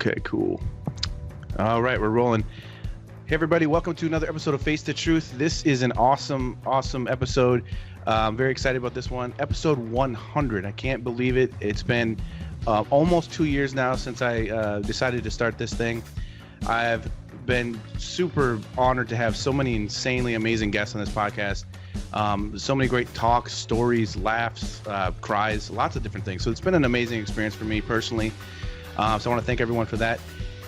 Okay, cool. All right, we're rolling. Hey, everybody, welcome to another episode of Face the Truth. This is an awesome episode. I'm very excited about this one. Episode 100. I can't believe it. It's been almost 2 years now since I decided to start this thing. I've been super honored to have so many insanely amazing guests on this podcast. So many great talks, stories, laughs, cries, lots of different things. So it's been an amazing experience for me personally. So I want to thank everyone for that.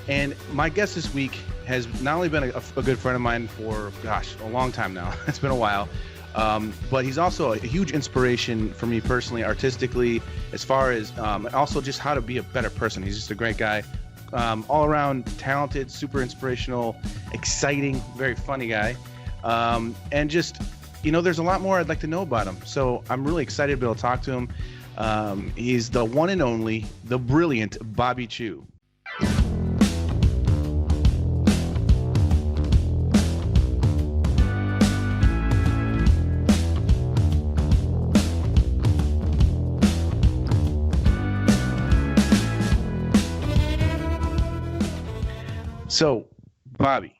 And my guest this week has not only been a good friend of mine for, a long time now. It's been a while. But he's also a huge inspiration for me personally, artistically, as far as also just how to be a better person. He's just a great guy. All around talented, super inspirational, exciting, very funny guy. And just, there's a lot more I'd like to know about him. So I'm really excited to be able to talk to him. He's the one and only, the brilliant Bobby Chiu. So, Bobby.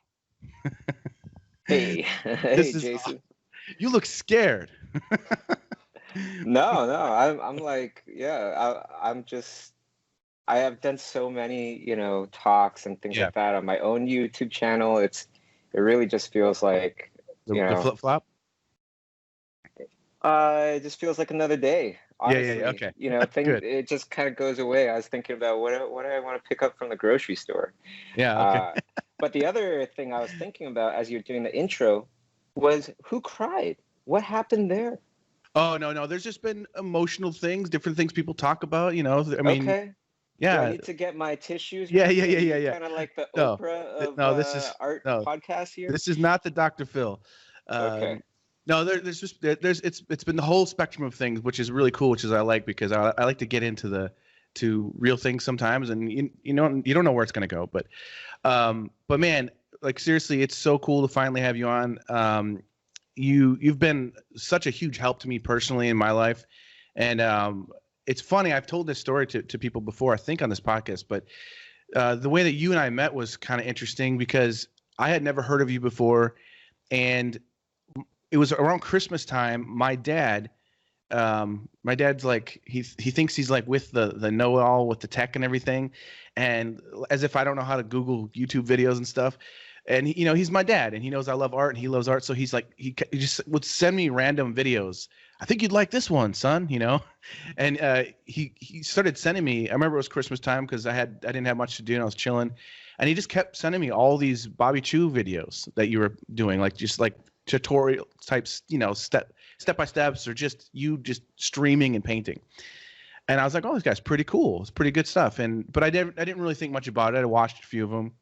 Hey, Jason. You look scared. No, I'm like, I have done so many, talks and things like that on my own YouTube channel. It really just feels like, the flip-flop? It just feels like another day. Honestly. Yeah, okay. It just kind of goes away. I was thinking about what do I want to pick up from the grocery store. Yeah, okay. But the other thing I was thinking about as you're doing the intro was who cried? What happened there? Oh, no. There's just been emotional things, different things people talk about, I mean. Okay. Yeah. Do I need to get my tissues? Yeah. Kind of like the Oprah of art podcast here. This is not the Dr. Phil. Okay. No, it's been the whole spectrum of things, which is really cool, which is I like, because I like to get into real things sometimes, and you don't know where it's gonna go, but man, like seriously, it's so cool to finally have you on. You've been such a huge help to me personally in my life, and it's funny, I've told this story to people before, I think on this podcast, but the way that you and I met was kind of interesting because I had never heard of you before, and it was around Christmas time. My dad's like, he thinks he's like with the know-it-all with the tech and everything, and as if I don't know how to Google YouTube videos and stuff. And he's my dad, and he knows I love art, and he loves art, so he's like, he just would send me random videos. I think you'd like this one, son, and he started sending me. I remember it was Christmas time because I didn't have much to do and I was chilling, and he just kept sending me all these Bobby Chiu videos that you were doing, like just like tutorial types, step by steps, or just you just streaming and painting. And I was like, oh, this guy's pretty cool. It's pretty good stuff. But I didn't really think much about it. I watched a few of them,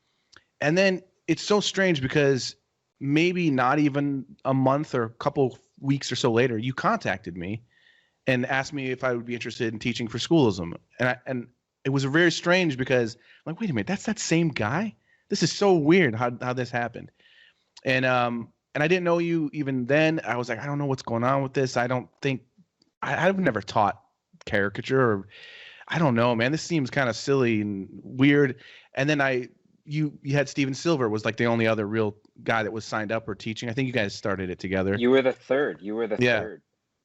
and then it's so strange because maybe not even a month or a couple weeks or so later, you contacted me and asked me if I would be interested in teaching for schoolism. And it was very strange because I'm like, wait a minute, that's that same guy? This is so weird how this happened. And I didn't know you even then. I was like, I don't know what's going on with this. I've never taught caricature, or I don't know, man. This seems kind of silly and weird. And then you had Steven Silver was like the only other real guy that was signed up or teaching. I think you guys started it together. You were the third. Third.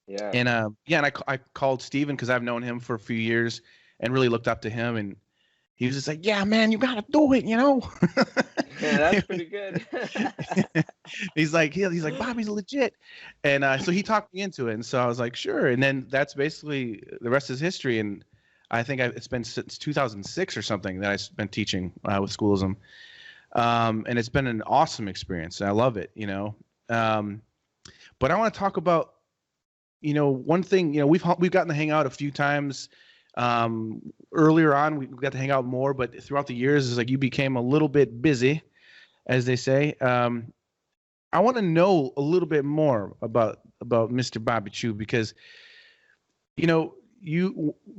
Yeah. And I called Steven because I've known him for a few years and really looked up to him, and he was just like, yeah, man, you gotta do it, Yeah, that's pretty good. he's like Bobby's legit, and so he talked me into it, and so I was like, sure. And then that's basically the rest is history. And I think it's been since 2006 or something that I've been teaching with schoolism, and it's been an awesome experience. And I love it, But I want to talk about, one thing. We've gotten to hang out a few times. Earlier on, we got to hang out more, but throughout the years, it's like you became a little bit busy, as they say. I want to know a little bit more about Mr. Bobby Chiu, because,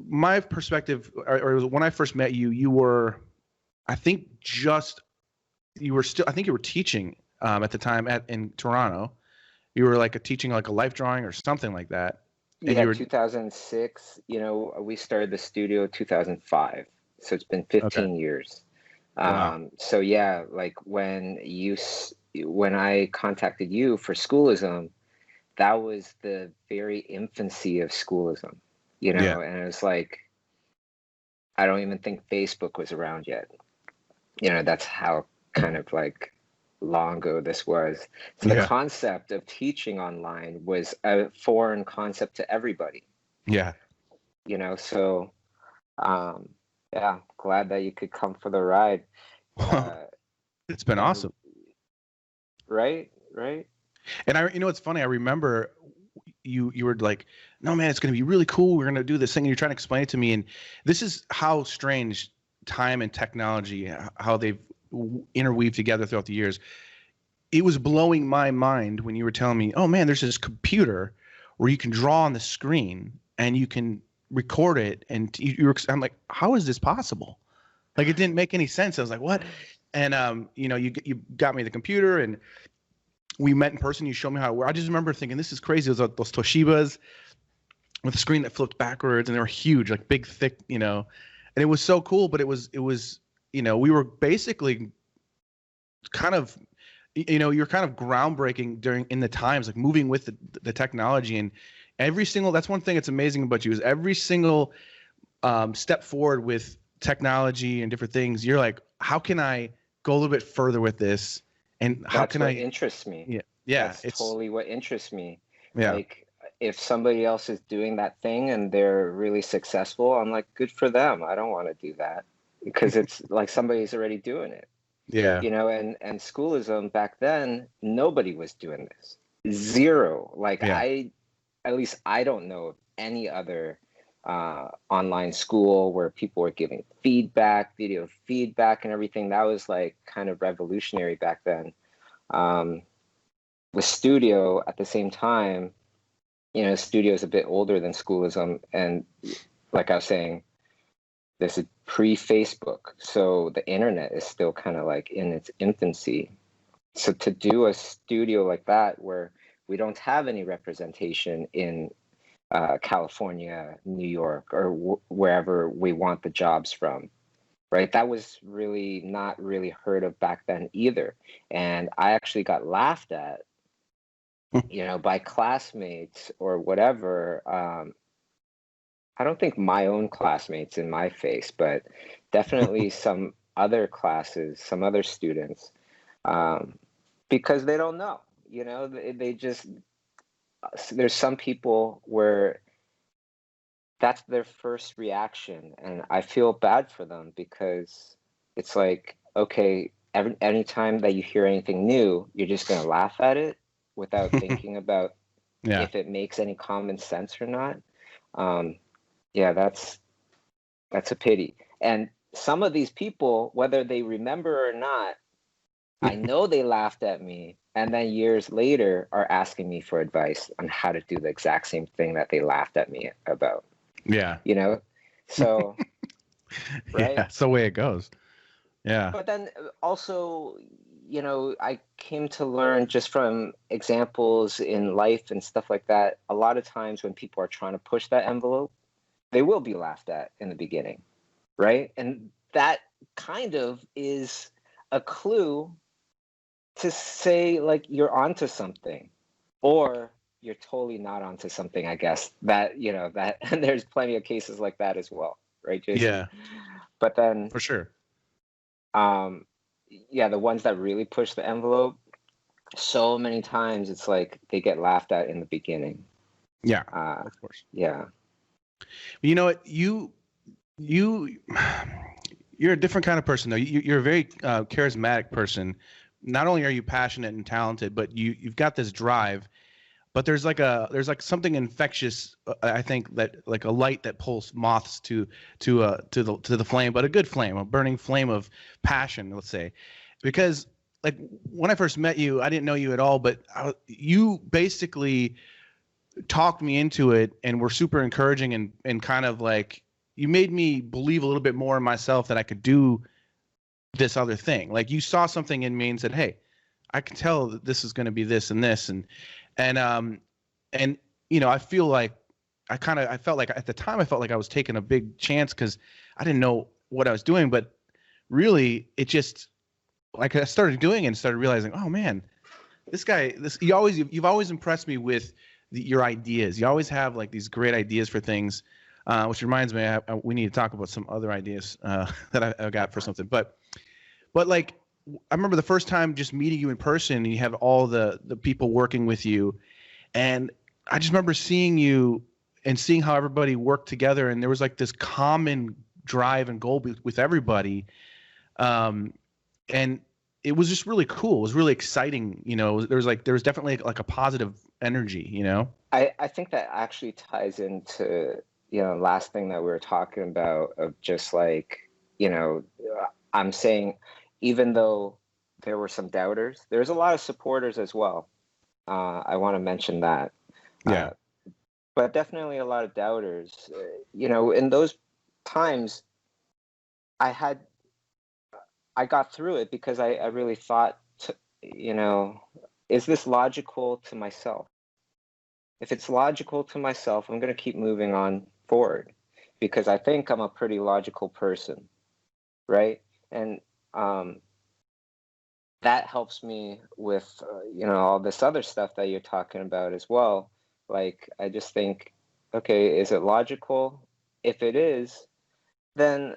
my perspective, or when I first met you, you were teaching at the time in Toronto. You were like teaching like a life drawing or something like that. And 2006, we started the studio 2005. So it's been 15 years. Wow. So yeah, like when I contacted you for Schoolism, that was the very infancy of Schoolism, Yeah. and it was like, I don't even think Facebook was around yet. That's how kind of like long ago this was. So the Yeah. concept of teaching online was a foreign concept to everybody, Yeah. so yeah, glad that you could come for the ride. It's been And awesome. right. And it's funny. I remember you were like, no, man, it's going to be really cool. We're going to do this thing. And you're trying to explain it to me. And this is how strange time and technology, how they've interweaved together throughout the years. It was blowing my mind when you were telling me, oh man, there's this computer where you can draw on the screen and you can record it. And I'm like, how is this possible? Like, it didn't make any sense. I was like, what? And, you got me the computer and we met in person. You showed me how it worked. I just remember thinking, this is crazy. It was those Toshibas with a screen that flipped backwards, and they were huge, like big, thick, and it was so cool. But it was, we were basically kind of, you're kind of groundbreaking in the times, like moving with the technology. And that's one thing that's amazing about you, is every single step forward with technology and different things, you're like, how can I go a little bit further with this? And how That's can what interests me. Yeah. That's totally what interests me. Yeah. Like, if somebody else is doing that thing and they're really successful, I'm like, good for them. I don't want to do that, because it's like somebody's already doing it. Yeah. And Schoolism back then, nobody was doing this. Zero. Like, at least I don't know of any other online school where people were giving feedback, video feedback and everything. That was like kind of revolutionary back then. With Studio at the same time, Studio is a bit older than Schoolism, and like I was saying, this is pre-Facebook, so the internet is still kind of like in its infancy. So to do a studio like that, where we don't have any representation in California, New York, or wherever we want the jobs from, right? That was really not really heard of back then either. And I actually got laughed at, by classmates or whatever. I don't think my own classmates in my face, but definitely some other classes, some other students, because they don't know, they just, there's some people where that's their first reaction, and I feel bad for them, because it's like, okay, anytime that you hear anything new, you're just going to laugh at it without thinking about if it makes any common sense or not. That's a pity. And some of these people, whether they remember or not, I know they laughed at me, and then years later are asking me for advice on how to do the exact same thing that they laughed at me about. Yeah. So, right? Yeah, that's the way it goes. Yeah. But then also, I came to learn just from examples in life and stuff like that, a lot of times when people are trying to push that envelope, they will be laughed at in the beginning, right? And that kind of is a clue to say, like, you're onto something, or you're totally not onto something, I guess. That, and there's plenty of cases like that as well, right, Jason? Yeah. But then, for sure. The ones that really push the envelope, so many times it's like they get laughed at in the beginning. Yeah, of course. Yeah. You know what? You're a different kind of person, though. You're a very charismatic person. Not only are you passionate and talented, but you've got this drive. But there's like something infectious. I think that, like a light that pulls moths to the flame, but a good flame, a burning flame of passion, let's say. Because like when I first met you, I didn't know you at all, but you basically talked me into it and were super encouraging and kind of like, you made me believe a little bit more in myself that I could do this other thing. Like, you saw something in me and said, hey, I can tell that this is going to be this and this. And I feel like I felt like at the time I felt like I was taking a big chance, because I didn't know what I was doing. But really, it just, like, I started doing it and started realizing, oh man, this guy, you've always impressed me with your ideas. You always have like these great ideas for things, which reminds me, we need to talk about some other ideas that I got for something. But like, I remember the first time just meeting you in person, and you have all the people working with you, and I just remember seeing you and seeing how everybody worked together, and there was like this common drive and goal with everybody, and it was just really cool. It was really exciting. You know, there was definitely like a positive energy. You know, I think that actually ties into, you know, last thing that we were talking about, of just like, you know, I'm saying, even though there were some doubters, there's a lot of supporters as well. I want to mention that. Yeah. But definitely a lot of doubters. You know, in those times, I got through it because I really thought, you know, is this logical to myself? If it's logical to myself, I'm going to keep moving on forward, because I think I'm a pretty logical person, right? And that helps me with, you know, all this other stuff that you're talking about as well. Like, I just think, okay, is it logical? If it is, then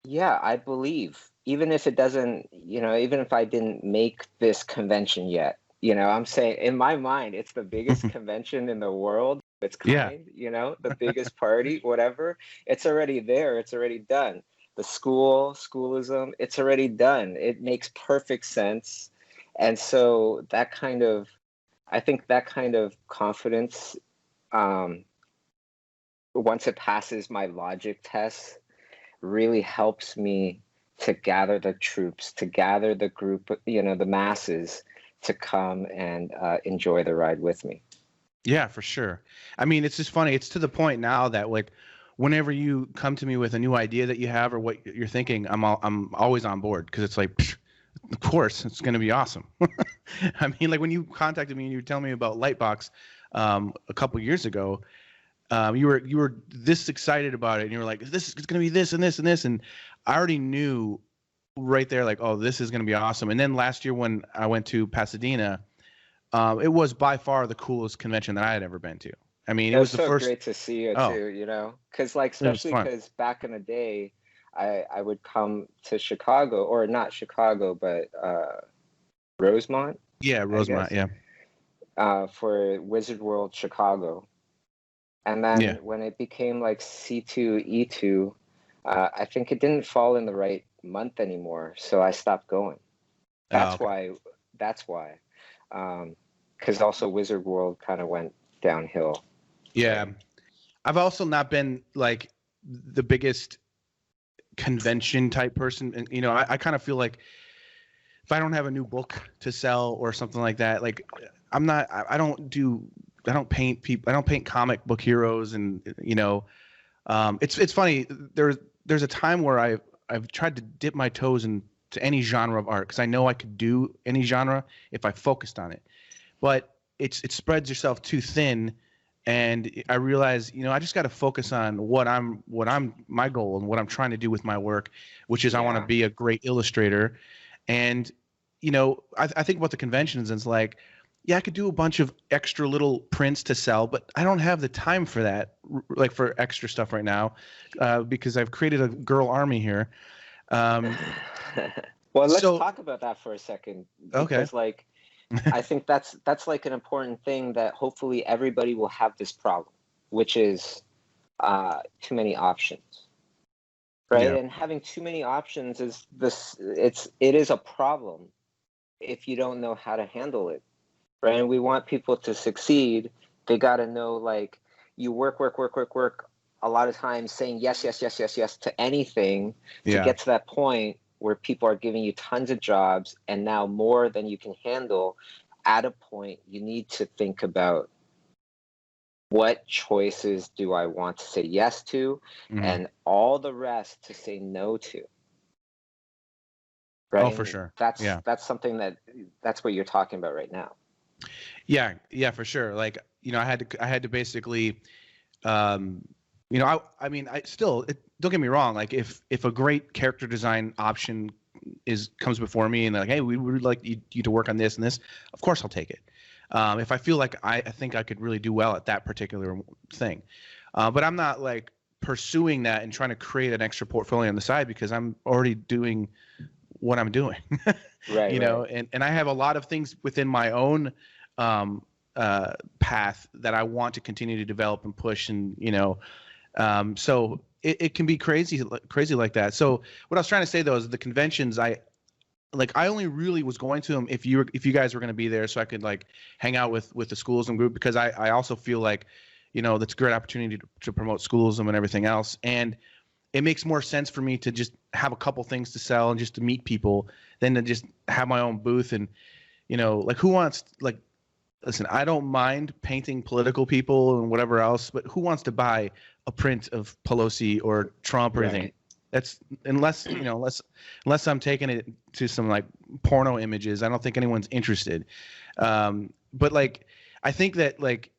yeah, I believe, even if it doesn't, you know, even if I didn't make this convention yet, you know, I'm saying in my mind, it's the biggest convention in the world. Its kind, you know, the biggest party, whatever. It's already there. It's already done. The schoolism, it's already done. It makes perfect sense. And so that kind of, I think that kind of confidence, once it passes my logic test, really helps me to gather the troops, to gather the group, you know, the masses, to come and enjoy the ride with me. Yeah, for sure. I mean, it's just funny. It's to the point now that, like, whenever you come to me with a new idea that you have or what you're thinking, I'm always on board, because it's like, psh, of course, it's going to be awesome. I mean, like when you contacted me and you were telling me about Lightbox a couple years ago, you were this excited about it, and you were like, it's going to be this and this and this, and I already knew right there, like, oh, this is going to be awesome. And then last year when I went to Pasadena, it was by far the coolest convention that I had ever been to. I mean, it was the so first. Great to see you too, you know, because like, especially because back in the day, I would come to Chicago, or not Chicago, but Rosemont. Yeah, Rosemont. Yeah. For Wizard World Chicago, and then when it became like C2E2, I think it didn't fall in the right month anymore, so I stopped going. That's why. Because also Wizard World kind of went downhill. Yeah. I've also not been like the biggest convention type person. And, you know, I kind of feel like if I don't have a new book to sell or something like that, like I don't paint people. I don't paint comic book heroes. And, you know, it's funny. There's a time where I've tried to dip my toes into any genre of art, because I know I could do any genre if I focused on it. But it spreads yourself too thin, and I realize, you know, I just got to focus on what I'm my goal and what I'm trying to do with my work, which is I want to be a great illustrator. And, you know, I think about the conventions, and it's like, yeah, I could do a bunch of extra little prints to sell, but I don't have the time for that, like for extra stuff right now, because I've created a girl army here. Well, let's talk about that for a second. Because, like, I think that's like an important thing, that hopefully everybody will have this problem, which is too many options, right? Yeah. And having too many options it is a problem if you don't know how to handle it, right? And we want people to succeed. They got to know, like, you work a lot of times saying yes to anything to get to that point where people are giving you tons of jobs, and now more than you can handle. At a point, you need to think about, what choices do I want to say yes to, and all the rest to say no to. Right? Oh, for sure. That's something that's what you're talking about right now. Yeah, for sure. Like, you know, I had to basically, you know, I mean, don't get me wrong. Like if a great character design option comes before me and they're like, hey, we would like you to work on this and this, of course I'll take it. If I feel like I think I could really do well at that particular thing. But I'm not like pursuing that and trying to create an extra portfolio on the side because I'm already doing what I'm doing. Right. You know, and I have a lot of things within my own path that I want to continue to develop and push, and you know, so it can be crazy like that. So what I was trying to say though is the conventions I only really was going to them if you guys were going to be there, so I could like hang out with the schoolism group, because I also feel like, you know, that's a great opportunity to promote schoolism and everything else, and it makes more sense for me to just have a couple things to sell and just to meet people than to just have my own booth. And you know, like who wants, like, listen, I don't mind painting political people and whatever else, but who wants to buy a print of Pelosi or Trump or anything? That's unless I'm taking it to some like porno images, I don't think anyone's interested. But like, I think that like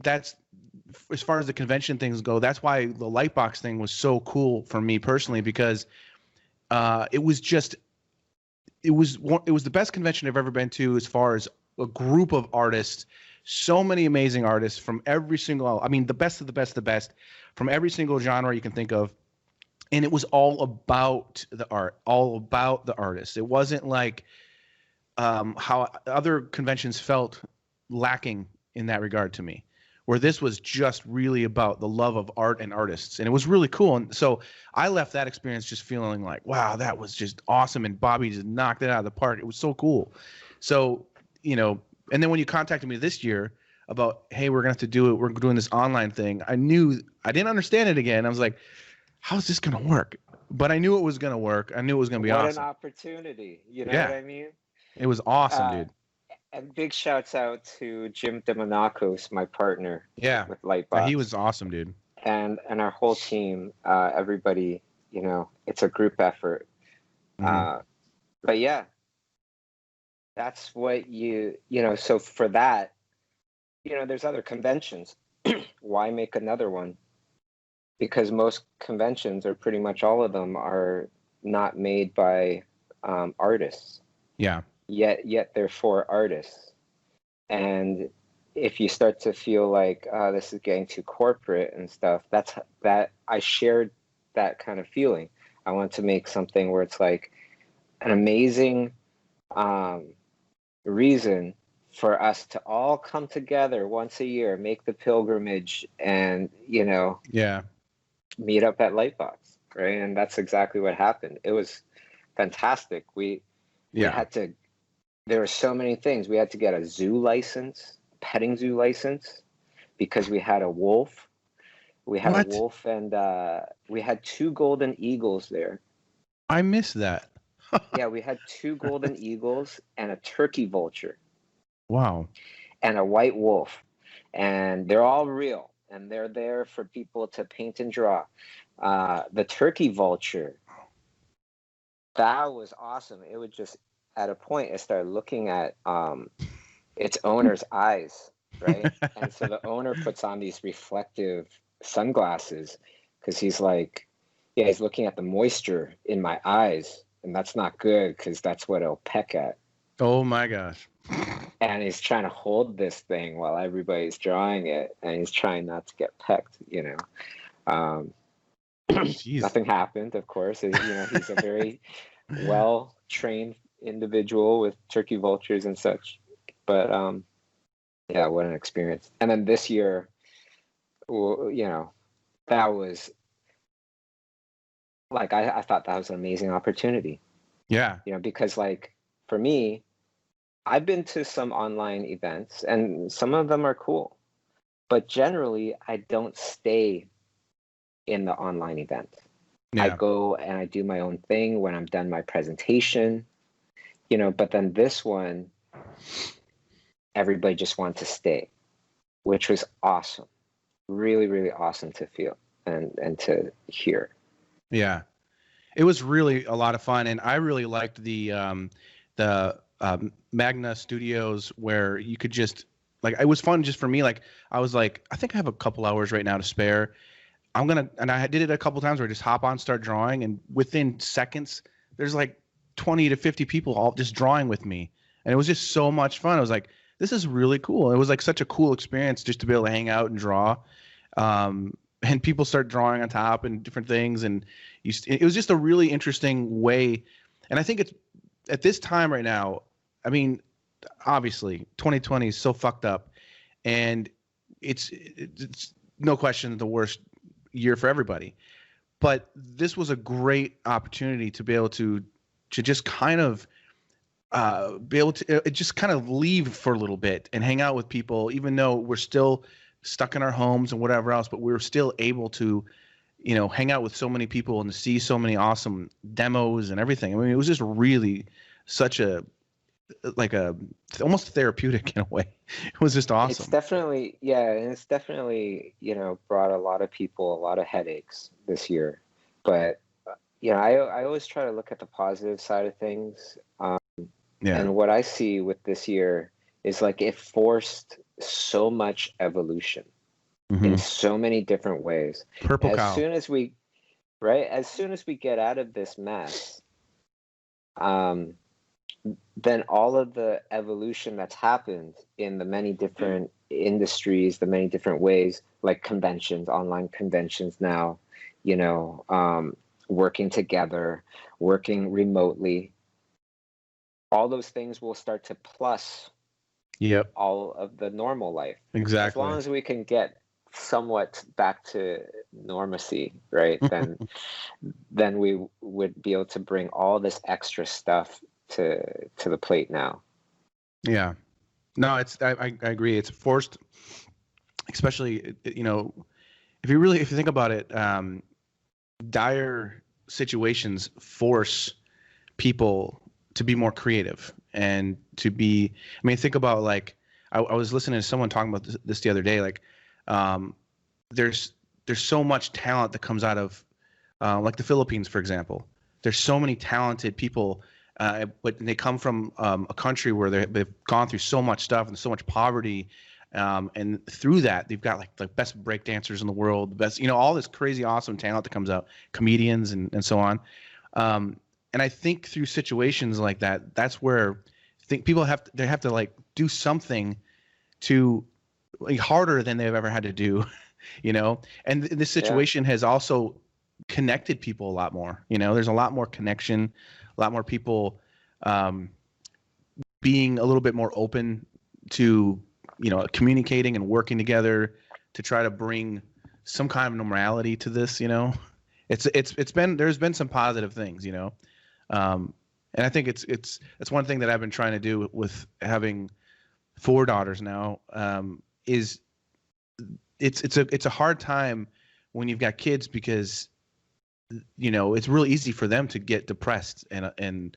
that's, as far as the convention things go, that's why the Lightbox thing was so cool for me personally, because it was the best convention I've ever been to as far as a group of artists, so many amazing artists from every single, I mean, the best of the best from every single genre you can think of. And it was all about the art, all about the artists. It wasn't like how other conventions felt lacking in that regard to me, where this was just really about the love of art and artists. And it was really cool. And so I left that experience just feeling like, wow, that was just awesome. And Bobby just knocked it out of the park. It was so cool. So, you know, and then when you contacted me this year about, hey, we're going to have to do it, we're doing this online thing, I knew I didn't understand it again. I was like, how's this going to work? But I knew it was going to work. I knew it was going to be awesome. What an opportunity. You know what I mean? It was awesome, dude. And big shouts out to Jim DeMonacos, my partner. Yeah. With Lightbox. Yeah, he was awesome, dude. And our whole team, everybody, you know, it's a group effort. Mm-hmm. But yeah, that's what you know, so for that, you know, there's other conventions. Why make another one? Because most conventions, or pretty much all of them, are not made by artists. Yeah. Yet they're for artists. And if you start to feel like this is getting too corporate and stuff, that I shared that kind of feeling. I want to make something where it's like an amazing reason for us to all come together once a year, make the pilgrimage, and you know, meet up at Lightbox, right? And that's exactly what happened. It was fantastic. We had to, there were so many things. We had to get a zoo license, petting zoo license, because we had a wolf. We had a wolf, and we had 2 golden eagles there. I missed that. Yeah, we had 2 golden eagles and a turkey vulture. Wow. And a white wolf. And they're all real. And they're there for people to paint and draw. The turkey vulture, that was awesome. It would just, at a point, it started looking at its owner's eyes, right? And so the owner puts on these reflective sunglasses, because he's like, yeah, he's looking at the moisture in my eyes, and that's not good, because that's what it'll peck at. Oh my gosh. And he's trying to hold this thing while everybody's drawing it, and he's trying not to get pecked, you know. Nothing happened, of course. You know, he's a very well-trained individual with turkey vultures and such. But yeah, what an experience. And then this year, you know, that was like, I thought that was an amazing opportunity. Yeah. You know, because like for me, I've been to some online events, and some of them are cool, but generally I don't stay in the online event. I go and I do my own thing when I'm done my presentation, you know, but then this one, everybody just wanted to stay, which was awesome. Really, really awesome to feel and to hear. Yeah. It was really a lot of fun. And I really liked the Magna Studios, where you could just, like, it was fun just for me. Like, I was like, I think I have a couple hours right now to spare. and I did it a couple times where I just hop on, start drawing, and within seconds, there's like 20 to 50 people all just drawing with me. And it was just so much fun. I was like, this is really cool. It was like such a cool experience just to be able to hang out and draw. And people start drawing on top and different things. And it was just a really interesting way. And I think it's at this time right now, I mean, obviously 2020 is so fucked up, and it's no question the worst year for everybody. But this was a great opportunity to be able to just kind of be able to just kind of leave for a little bit and hang out with people, even though we're still stuck in our homes and whatever else, but we're still able to, hang out with so many people and to see so many awesome demos and everything. I mean, it was just really such almost therapeutic in a way. It was just awesome. It's definitely, and it's definitely, brought a lot of people a lot of headaches this year. But, I always try to look at the positive side of things. And what I see with this year is like it forced so much evolution in so many different ways. As soon as we get out of this mess, then all of the evolution that's happened in the many different industries, the many different ways, like conventions, online conventions now, working together, working remotely, all those things will start to plus all of the normal life. Exactly. As long as we can get somewhat back to normacy, right? then we would be able to bring all this extra stuff to the plate now. Yeah. No, I agree. It's forced, especially, if you think about it, dire situations force people to be more creative and to be, think about like, I was listening to someone talking about this the other day, like, there's so much talent that comes out of, like the Philippines, for example. There's so many talented people, but they come from a country where they've gone through so much stuff and so much poverty, and through that they've got like the best break dancers in the world, the best, all this crazy awesome talent that comes out, comedians and so on. And I think through situations like that, that's where I think people have to like do something to like, harder than they've ever had to do, and this situation has also connected people a lot more. There's a lot more connection, a lot more people being a little bit more open to, communicating and working together to try to bring some kind of normality to this. There's been some positive things, and I think it's one thing that I've been trying to do with having 4 daughters now, is it's a hard time when you've got kids, because it's really easy for them to get depressed and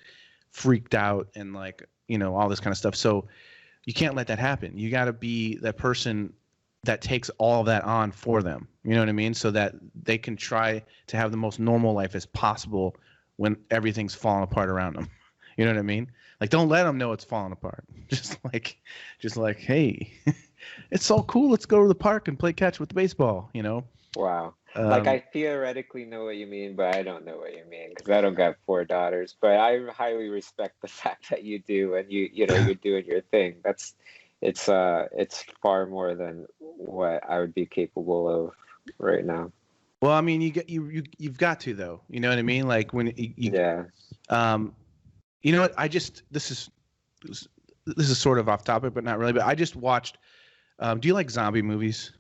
freaked out and like, all this kind of stuff. So you can't let that happen. You got to be that person that takes all of that on for them. You know what I mean? So that they can try to have the most normal life as possible when everything's falling apart around them. You know what I mean? Like, don't let them know it's falling apart. Just like, hey, it's so cool. Let's go to the park and play catch with the baseball, Wow. Like, I theoretically know what you mean, but I don't know what you mean because I don't got 4 daughters. But I highly respect the fact that you do, and you're doing your thing. It's far more than what I would be capable of right now. Well, you've got to, though. You know what I mean? Like when you know what? This is sort of off topic, but not really. But I just watched. Do you like zombie movies,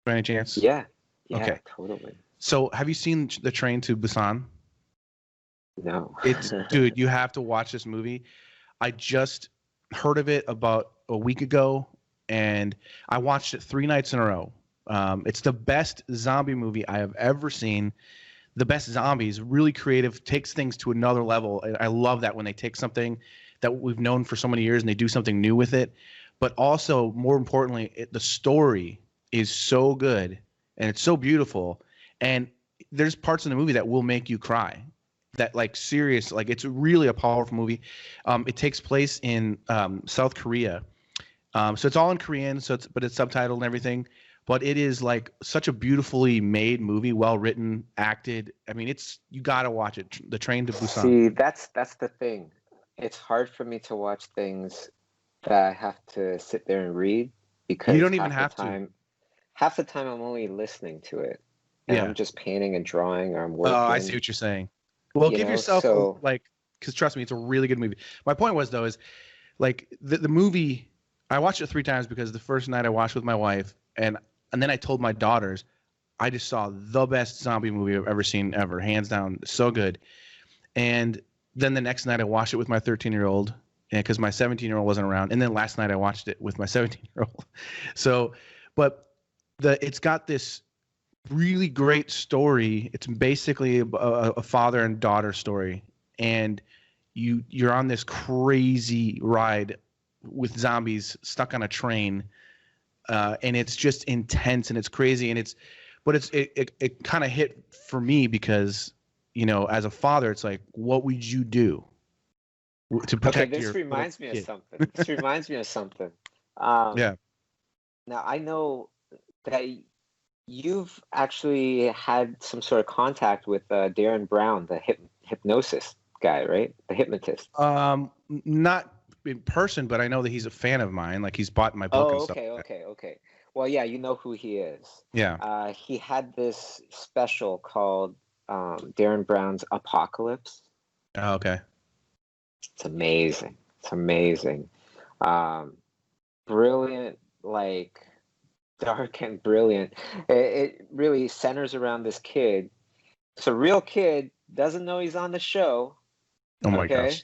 by any chance? Yeah. Yeah, okay. Totally. So have you seen The Train to Busan? No. Dude, you have to watch this movie. I just heard of it about a week ago, and I watched it 3 nights in a row. It's the best zombie movie I have ever seen. The best zombies, really creative, takes things to another level. I love that when they take something that we've known for so many years and they do something new with it. But also, more importantly, the story is so good. And it's so beautiful, and there's parts in the movie that will make you cry. That like serious, like it's really a powerful movie. It takes place in South Korea, so it's all in Korean. But it's subtitled and everything. but it is like such a beautifully made movie, well written, acted. I mean, you gotta watch it. The Train to Busan. See, that's the thing. It's hard for me to watch things that I have to sit there and read, because You don't even have to. half the time I'm only listening to it, and Yeah. I'm just painting and drawing, or I'm working. Oh, I see what you're saying. Well, give yourself like, because trust me, it's a really good movie. My point was though is like the movie. I watched it 3 times because the first night I watched with my wife, and then I told my daughters, I just saw the best zombie movie I've ever seen ever, hands down, so good. And then the next night I watched it with my 13-year-old, and because my 17-year-old wasn't around, and then last night I watched it with my 17-year-old. So, but it's got this really great story. It's basically a father and daughter story, and you're on this crazy ride with zombies stuck on a train, and it's just intense and it's crazy, and it kind of hit for me because, you know, as a father, it's like, what would you do to protect your This reminds me kid? of something. This reminds me of something. Yeah. Now I know that you've actually had some sort of contact with Darren Brown, the hypnosis guy, right? The hypnotist. Not in person, but I know that he's a fan of mine. Like, he's bought my book and stuff. Okay. Well, yeah, you know who he is. Yeah. He had this special called Darren Brown's Apocalypse. Oh, okay. It's amazing. It's amazing. Brilliant, like dark and brilliant. It really centers around this kid. It's a real kid, doesn't know he's on the show. Oh my gosh.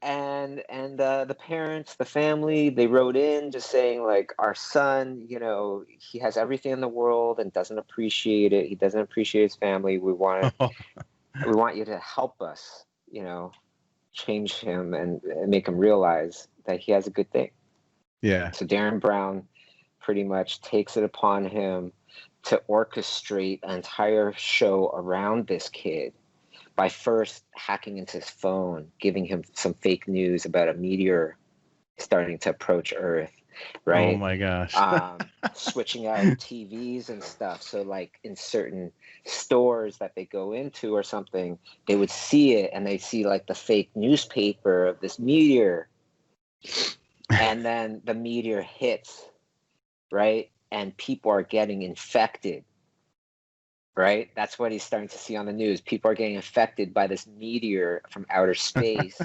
And the parents, the family, they wrote in just saying, like, our son, you know, he has everything in the world and doesn't appreciate it. He doesn't appreciate his family. We want you to help us, you know, change him and make him realize that he has a good thing. Yeah. So Darren Brown pretty much takes it upon him to orchestrate an entire show around this kid by first hacking into his phone, giving him some fake news about a meteor starting to approach Earth, right? Oh my gosh. Switching out TVs and stuff. So like in certain stores that they go into or something, they would see it and they see like the fake newspaper of this meteor. And then the meteor hits, right? And people are getting infected, right? That's what he's starting to see on the news. People are getting infected by this meteor from outer space.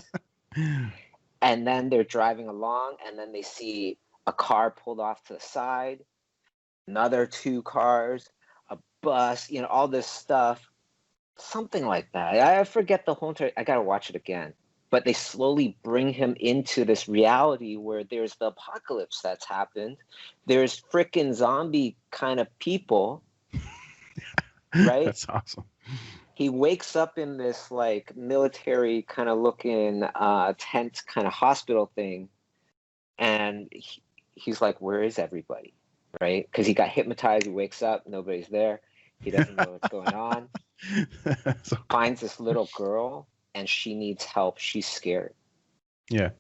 And then they're driving along, and then they see a car pulled off to the side, another 2 cars, a bus, you know, all this stuff. Something like that. I forget the whole entire, I got to watch it again. But they slowly bring him into this reality where there's the apocalypse that's happened. There's frickin' zombie kind of people, right? That's awesome. He wakes up in this like military kind of looking tent kind of hospital thing. And he's like, where is everybody? Right? Because he got hypnotized. He wakes up. Nobody's there. He doesn't know what's going on. So cool. Finds this little girl. And she needs help. She's scared. Yeah.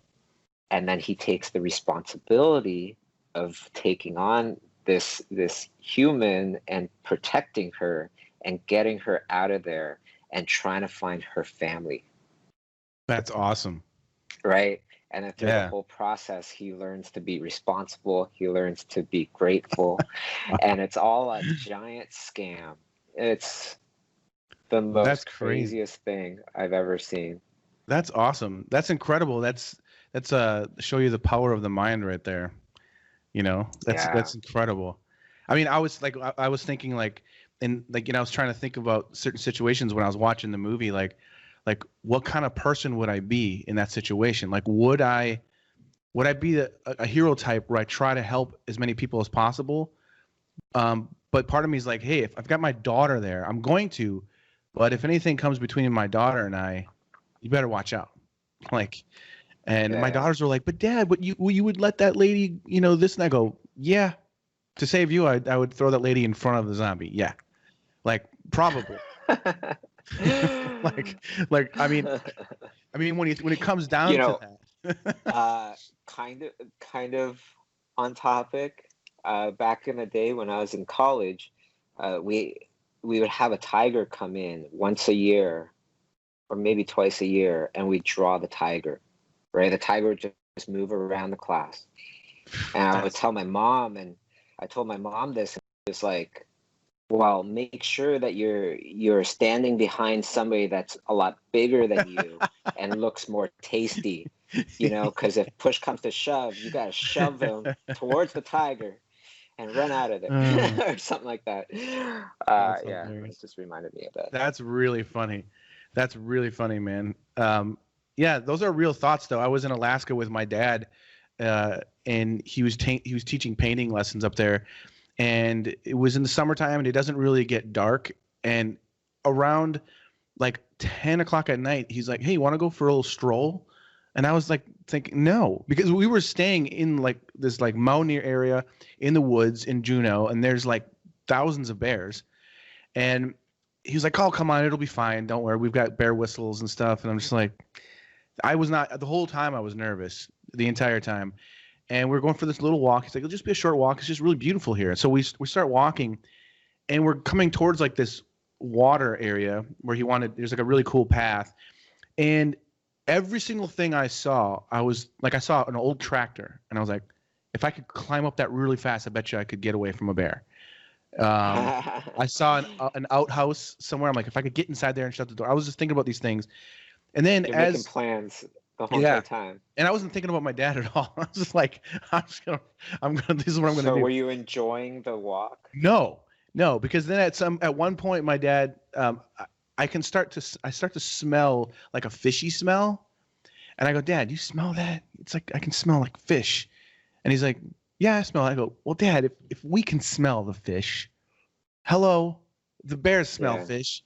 And then he takes the responsibility of taking on this human and protecting her and getting her out of there and trying to find her family. That's awesome. Right? And then through the whole process, he learns to be responsible. He learns to be grateful. And it's all a giant scam. It's the most craziest thing I've ever seen. That's awesome. That's incredible. That's show you the power of the mind right there. You know, that's incredible. I mean, I was thinking like, and like, you know, I was trying to think about certain situations when I was watching the movie, like what kind of person would I be in that situation? Like, would I be a hero type where I try to help as many people as possible? But part of me is like, hey, if I've got my daughter there, I'm going to. But if anything comes between my daughter and I, you better watch out. Like, and my daughters were like, but Dad, but you would let that lady, you know, this, and I go, yeah, to save you, I would throw that lady in front of the zombie. Yeah. Like, probably. like, I mean, when it comes down to that. kind of on topic. back in the day when I was in college, we would have a tiger come in once a year, or maybe twice a year, and we draw the tiger. Right, the tiger would just move around the class, and I would tell my mom, and I told my mom this, and it was like, well, make sure that you're standing behind somebody that's a lot bigger than you and looks more tasty, because if push comes to shove, you got to shove them towards the tiger and run out of there or something like that. Yeah, it just reminded me of that. That's really funny. That's really funny, man. Yeah, those are real thoughts, though. I was in Alaska with my dad, and he was teaching painting lessons up there. And it was in the summertime, and it doesn't really get dark. And around like 10 o'clock at night, he's like, "Hey, you want to go for a little stroll?" And I was like thinking, no, because we were staying in like this like mountaineer area in the woods in Juneau, and there's like thousands of bears. And he was like, "Oh, come on, it'll be fine. Don't worry. We've got bear whistles and stuff." And I'm just like, I was not, the whole time I was nervous the entire time. And we're going for this little walk. He's like, "It'll just be a short walk. It's just really beautiful here." And so we start walking, and we're coming towards like this water area where there's like a really cool path. And every single thing I saw an old tractor. And I was like, if I could climb up that really fast, I bet you I could get away from a bear. I saw an outhouse somewhere. I'm like, if I could get inside there and shut the door. I was just thinking about these things. And then You're making plans the whole time. And I wasn't thinking about my dad at all. I was just like, this is what I'm gonna do. So were you enjoying the walk? No, because then at one point my dad, I start to smell like a fishy smell, and I go, "Dad, you smell that? It's like I can smell like fish." And he's like, "Yeah, I smell it." I go, "Well, Dad, if we can smell the fish, hello, the bears smell fish."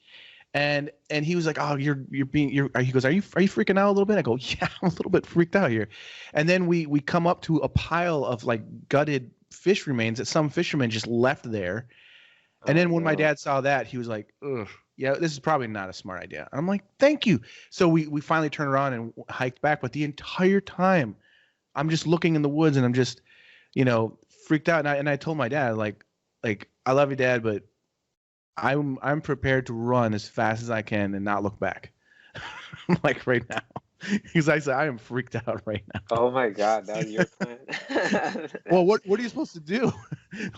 And he was like, "Oh, he goes, are you freaking out a little bit?" I go, "Yeah, I'm a little bit freaked out here." And then we come up to a pile of like gutted fish remains that some fishermen just left there. And then when my dad saw that, he was like, "Ugh, yeah, this is probably not a smart idea." I'm like, "Thank you." So we finally turned around and hiked back. But the entire time, I'm just looking in the woods, and I'm just, freaked out. And I told my dad, like, "I love you, Dad, but I'm prepared to run as fast as I can and not look back." Like right now. Because I said, I am freaked out right now. Oh my God, that was your plan? Well, what are you supposed to do?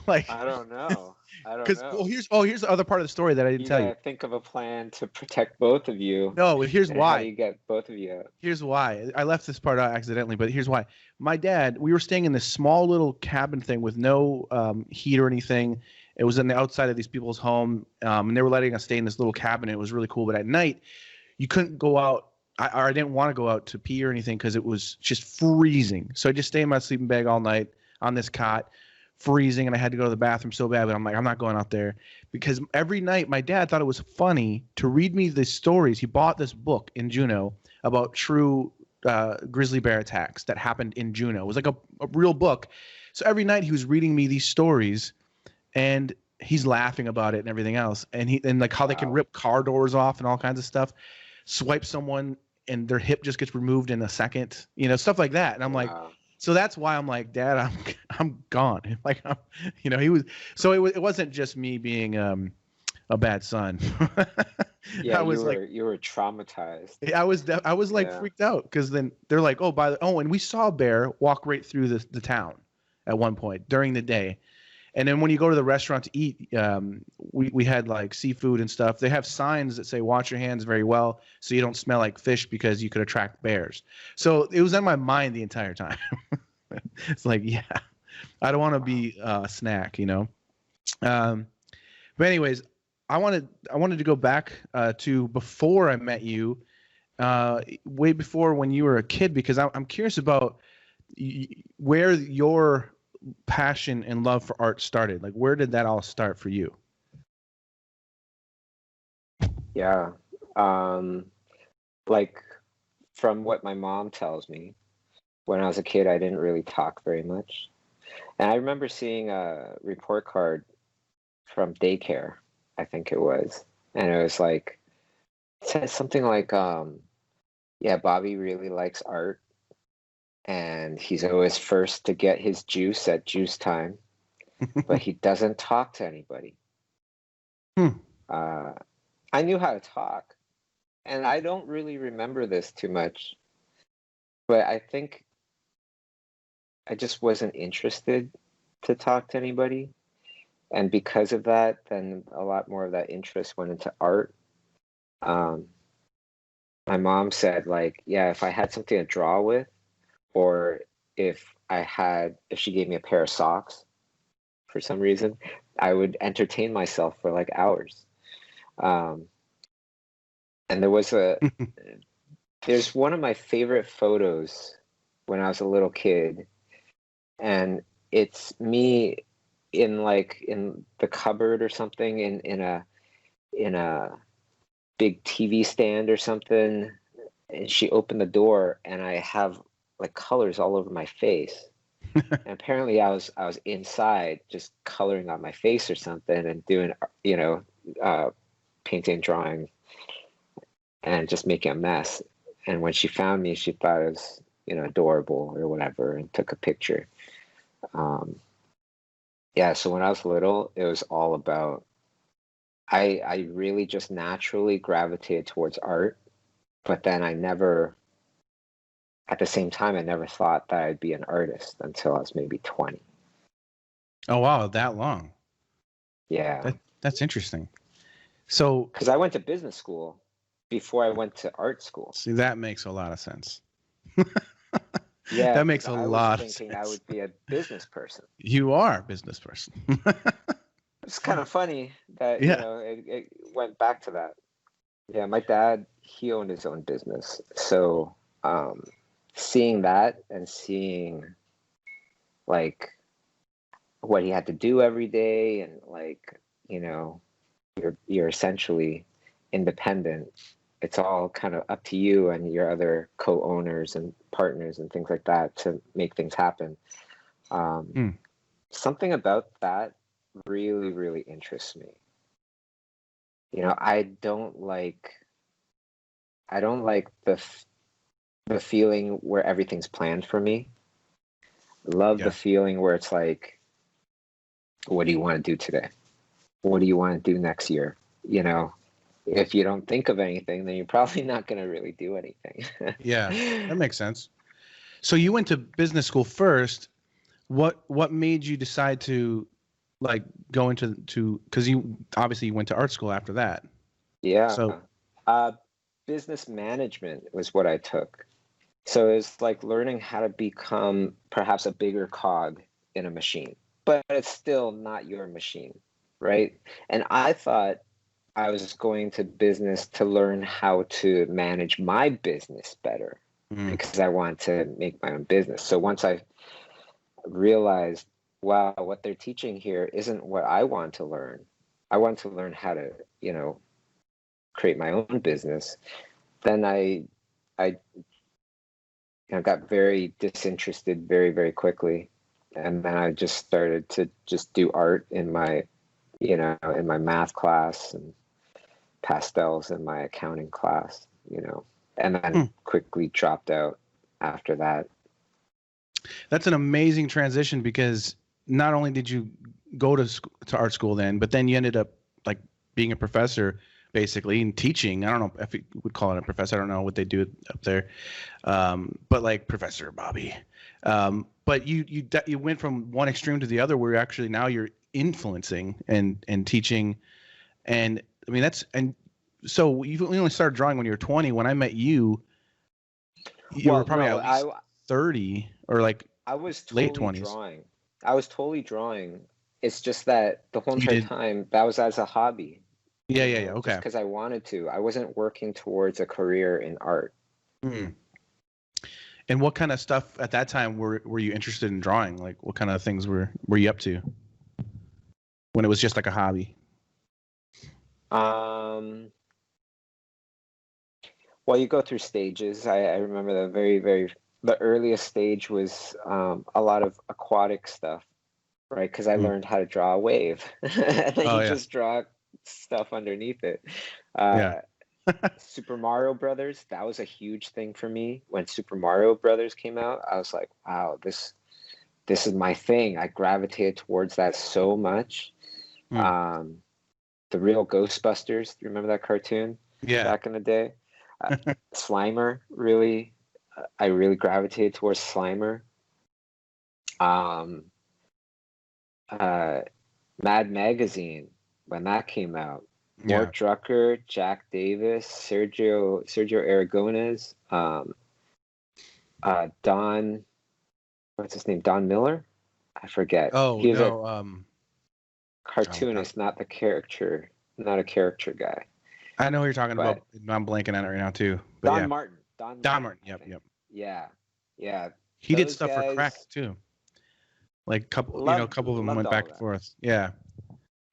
Like, I don't know. Well, here's the other part of the story that I didn't tell you. Think of a plan to protect both of you. No, here's why. How do you get both of you out? Here's why. I left this part out accidentally, but here's why. My dad, we were staying in this small little cabin thing with no heat or anything. It was on the outside of these people's home, and they were letting us stay in this little cabin. It was really cool, but at night, you couldn't go out. I didn't want to go out to pee or anything because it was just freezing. So I just stayed in my sleeping bag all night on this cot, freezing, and I had to go to the bathroom so bad. But I'm like, I'm not going out there, because every night my dad thought it was funny to read me the stories. He bought this book in Juneau about true grizzly bear attacks that happened in Juneau. It was like a real book. So every night he was reading me these stories, and he's laughing about it and everything else. And like how they can rip car doors off and all kinds of stuff, swipe someone and their hip just gets removed in a second, stuff like that. And I'm like, so that's why I'm like, "Dad, I'm gone." Like, he was, so it wasn't just me being a bad son. Yeah, you were traumatized. I was like freaked out, because then they're like, and we saw a bear walk right through the town at one point during the day. And then when you go to the restaurant to eat, we had like seafood and stuff. They have signs that say, "Wash your hands very well so you don't smell like fish, because you could attract bears." So it was in my mind the entire time. It's like, yeah, I don't want to be a snack, But anyways, I wanted to go back to before I met you, way before when you were a kid, because I'm curious about where your passion and love for art started. Like, where did that all start for you? Yeah. Like, from what my mom tells me, when I was a kid, I didn't really talk very much. And I remember seeing a report card from daycare, I think it was. And it was like, it said something like, Bobby really likes art, and he's always first to get his juice at juice time. but he doesn't talk to anybody. I knew how to talk, and I don't really remember this too much, but I think I just wasn't interested to talk to anybody. And because of that, then a lot more of that interest went into art. My mom said, like, yeah, if I had something to draw with, or if she gave me a pair of socks for some reason, I would entertain myself for like hours. And there's one of my favorite photos when I was a little kid, and it's me in the cupboard or something, in a big TV stand or something, and she opened the door and I have like colors all over my face. And apparently I was inside just coloring on my face or something and doing, painting, drawing, and just making a mess. And when she found me, she thought it was, adorable or whatever, and took a picture. Yeah, so when I was little, it was all about, I really just naturally gravitated towards art, but then at the same time, I never thought that I'd be an artist until I was maybe 20. Oh, wow, that long. Yeah. That's interesting. So, because I went to business school before I went to art school. See, that makes a lot of sense. Yeah, that makes a lot of sense. I was thinking I would be a business person. You are a business person. It's kind of funny that it went back to that. Yeah, my dad, he owned his own business, so seeing that and seeing like what he had to do every day, and like, you're essentially independent. It's all kind of up to you and your other co-owners and partners and things like that to make things happen. Something about that really, really interests me. I don't like the feeling where everything's planned for me. Love the feeling where it's like, what do you want to do today? What do you want to do next year? If you don't think of anything, then you're probably not going to really do anything. Yeah, that makes sense. So you went to business school first. What made you decide to like go into because you obviously went to art school after that? Yeah. So business management was what I took. So it's like learning how to become perhaps a bigger cog in a machine, but it's still not your machine, right? And I thought I was going to business to learn how to manage my business better, because I wanted to make my own business. So once I realized, wow, what they're teaching here isn't what I want to learn. I want to learn how to, create my own business. Then I got very disinterested very, very quickly. And then I just started to just do art in my, in my math class, and pastels in my accounting class, and then quickly dropped out after that. That's an amazing transition, because not only did you go to art school then, but then you ended up like being a professor basically and teaching. I don't know if you would call it a professor. I don't know what they do up there. But like Professor Bobby. But you went from one extreme to the other, where actually now you're influencing and teaching. And I mean, so you only started drawing when you were 20. When I met you, were probably at least 30 or like I was totally late 20s. Drawing. I was totally drawing. It's just that the whole entire time that was as a hobby. Yeah. Okay. Just because I wanted to. I wasn't working towards a career in art. And what kind of stuff at that time were you interested in drawing? Like, what kind of things were you up to when it was just like a hobby? Well, you go through stages. I remember the earliest stage was a lot of aquatic stuff, right? Because I learned how to draw a wave, and then just draw stuff underneath it. Super Mario Brothers, that was a huge thing for me. When Super Mario Brothers came out, I was like, wow, this this is my thing. I gravitated towards that so much. The real Ghostbusters, you remember that cartoon? Yeah. Back in the day? Slimer, really, I really gravitated towards Slimer. Mad Magazine, when that came out. Mort Drucker, Jack Davis, Sergio Aragonés, Don, what's his name? Don Miller? I forget. Oh, he was no. a cartoonist, not a character guy. I know what you're talking about. I'm blanking on it right now too. But Don Martin. Don Martin. Yep. Yeah. He did stuff for Crack too. Like a couple of them went back and forth. Yeah.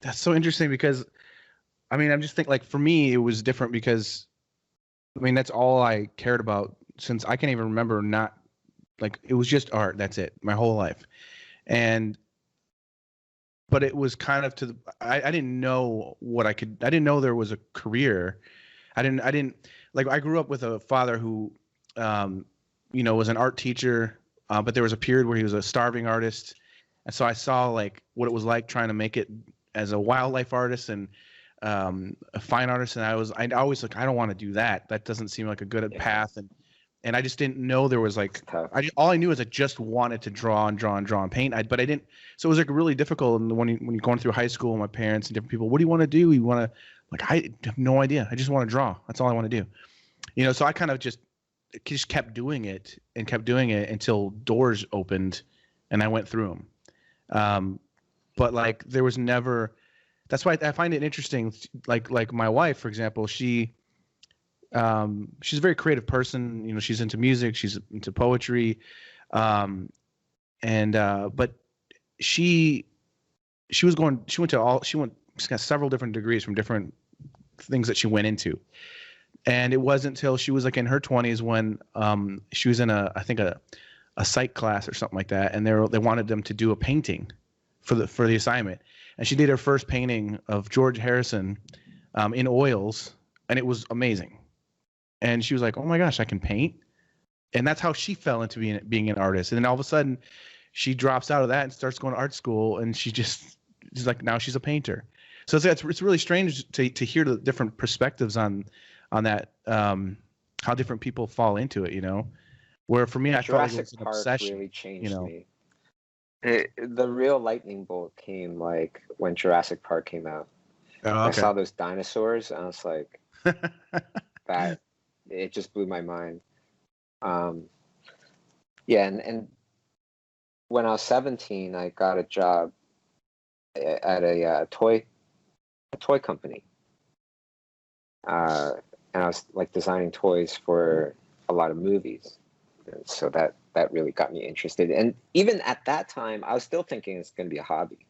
That's so interesting because, I mean, I'm just thinking, like, for me, it was different because, I mean, that's all I cared about since I can't even remember it was just art. That's it. My whole life. But it was kind of I didn't know I didn't know there was a career. I grew up with a father who, was an art teacher, but there was a period where he was a starving artist. And so I saw like what it was like trying to make it as a wildlife artist and a fine artist. And I always like, I don't want to do that. That doesn't seem like a good path. And I just didn't know there was like, all I knew is I just wanted to draw and paint. But I didn't. So it was like really difficult. And when you're going through high school, my parents and different people, what do you want to do? You want to, like, I have no idea. I just want to draw. That's all I want to do. So I kind of just kept doing it until doors opened and I went through them. But like, there was never, that's why I find it interesting. Like my wife, for example, she's a very creative person. She's into music, she's into poetry. But she's got several different degrees from different things that she went into. And it wasn't until she was like in her 20s when she was in I think a psych class or something like that. And they wanted them to do a painting for the assignment. And she did her first painting of George Harrison in oils. And it was amazing. And she was like, oh my gosh, I can paint. And that's how she fell into being an artist. And then all of a sudden she drops out of that and starts going to art school. And she's like, now she's a painter. So it's really strange to hear the different perspectives on that, how different people fall into it, where for me, I felt like it was an obsession. Really changed me. The real lightning bolt came like when Jurassic Park came out. Oh, okay. I saw those dinosaurs and I was like, that it just blew my mind. And when I was 17, I got a job at a toy company. And I was like designing toys for a lot of movies. And so that really got me interested. And even at that time, I was still thinking it's going to be a hobby.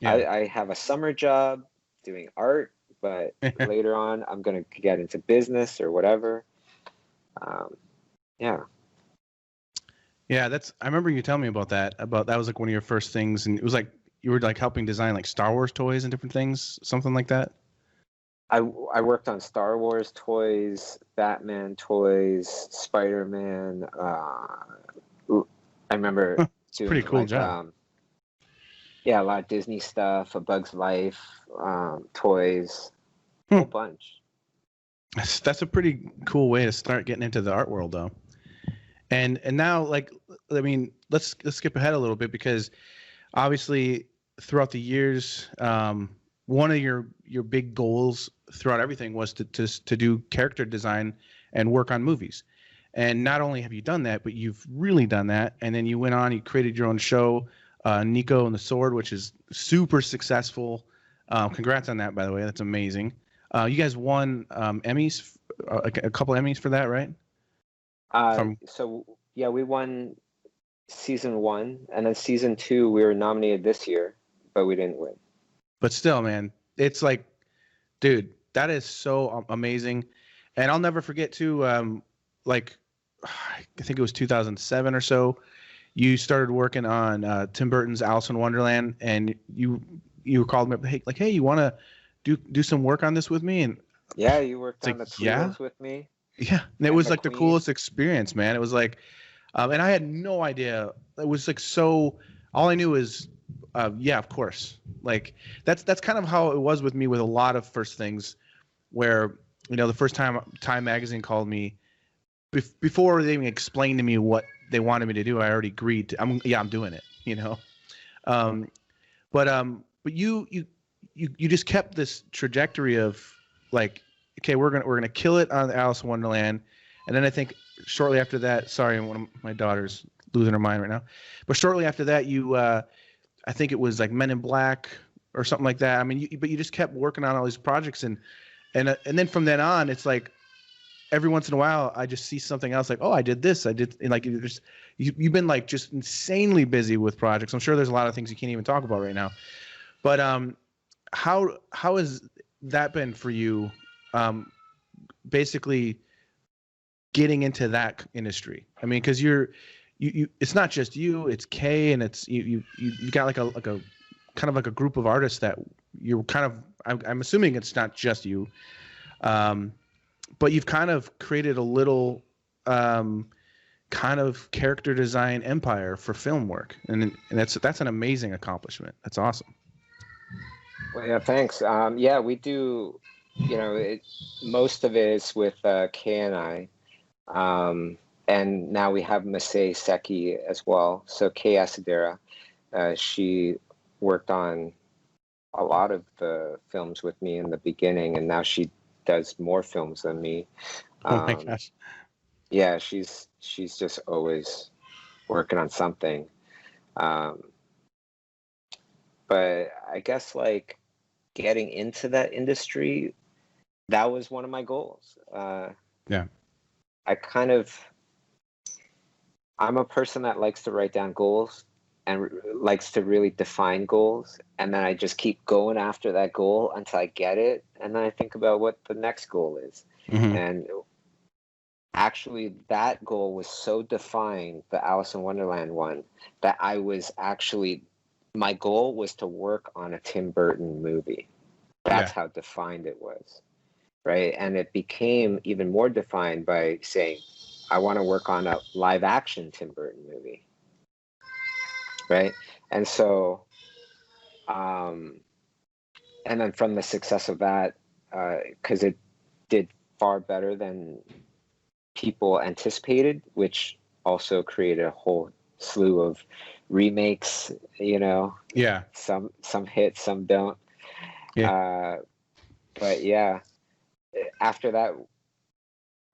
Yeah. I have a summer job doing art, but later on, I'm going to get into business or whatever. Yeah, I remember you telling me about that was like one of your first things. And it was like, you were like helping design like Star Wars toys and different things, something like that. I worked on Star Wars toys, Batman toys, Spider-Man. I remember doing pretty cool job. A lot of Disney stuff, A Bug's Life, toys, a whole bunch. That's a pretty cool way to start getting into the art world, though. And now, like, I mean, let's skip ahead a little bit because obviously throughout the years, one of your big goals throughout everything was to do character design and work on movies. And not only have you done that, but you've really done that. And then you went on, you created your own show, NIKO and the Sword, which is super successful. Congrats on that, by the way. That's amazing. You guys won Emmys, a couple Emmys for that, right? We won season 1, and then season 2 we were nominated this year, but we didn't win. But still, man, it's like, dude, that is so amazing. And I'll never forget too, like, I think it was 2007 or so, you started working on Tim Burton's Alice in Wonderland, and you called me up, hey, you want to do some work on this with me? And yeah, you worked on the tools with me. Yeah, and it was like the coolest experience, man. It was like, And I had no idea. It was like so. All I knew is, yeah, of course. Like that's kind of how it was with me with a lot of first things, where the first time Time Magazine called me, before they even explained to me what they wanted me to do, I already agreed to. I'm doing it. But you just kept this trajectory of like, okay, we're gonna kill it on Alice in Wonderland, and then I think shortly after that, sorry, one of my daughters losing her mind right now, but shortly after that, I think it was like Men in Black or something like that. I mean, but you just kept working on all these projects, and then from then on, it's like every once in a while, I just see something else like, oh, I did this, and like you've been like just insanely busy with projects. I'm sure there's a lot of things you can't even talk about right now, but how has that been for you? Basically getting into that industry. I mean, because you it's not just you, it's Kay, and it's you got like a kind of like a group of artists that you're kind of, I'm assuming it's not just you, but you've kind of created a little kind of character design empire for film work, and that's an amazing accomplishment. That's awesome. Well, yeah, thanks. Yeah, we do. Most of it is with Kay and I, and now we have Masay Seki as well. So Kay Asadera, she worked on a lot of the films with me in the beginning, and now she does more films than me. Oh my gosh. Yeah, she's just always working on something. But I guess like getting into that industry, that was one of my goals. Yeah. I'm a person that likes to write down goals and likes to really define goals. And then I just keep going after that goal until I get it. And then I think about what the next goal is. Mm-hmm. And actually that goal was so defined, the Alice in Wonderland one, that my goal was to work on a Tim Burton movie. That's how defined it was, right? And it became even more defined by saying, I want to work on a live action Tim Burton movie, right? And so, and then from the success of that, because it did far better than people anticipated, which also created a whole slew of remakes, Yeah. Some hit, some don't. Yeah. But yeah, after that,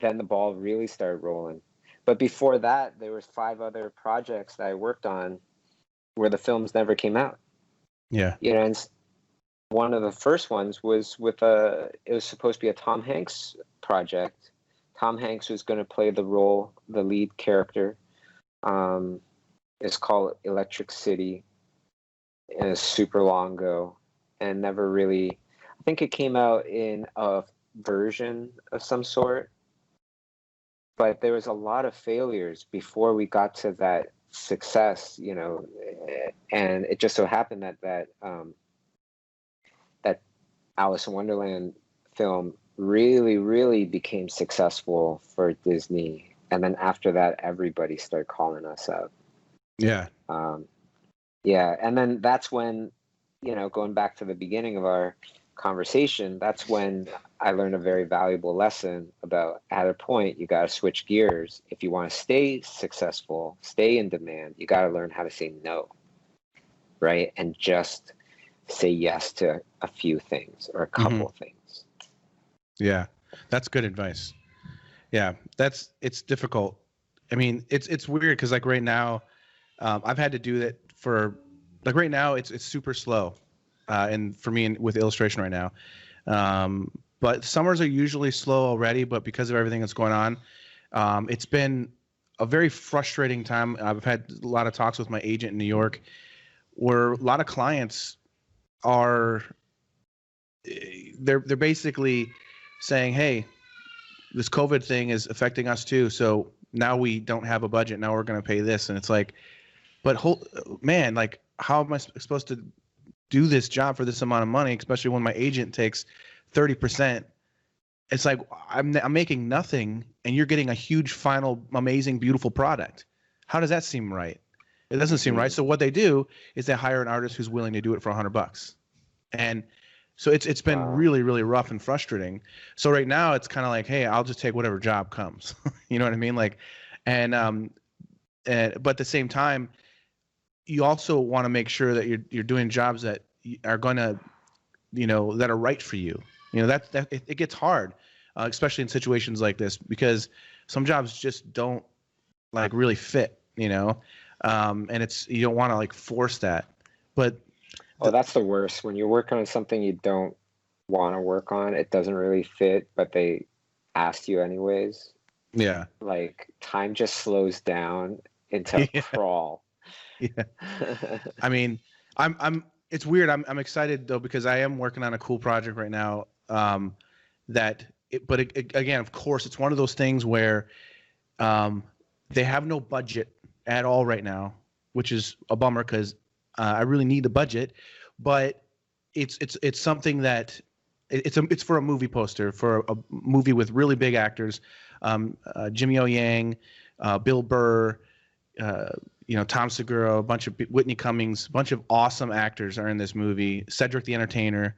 then the ball really started rolling. But before that, there was 5 other projects that I worked on where the films never came out. Yeah. And one of the first ones was it was supposed to be a Tom Hanks project. Tom Hanks was going to play the lead character. It's called Electric City, and it's super long ago, and never really, I think it came out in a version of some sort, but there was a lot of failures before we got to that success, and it just so happened that Alice in Wonderland film really, really became successful for Disney. And then after that, everybody started calling us out. Yeah. Yeah. And then that's when, going back to the beginning of our conversation, that's when I learned a very valuable lesson about, at a point, you got to switch gears. If you want to stay successful, stay in demand, you got to learn how to say no, right? And just say yes to a few things or a couple of things. Yeah, that's good advice. Yeah, it's difficult. I mean, it's weird because like right now, I've had to do that for like right now it's super slow, and for me with illustration right now, but summers are usually slow already. But because of everything that's going on, it's been a very frustrating time. I've had a lot of talks with my agent in New York, where a lot of clients are they're basically saying, hey, this COVID thing is affecting us too, so now we don't have a budget, now we're going to pay this. And it's like, but man, like how am I supposed to do this job for this amount of money, especially when my agent takes 30%? It's like I'm making nothing and you're getting a huge final amazing beautiful product. How does that seem right? It doesn't seem right. So what they do is they hire an artist who's willing to do it for $100. And so it's been really, really rough and frustrating. So right now it's kind of like, hey, I'll just take whatever job comes. You know what I mean? Like, but at the same time, you also want to make sure that you're doing jobs that are going to, that are right for you. That it gets hard, especially in situations like this, because some jobs just don't like really fit, and you don't want to like force that. But that's the worst. When you're working on something you don't want to work on, it doesn't really fit, but they asked you anyways. Yeah. Like time just slows down into a crawl. Yeah. I mean, it's weird. I'm excited though, because I am working on a cool project right now. Again, of course, it's one of those things where they have no budget at all right now, which is a bummer because I really need the budget. But it's something that it's for a movie poster, for a movie with really big actors, Jimmy O Yang, Bill Burr, Tom Segura, a bunch of Whitney Cummings, a bunch of awesome actors are in this movie. Cedric the Entertainer,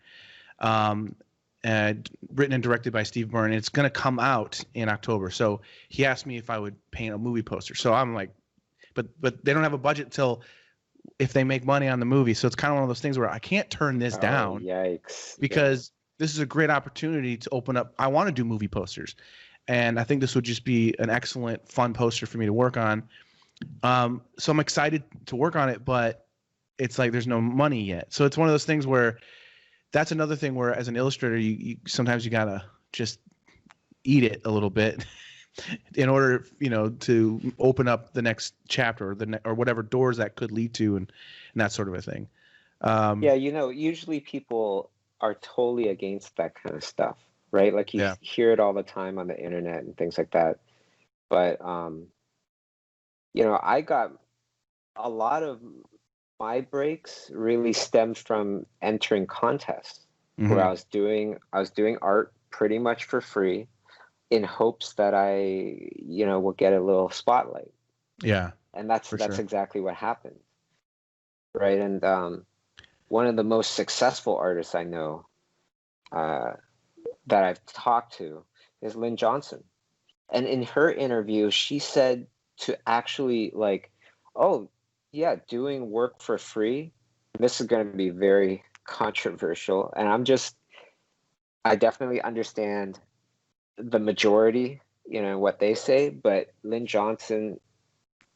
written and directed by Steve Byrne. It's going to come out in October. So he asked me if I would paint a movie poster. So I'm like, but they don't have a budget till if they make money on the movie. So it's kind of one of those things where I can't turn this down. Yikes! Because this is a great opportunity to open up. I want to do movie posters, and I think this would just be an excellent, fun poster for me to work on. So I'm excited to work on it, but it's like there's no money yet. So it's one of those things where that's another thing where as an illustrator, you sometimes you gotta just eat it a little bit in order, to open up the next chapter or whatever doors that could lead to and that sort of a thing. Usually people are totally against that kind of stuff, right? Like you hear it all the time on the internet and things like that. But I got a lot of my breaks really stemmed from entering contests where I was doing art pretty much for free in hopes that I, will get a little spotlight. Yeah. And that's exactly what happened. Right. And one of the most successful artists I know that I've talked to is Lynn Johnson. And in her interview, she said to actually doing work for free. This is going to be very controversial. And I definitely understand the majority, what they say, but Lynn Johnson,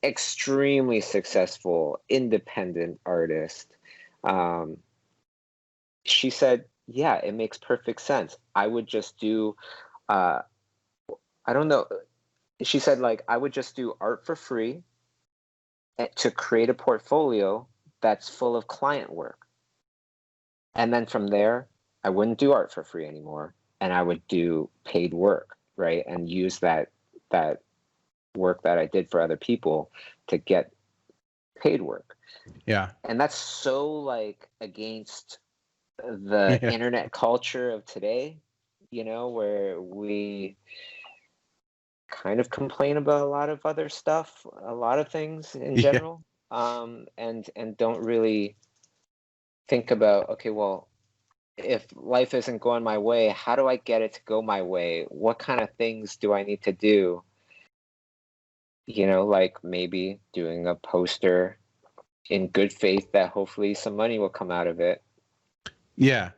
extremely successful, independent artist. She said, yeah, it makes perfect sense. I would just do, I don't know. She said, I would just do art for free to create a portfolio that's full of client work. And then from there, I wouldn't do art for free anymore. And I would do paid work, right? And use that work that I did for other people to get paid work. Yeah. And that's so against the internet culture of today, where we kind of complain about a lot of other stuff, a lot of things in general, and don't really think about, okay, well, if life isn't going my way, how do I get it to go my way? What kind of things do I need to do? Maybe doing a poster in good faith that hopefully some money will come out of it. Yeah.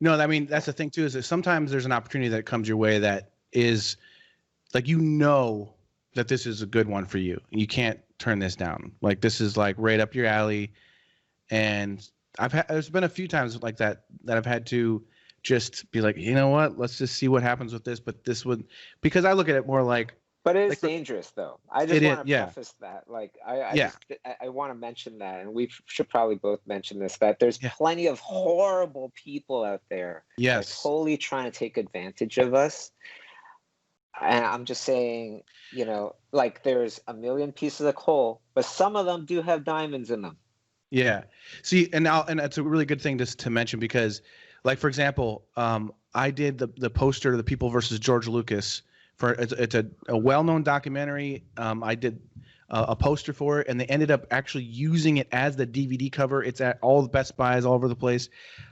No, I mean, that's the thing too, is that sometimes there's an opportunity that comes your way that is that this is a good one for you. You can't turn this down. This is right up your alley. And there's been a few times like that I've had to just be like, you know what, let's just see what happens with this. But because I look at it more but it is dangerous though. I just want to preface that. I want to mention that, and we should probably both mention this, that there's plenty of horrible people out there. Yes. Totally trying to take advantage of us. And I'm just saying, there's a million pieces of coal, but some of them do have diamonds in them. Yeah. See, and that's a really good thing to mention because, for example, I did the poster, The People versus George Lucas, it's a well-known documentary. I did a poster for it, and they ended up actually using it as the DVD cover. It's at all the Best Buys all over the place.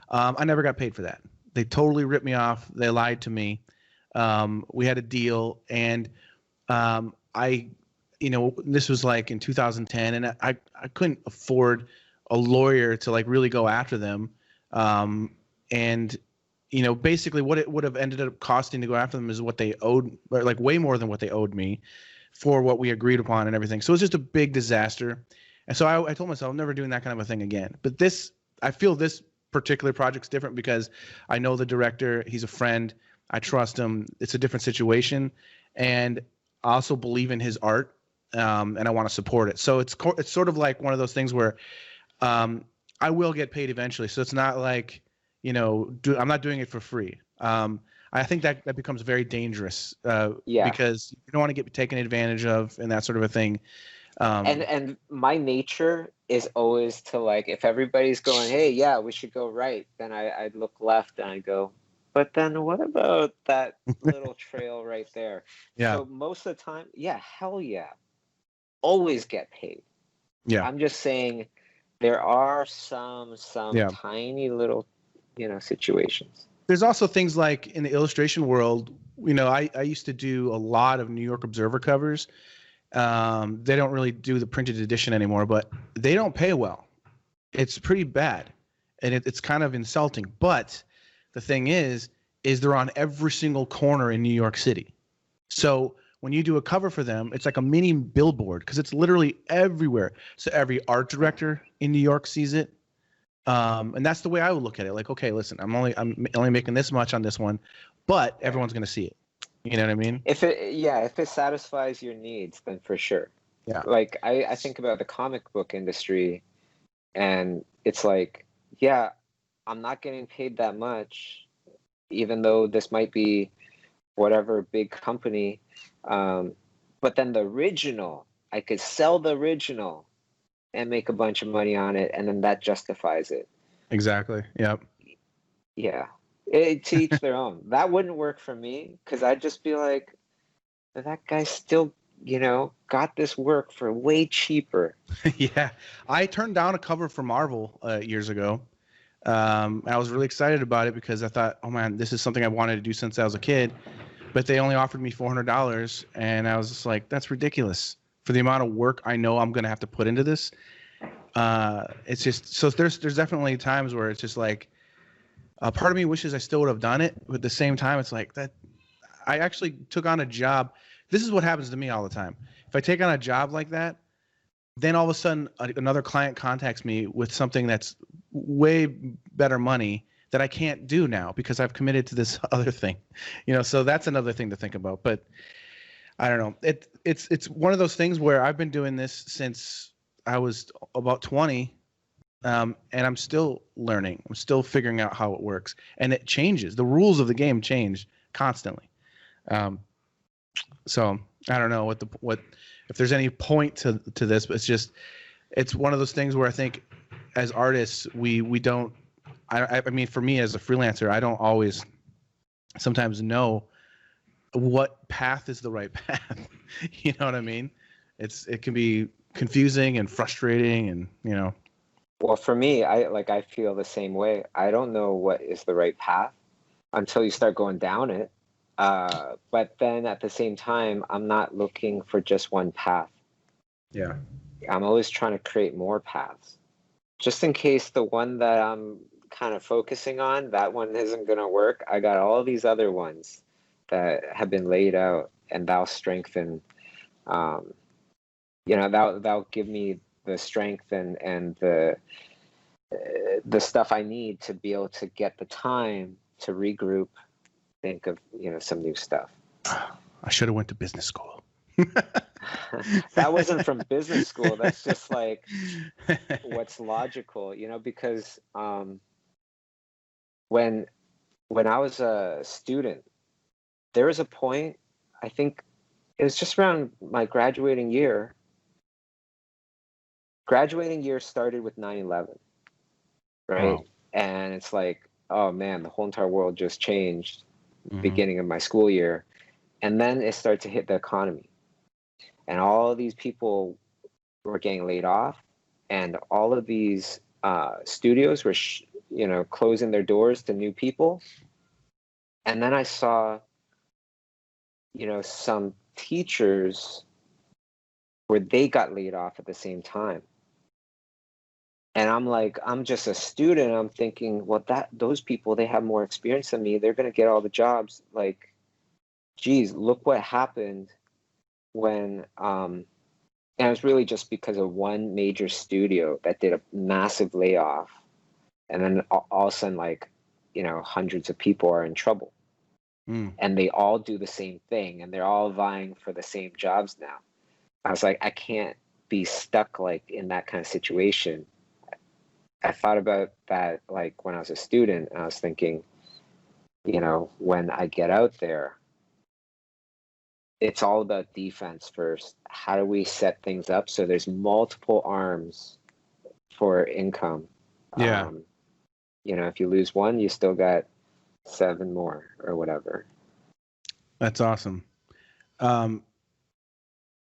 I never got paid for that. They totally ripped me off. They lied to me. We had a deal, and this was like in 2010, and I couldn't afford a lawyer to like really go after them. And basically what it would have ended up costing to go after them is what they owed, like way more than what they owed me for what we agreed upon and everything. So it was just a big disaster. And so I told myself I'm never doing that kind of a thing again. But I feel this particular project's different because I know the director, he's a friend, I trust him. It's a different situation. And I also believe in his art, and I want to support it. So it's sort of like one of those things where I will get paid eventually. So it's not like, I'm not doing it for free. I think that becomes very dangerous because you don't want to get taken advantage of and that sort of a thing. And my nature is always to like, if everybody's going, hey, yeah, we should go right, then I'd look left and I'd go, but then what about that little trail right there? Yeah. So most of the time, yeah, hell yeah. Always get paid. Yeah. I'm just saying there are some tiny little, situations. There's also things like in the illustration world, I used to do a lot of New York Observer covers. They don't really do the printed edition anymore, but they don't pay well. It's pretty bad. And it's kind of insulting. But the thing is they're on every single corner in New York City. So when you do a cover for them, it's like a mini billboard because it's literally everywhere. So every art director in New York sees it. And that's the way I would look at it. Like, okay, listen, I'm only making this much on this one, but everyone's going to see it. You know what I mean? If it satisfies your needs, then for sure. Yeah. Like I think about the comic book industry, and it's like, yeah, I'm not getting paid that much, even though this might be whatever big company. But then the original, I could sell the original and make a bunch of money on it, and then that justifies it. Exactly. Yep. Yeah. To each their own. That wouldn't work for me because I'd just be like, that guy still, got this work for way cheaper. Yeah. I turned down a cover for Marvel years ago. I was really excited about it because I thought, oh man, this is something I wanted to do since I was a kid. But they only offered me $400, and I was just like, that's ridiculous for the amount of work I know I'm going to have to put into this. It's just, so there's definitely times where it's just like, part of me wishes I still would have done it, but at the same time, it's like that. I actually took on a job. This is what happens to me all the time. If I take on a job like that, then all of a sudden another client contacts me with something that's way better money that I can't do now because I've committed to this other thing, so that's another thing to think about. But I don't know. It's one of those things where I've been doing this since I was about 20. And I'm still learning. I'm still figuring out how it works, and it changes. The rules of the game change constantly. So I don't know what if there's any point to this, but it's one of those things where I think as artists we don't. I mean, for me as a freelancer, I don't always sometimes know what path is the right path. You know what I mean? It can be confusing and frustrating, and Well, for me, I feel the same way. I don't know what is the right path until you start going down it. But then at the same time, I'm not looking for just one path. Yeah. I'm always trying to create more paths. Just in case the one that I'm kind of focusing on, that one isn't going to work. I got all these other ones that have been laid out, and that'll strengthen, that'll give me the strength and the stuff I need to be able to get the time to regroup, think of some new stuff. I should have went to business school. That wasn't from business school. That's just like what's logical, because when I was a student, there was a point, I think it was just around my graduating year. Graduating year started with 9/11, right? Wow. And it's like, oh man, the whole entire world just changed. Beginning of my school year, and then it started to hit the economy, and all these people were getting laid off, and all of these studios were closing their doors to new people. And then I saw some teachers where they got laid off at the same time. And I'm like, I'm just a student. I'm thinking, well, those people, they have more experience than me. They're going to get all the jobs. Like, geez, look what happened when, and it was really just because of one major studio that did a massive layoff. And then all of a sudden, like, hundreds of people are in trouble. And they all do the same thing, and they're all vying for the same jobs now. I was like, I can't be stuck like in that kind of situation. I thought about that like when I was a student, and I was thinking, when I get out there, it's all about defense first. How do we set things up so there's multiple arms for income? Yeah. If you lose one, you still got 7 more or whatever. That's awesome. Here, hold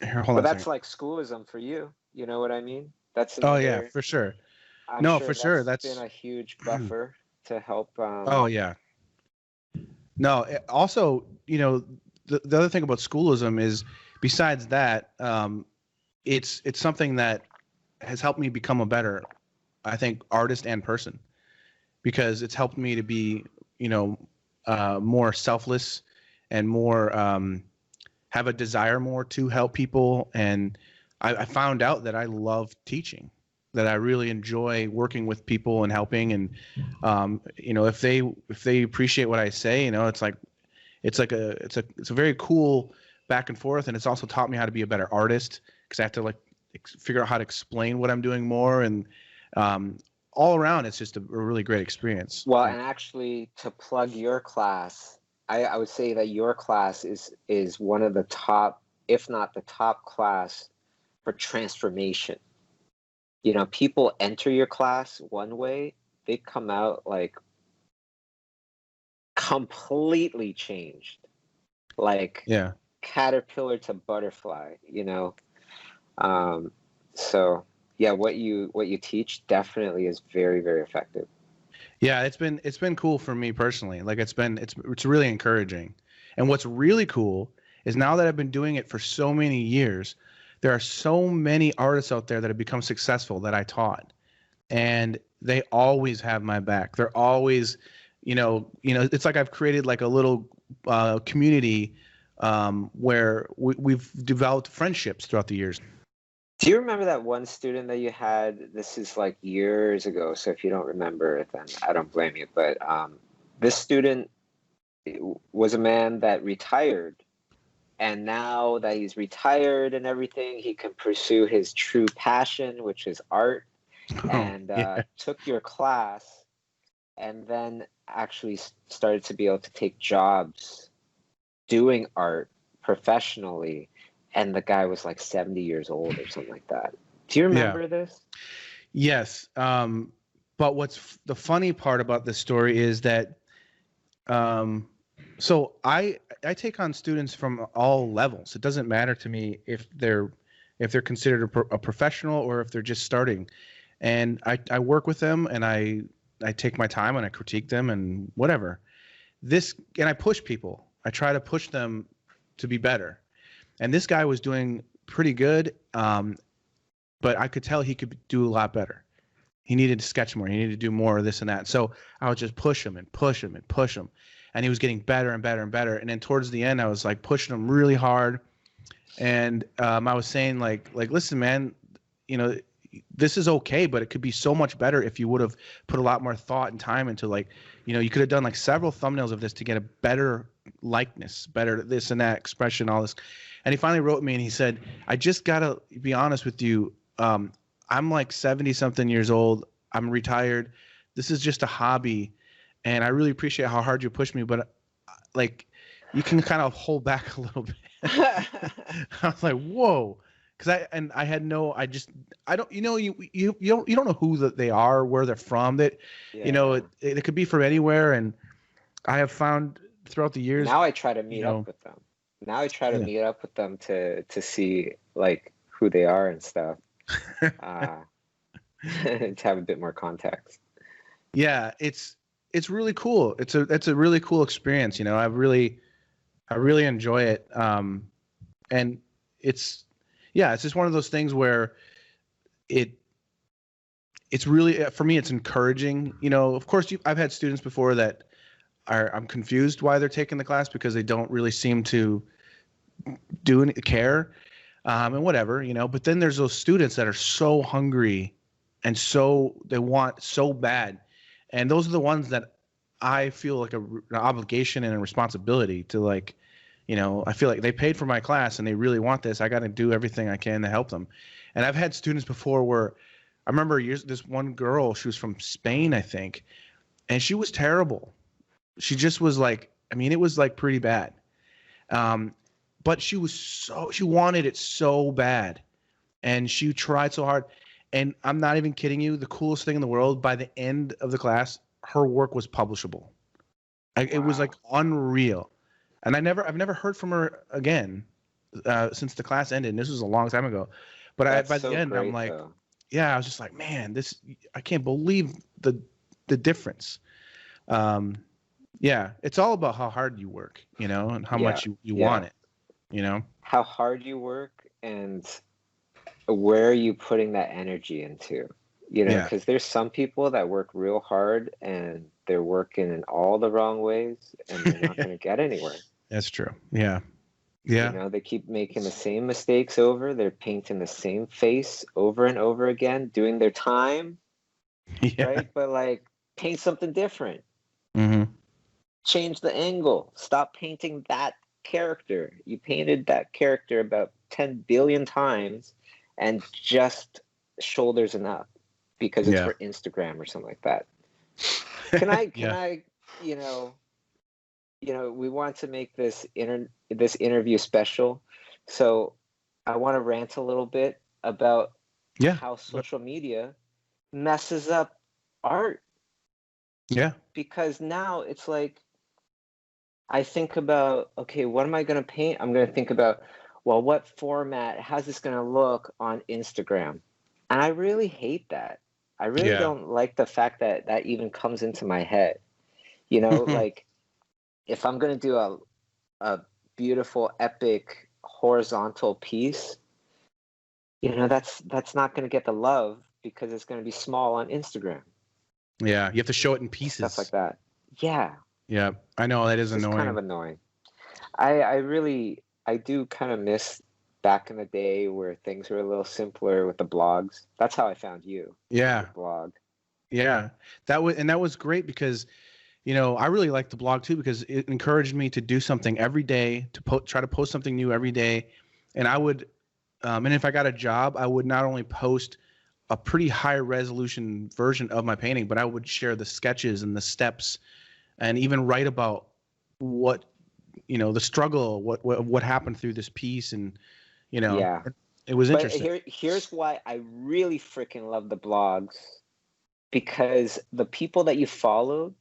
but on. That's like schoolism for you. You know what I mean? That's oh yeah, for sure. For sure. That's been a huge buffer to help. Oh yeah. No. Also, the other thing about schoolism is, besides that, it's something that has helped me become a better, I think, artist and person, because it's helped me to be, more selfless and more have a desire more to help people. And I found out that I love teaching, that I really enjoy working with people and helping. And if they appreciate what I say, it's a very cool back and forth. And it's also taught me how to be a better artist, because I have to like figure out how to explain what I'm doing more. And all around, it's just a really great experience. Well, and actually, to plug your class, I would say that your class is one of the top, if not the top class for transformation. People enter your class one way, they come out like completely changed, like caterpillar to butterfly. So yeah, what you teach definitely is very, very effective. Yeah, it's been cool for me personally. Like it's really encouraging. And what's really cool is, now that I've been doing it for so many years, there are so many artists out there that have become successful that I taught, and they always have my back. They're always, it's like I've created like a little community where we've developed friendships throughout the years. Do you remember that one student that you had? This is like years ago, so if you don't remember, then I don't blame you. But this student was a man that retired, and now that he's retired and everything, he can pursue his true passion, which is art, and took your class, and then actually started to be able to take jobs doing art professionally. And the guy was like 70 years old or something like that. Do you remember this? Yes. But what's the funny part about this story is that, so I take on students from all levels. It doesn't matter to me if they're considered a professional or if they're just starting. And I work with them, and I take my time, and I critique them and whatever. And I push people. I try to push them to be better. And this guy was doing pretty good, but I could tell he could do a lot better. He needed to sketch more. He needed to do more of this and that. So I would just push him and push him and push him. And he was getting better and better and better. And then towards the end, I was like pushing him really hard. And I was saying like, listen, man, this is okay, but it could be so much better if you would have put a lot more thought and time into you could have done like several thumbnails of this to get a better likeness, better this and that expression, all this. And he finally wrote me and he said, I just got to be honest with you. I'm like 70 something years old. I'm retired. This is just a hobby. And I really appreciate how hard you pushed me, but like you can kind of hold back a little bit. I was like, whoa. I don't know you don't know who they are, where they're from, it could be from anywhere. And I have found throughout the years, now I try to meet up with them. Now I try to meet up with them to see like who they are and stuff. to have a bit more context. Yeah, it's really cool. It's a really cool experience. You know, I really enjoy it. And it's just one of those things where it's really, for me, it's encouraging. You know, of course, I've had students before that I'm confused why they're taking the class because they don't really seem to care, and whatever, you know. But then there's those students that are so hungry and they want so bad, and those are the ones that I feel like an obligation and a responsibility to, like, you know, I feel like they paid for my class and they really want this. I got to do everything I can to help them. And I've had students before where I remember this one girl, she was from Spain, I think, and she was terrible. She just was like, I mean, it was like pretty bad. But she wanted it so bad, and she tried so hard. And I'm not even kidding you. The coolest thing in the world, by the end of the class, her work was publishable. It was like unreal. And I've never heard from her again since the class ended. And this was a long time ago. But by the end, I'm like, yeah, I was just like, man, I can't believe the difference. Yeah, it's all about how hard you work, you know, and how much you want it, you know. How hard you work and where are you putting that energy into, you know, because there's some people that work real hard and they're working in all the wrong ways and they're not going to get anywhere. That's true. Yeah. Yeah. You know, they keep making the same mistakes over. They're painting the same face over and over again, doing their time. Yeah. Right. But like, paint something different. Mm-hmm. Change the angle. Stop painting that character. You painted that character about 10 billion times and just shoulders enough because it's for Instagram or something like that. Can I, you know, we want to make this interview special. So I want to rant a little bit about how social media messes up art. Yeah. Because now it's like, I think about, okay, what am I going to paint? I'm going to think about, well, what format, how's this going to look on Instagram? And I really hate that. I really don't like the fact that that even comes into my head. You know, like if I'm going to do a beautiful, epic, horizontal piece, you know, that's not going to get the love because it's going to be small on Instagram. Yeah, you have to show it in pieces. Stuff like that. Yeah. Yeah, I know that is annoying. It's kind of annoying. I do kind of miss back in the day where things were a little simpler with the blogs. That's how I found you. Yeah. The blog. Yeah, that was great because, you know, I really liked the blog too because it encouraged me to do something every day, to try to post something new every day, and I would, and if I got a job, I would not only post a pretty high resolution version of my painting, but I would share the sketches and the steps, and even write about what, you know, the struggle, what happened through this piece, and, you know, it was interesting. Here's why I really freaking love the blogs, because the people that you followed,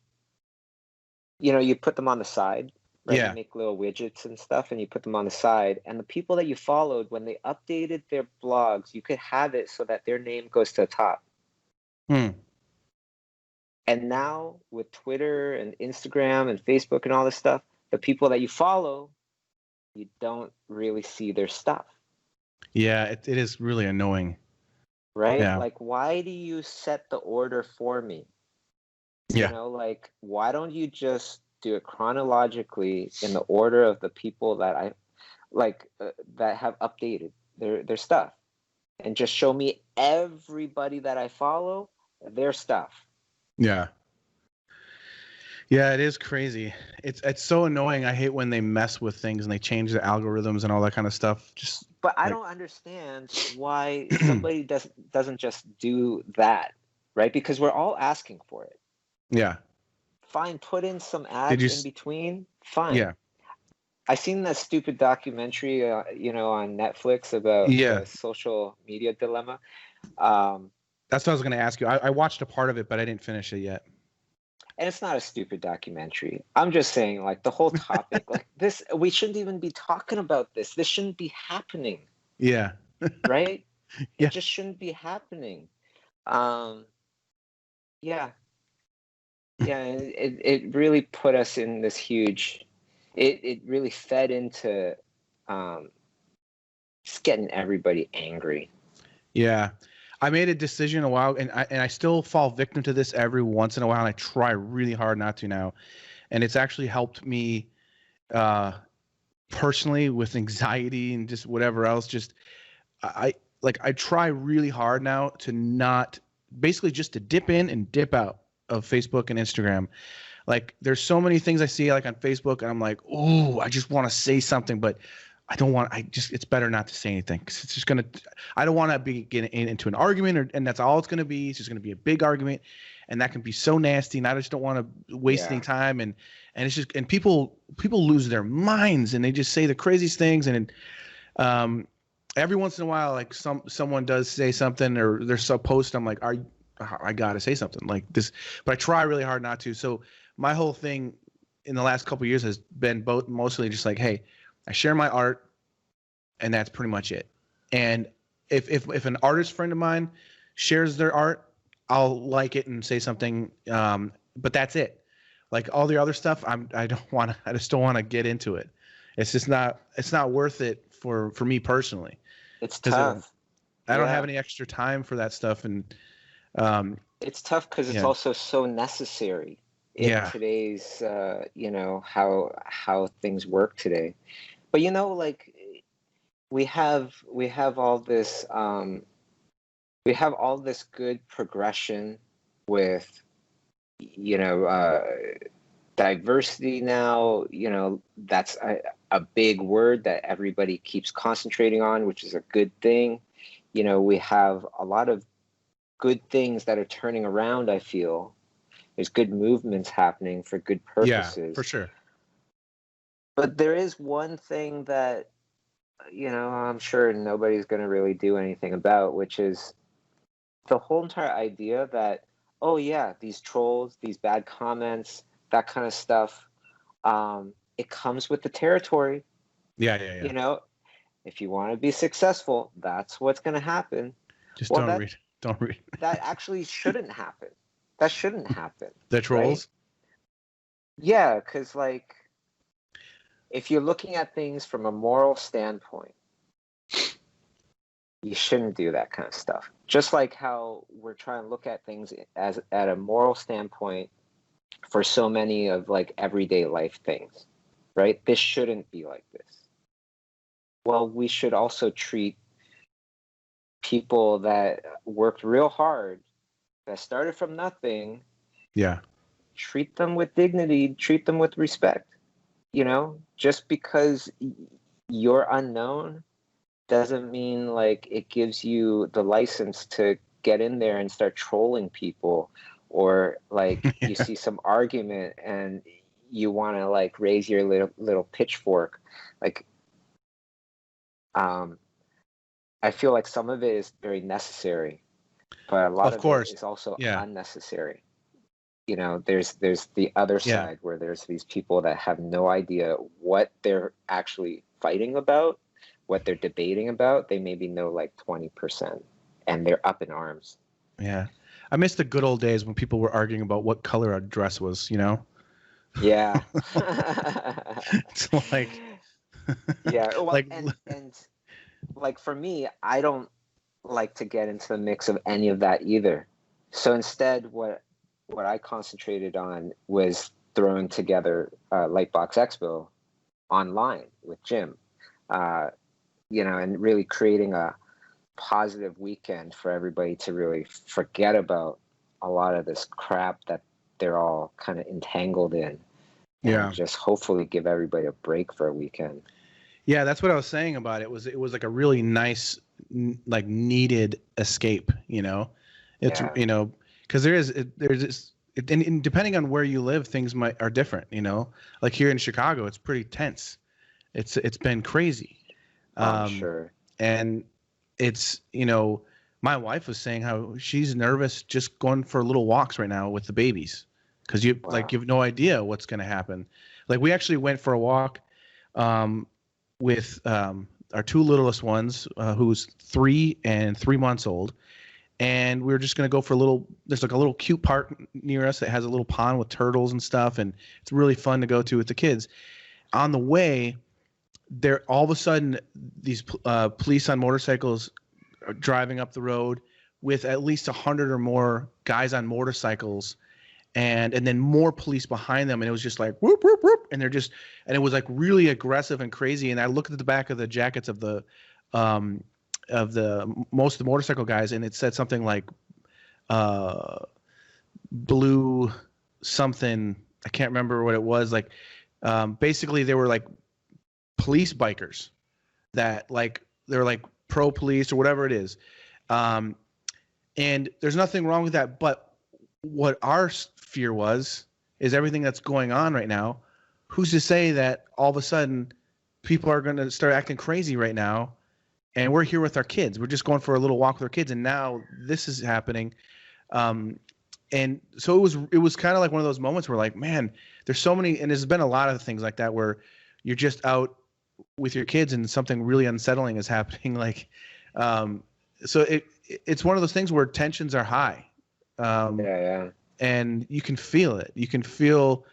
you know, you put them on the side, right? You make little widgets and stuff, and you put them on the side. And the people that you followed, when they updated their blogs, you could have it so that their name goes to the top. And now with Twitter and Instagram and Facebook and all this stuff, the people that you follow, you don't really see their stuff. Yeah, it is really annoying. Right? Yeah. Like, why do you set the order for me? Yeah. You know, like, why don't you just do it chronologically in the order of the people that I like that have updated their stuff, and just show me everybody that I follow their stuff. Yeah. Yeah, it is crazy. It's so annoying. I hate when they mess with things and they change the algorithms and all that kind of stuff. But I don't understand why somebody doesn't just do that, right? Because we're all asking for it. Yeah. Fine, put in some ads in between. Fine. Yeah. I seen that stupid documentary, you know, on Netflix about the social media dilemma. That's what I was going to ask you. I watched a part of it, but I didn't finish it yet. And it's not a stupid documentary. I'm just saying, like, the whole topic, like this, we shouldn't even be talking about this. This shouldn't be happening. Yeah. Right? Yeah. It just shouldn't be happening. Yeah. Yeah, it really put us in this huge, it really fed into just getting everybody angry. Yeah. I made a decision a while, and I still fall victim to this every once in a while, and I try really hard not to now. And it's actually helped me personally with anxiety and just whatever else. Just I try really hard now to not, basically just to dip in and dip out of Facebook and Instagram. Like there's so many things I see like on Facebook, and I'm like, oh, I just want to say something, but I don't want. It's better not to say anything, because it's just gonna. I don't want to be getting into an argument, and that's all it's gonna be. It's just gonna be a big argument, and that can be so nasty. And I just don't want to waste any time. And it's just, and people lose their minds, and they just say the craziest things. And every once in a while, like someone does say something, or there's a post, I'm like, I gotta say something like this, but I try really hard not to. So my whole thing in the last couple of years has been mostly just like, hey, I share my art, and that's pretty much it. And if an artist friend of mine shares their art, I'll like it and say something. But that's it. Like all the other stuff, I just don't want to get into it. It's not worth it for me personally. It's tough. I don't have any extra time for that stuff. And it's tough because it's also so necessary in today's how things work today. But like we have all this good progression with diversity now. That's a big word that everybody keeps concentrating on, which is a good thing. We have a lot of good things that are turning around. I feel there's good movements happening for good purposes. Yeah, for sure. But there is one thing that, I'm sure nobody's going to really do anything about, which is the whole entire idea that, oh yeah, these trolls, these bad comments, that kind of stuff, it comes with the territory. Yeah. If you want to be successful, that's what's going to happen. Just don't read. That actually shouldn't happen. That shouldn't happen. The trolls? Right? Yeah, because if you're looking at things from a moral standpoint, you shouldn't do that kind of stuff. Just like how we're trying to look at things as at a moral standpoint for so many of everyday life things, right? This shouldn't be like this. Well, we should also treat people that worked real hard, that started from nothing. Yeah. Treat them with dignity, treat them with respect. Just because you're unknown doesn't mean it gives you the license to get in there and start trolling people, or you see some argument and you want to raise your little pitchfork. I feel like some of it is very necessary, but a lot of it is also unnecessary. There's the other side where there's these people that have no idea what they're actually fighting about, what they're debating about. They maybe know 20%, and they're up in arms. Yeah. I miss the good old days when people were arguing about what color a dress was, Yeah. It's yeah. Well, and for me, I don't like to get into the mix of any of that either. So instead, what I concentrated on was throwing together Lightbox Expo online with Jim, and really creating a positive weekend for everybody to really forget about a lot of this crap that they're all kind of entangled in. And just hopefully give everybody a break for a weekend. Yeah, that's what I was saying about it. It was a really nice, needed escape, It's, because there's this, and depending on where you live, things are different, Like here in Chicago, it's pretty tense. It's been crazy. I'm sure. And it's, my wife was saying how she's nervous just going for little walks right now with the babies, because you have no idea what's going to happen. We actually went for a walk with our two littlest ones, who's 3 and 3 months old. And we were just going to go for there's like a little cute park near us that has a little pond with turtles and stuff. And it's really fun to go to with the kids. On the way, all of a sudden, these police on motorcycles are driving up the road with at least 100 or more guys on motorcycles, and then more police behind them. And it was just like, whoop, whoop, whoop. And and it was like really aggressive and crazy. And I looked at the back of the jackets of most of the motorcycle guys, and it said something like blue something. I can't remember what it was. Like basically they were like police bikers that like they're like pro police or whatever it is. And there's nothing wrong with that, but what our fear is everything that's going on right now. Who's to say that all of a sudden people are going to start acting crazy right now? And we're here with our kids. We're just going for a little walk with our kids, and now this is happening. And so it was kind of like one of those moments where, like, man, there's so many, and there's been a lot of things like that where you're just out with your kids and something really unsettling is happening. Like, so it's one of those things where tensions are high. And you can feel it. You can feel,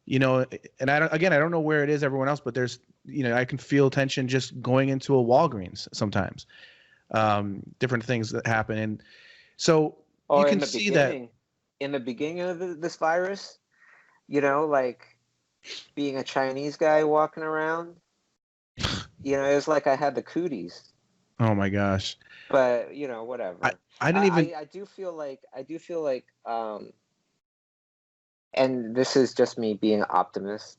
and I don't know where it is everyone else, but there's, I can feel tension just going into a Walgreens sometimes. Different things that happen. And so you can see that in the beginning of this virus, like being a Chinese guy walking around, it was like I had the cooties. Oh my gosh. But, whatever. I didn't even. I do feel like, and this is just me being an optimist,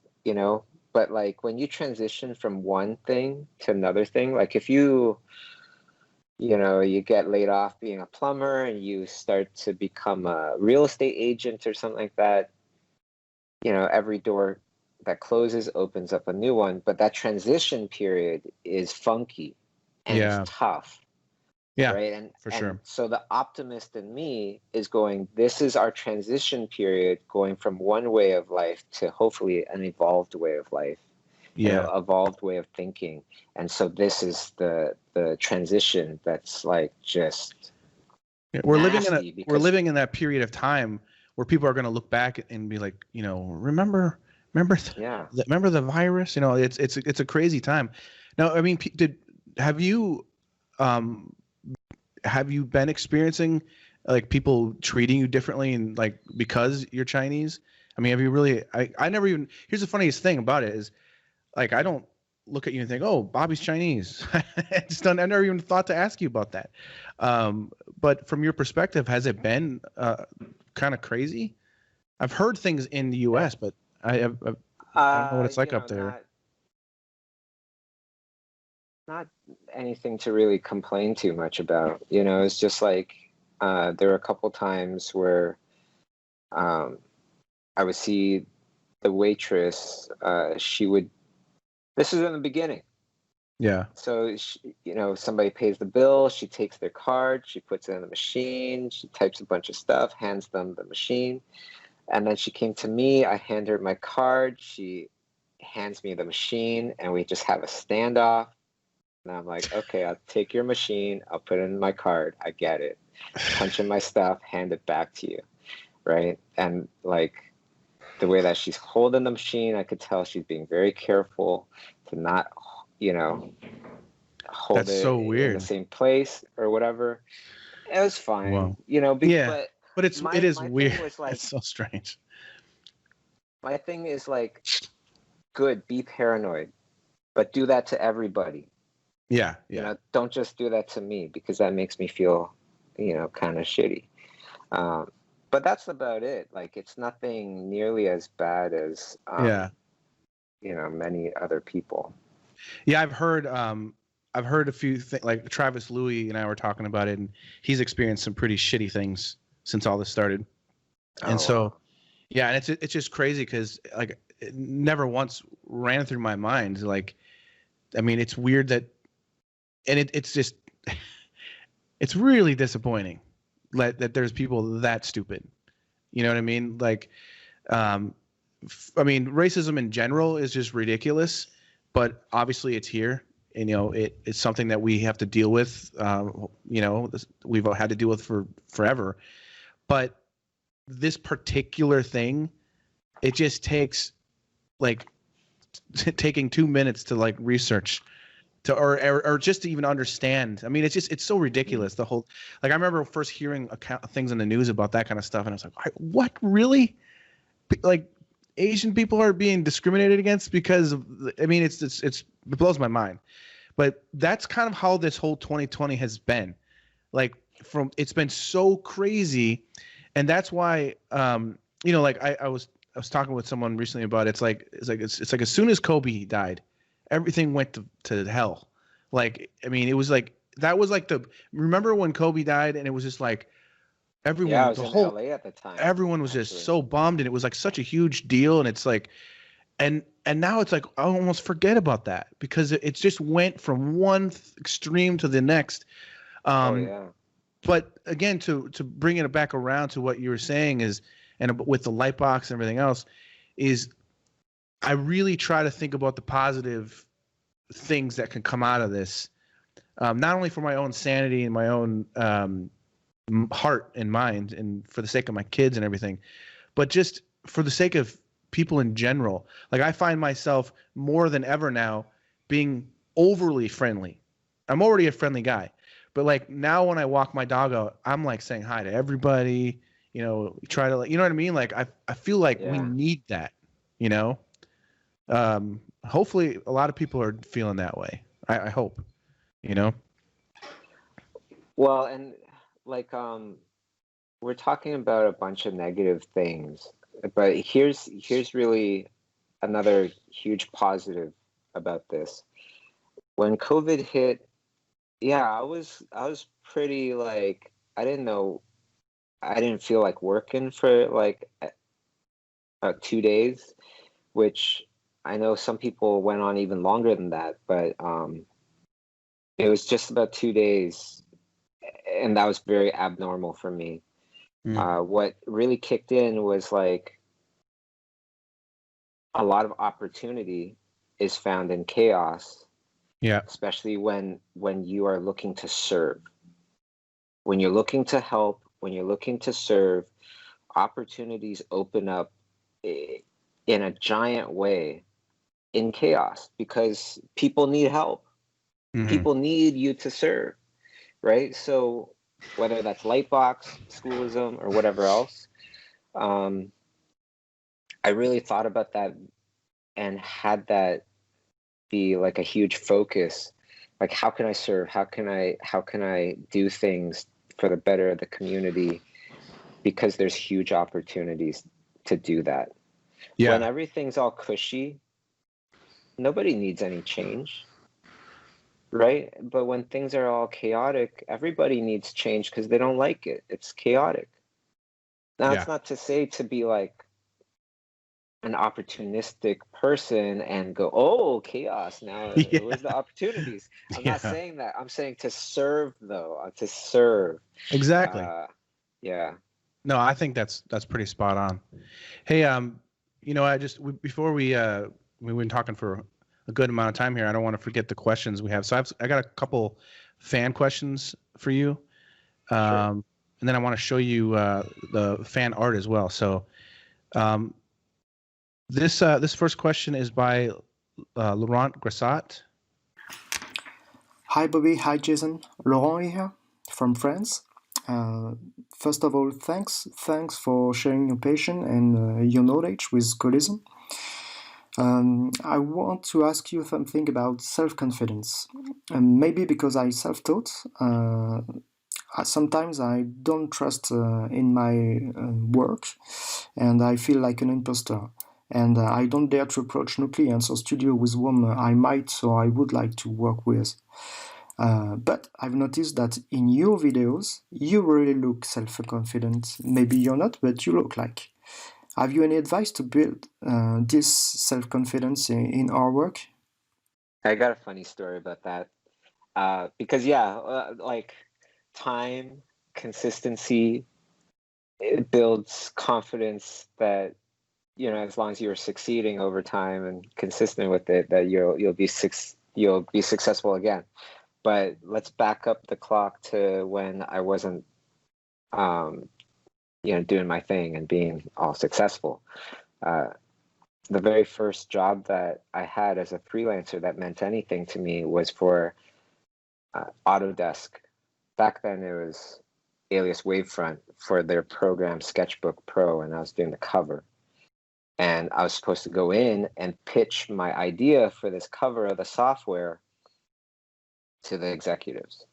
but like when you transition from one thing to another thing, like if you get laid off being a plumber and you start to become a real estate agent or something like that, every door that closes opens up a new one. But that transition period is funky and it's tough. Yeah, right. For sure. So the optimist in me is going, this is our transition period going from one way of life to hopefully an evolved way of life. Evolved way of thinking. And so this is the transition that's like just we're living in that period of time where people are going to look back and be like, remember the virus? It's a crazy time. Now, I mean, have you been experiencing like people treating you differently and like because you're Chinese? I mean, have you really? I never even. Here's the funniest thing about it is, like, I don't look at you and think, oh, Bobby's Chinese. I never even thought to ask you about that. But from your perspective, has it been kind of crazy? I've heard things in the U.S., but I don't know what it's like up there. Not anything to really complain too much about. It's just like there were a couple times where I would see the waitress. This is in the beginning. Yeah. So somebody pays the bill. She takes their card. She puts it in the machine. She types a bunch of stuff. Hands them the machine, and then she came to me. I hand her my card. She hands me the machine, and we just have a standoff. And I'm like, okay, I'll take your machine. I'll put in my card. I get it. Punch in my stuff, hand it back to you. Right. And like the way that she's holding the machine, I could tell she's being very careful to not, hold That's it so weird. in the same place or whatever. It was fine. Wow. But it is weird. Like, it's so strange. My thing is like, good, be paranoid, but do that to everybody. Yeah. Don't just do that to me because that makes me feel, kind of shitty. But that's about it. Like, it's nothing nearly as bad as, many other people. Yeah, I've heard a few things. Like Travis Louis and I were talking about it, and he's experienced some pretty shitty things since all this started. And so, yeah, and it's just crazy because like it never once ran through my mind. Like, I mean, it's weird that. And it's just, it's really disappointing that there's people that stupid. You know what I mean? Like, I mean, racism in general is just ridiculous, but obviously it's here and it's something that we have to deal with. We've had to deal with for forever. But this particular thing, it just takes like taking 2 minutes to like research or just to even understand. I mean, it's so ridiculous. The whole, like, I remember first hearing things in the news about that kind of stuff, and I was like, what, really? Like, Asian people are being discriminated against because of, I mean, it blows my mind. But that's kind of how this whole 2020 has been. Like, it's been so crazy, and that's why like I was talking with someone recently about it's like as soon as Kobe died, everything went to hell. Like, I mean, it was like that was like remember when Kobe died, and it was just like everyone, yeah, I was in LA at the time. Everyone was just so bummed, and it was like such a huge deal, and it's like, and now it's like I almost forget about that because it just went from one extreme to the next. But again, to bring it back around to what you were saying is, and with the Lightbox and everything else, is I really try to think about the positive things that can come out of this, not only for my own sanity and my own heart and mind and for the sake of my kids and everything, but just for the sake of people in general. Like, I find myself more than ever now being overly friendly. I'm already a friendly guy, but like now when I walk my dog out, I'm like saying hi to everybody, try to, like, you know what I mean? Like, I feel like we need that, hopefully a lot of people are feeling that way. I hope, Well, and like, we're talking about a bunch of negative things, but here's really another huge positive about this. When COVID hit, I was pretty, like, I didn't feel like working for like 2 days, which I know some people went on even longer than that, but it was just about 2 days, and that was very abnormal for me. What really kicked in was like a lot of opportunity is found in chaos. Yeah. Especially when you are looking to serve. When you're looking to help, when you're looking to serve, opportunities open up in a giant way in chaos because people need help. Mm-hmm. People need you to serve, right? So whether that's Lightbox, Schoolism, or whatever else, I really thought about that and had that be like a huge focus. Like, how can I serve? How can I do things for the better of the community? Because there's huge opportunities to do that. Yeah. When everything's all cushy, nobody needs any change, right? But when things are all chaotic, everybody needs change because they don't like it. It's chaotic. Now, it's not to say to be like an opportunistic person and go, oh, chaos, now where's the opportunities? I'm not saying that. I'm saying to serve, though, to serve. Exactly. No, I think that's pretty spot on. Hey, before we've been talking for a good amount of time here, I don't want to forget the questions we have. So I got a couple fan questions for you. Sure. And then I want to show you the fan art as well. So this first question is by Laurent Grassat. Hi, Bobby. Hi, Jason. Laurent here from France. First of all, thanks for sharing your passion and your knowledge with schoolism. I want to ask you something about self-confidence. Maybe because I self-taught, sometimes I don't trust in my work, and I feel like an imposter. And I don't dare to approach new clients or studio with whom I might or I would like to work with. But I've noticed that in your videos, you really look self-confident. Maybe you're not, but you look like. Have you any advice to build this self-confidence in our work? I got a funny story about that. Because like time, consistency, it builds confidence that, as long as you're succeeding over time and consistent with it, that you'll be you'll be successful again. But let's back up the clock to when I wasn't, doing my thing and being all successful. The very first job that I had as a freelancer that meant anything to me was for Autodesk. Back then it was Alias Wavefront for their program Sketchbook Pro, and I was doing the cover. And I was supposed to go in and pitch my idea for this cover of the software to the executives,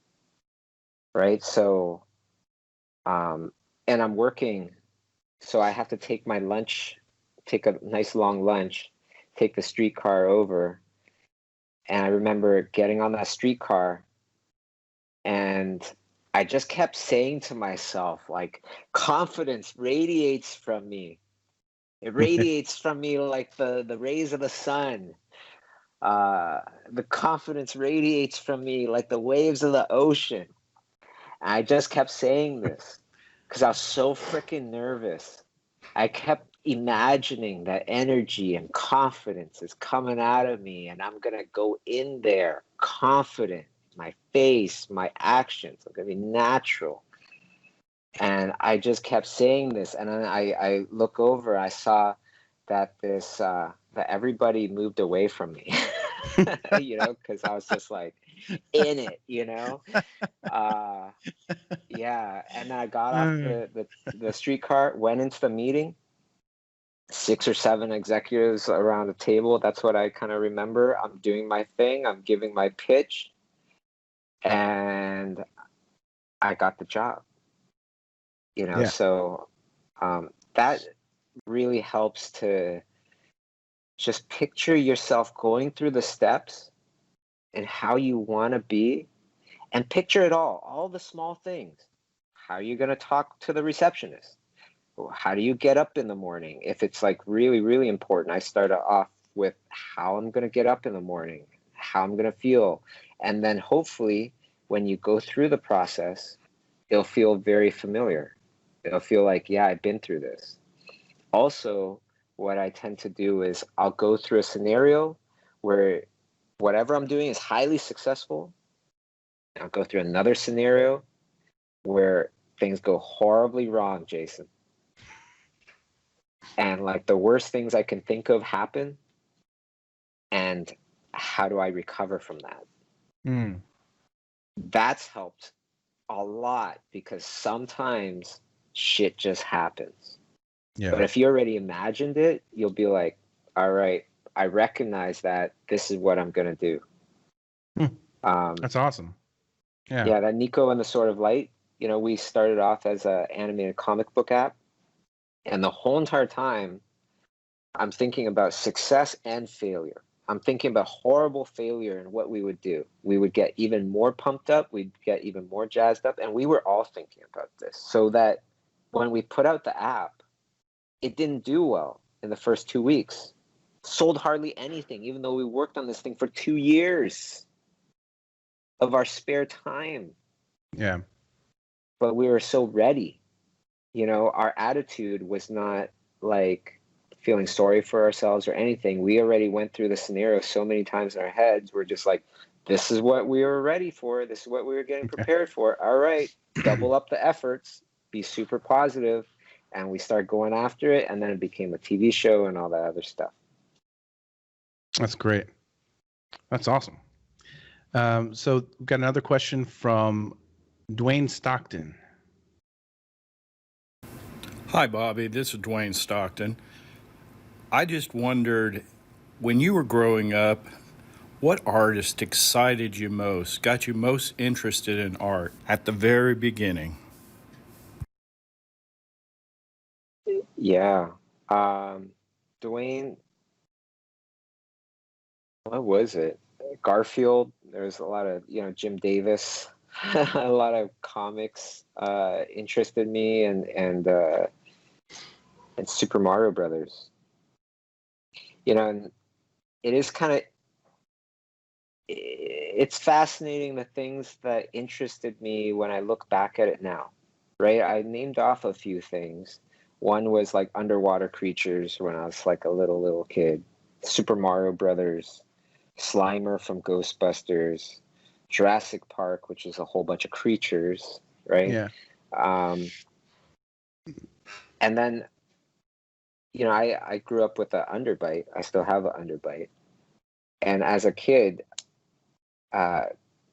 right? So, and I'm working, so I have to take my lunch, take a nice long lunch, take the streetcar over. And I remember getting on that streetcar, and I just kept saying to myself, like, confidence radiates from me. It radiates from me like the rays of the sun. The confidence radiates from me like the waves of the ocean. And I just kept saying this because I was so freaking nervous. I kept imagining that energy and confidence is coming out of me, and I'm going to go in there confident. My face, my actions are going to be natural. And I just kept saying this. And then I look over, I saw that that everybody moved away from me, because I was just like in it, yeah. And I got off the streetcar, went into the meeting, 6 or 7 executives around a table. That's what I kind of remember. I'm doing my thing. I'm giving my pitch. And I got the job, Yeah. So that really helps to just picture yourself going through the steps and how you want to be, and picture it all the small things. How are you going to talk to the receptionist? How do you get up in the morning? If it's like really, really important, I start off with how I'm going to get up in the morning, how I'm going to feel. And then hopefully when you go through the process, it'll feel very familiar. It'll feel like, yeah, I've been through this. Also, what I tend to do is I'll go through a scenario where whatever I'm doing is highly successful. I'll go through another scenario where things go horribly wrong, Jason. And like the worst things I can think of happen. And how do I recover from that? That's helped a lot, because sometimes shit just happens. Yeah. But if you already imagined it, you'll be like, all right, I recognize that this is what I'm going to do. That's awesome. Yeah. Yeah, that NIKO and the Sword of Light, we started off as an animated comic book app. And the whole entire time, I'm thinking about success and failure. I'm thinking about horrible failure and what we would do. We would get even more pumped up. We'd get even more jazzed up. And we were all thinking about this, so that when we put out the app, it didn't do well in the first 2 weeks. Sold hardly anything, even though we worked on this thing for 2 years of our spare time. Yeah. But we were so ready. Our attitude was not like feeling sorry for ourselves or anything. We already went through the scenario so many times in our heads. We're just like, this is what we were ready for. This is what we were getting prepared for. All right, double up the efforts, be super positive. And we start going after it. And then it became a TV show and all that other stuff. That's great. That's awesome. So we've got another question from Dwayne Stockton. Hi, Bobby. This is Dwayne Stockton. I just wondered, when you were growing up, what artist excited you most, got you most interested in art at the very beginning? Yeah. Dwayne, what was it? Garfield. There's a lot of, Jim Davis, a lot of comics interested me, and Super Mario Brothers. And it is it's fascinating, the things that interested me when I look back at it now, right? I named off a few things. One was like underwater creatures when I was like a little kid. Super Mario Brothers, Slimer from Ghostbusters, Jurassic Park, which is a whole bunch of creatures, right? Yeah. And then, you know, I grew up with an underbite. I still have an underbite. And as a kid,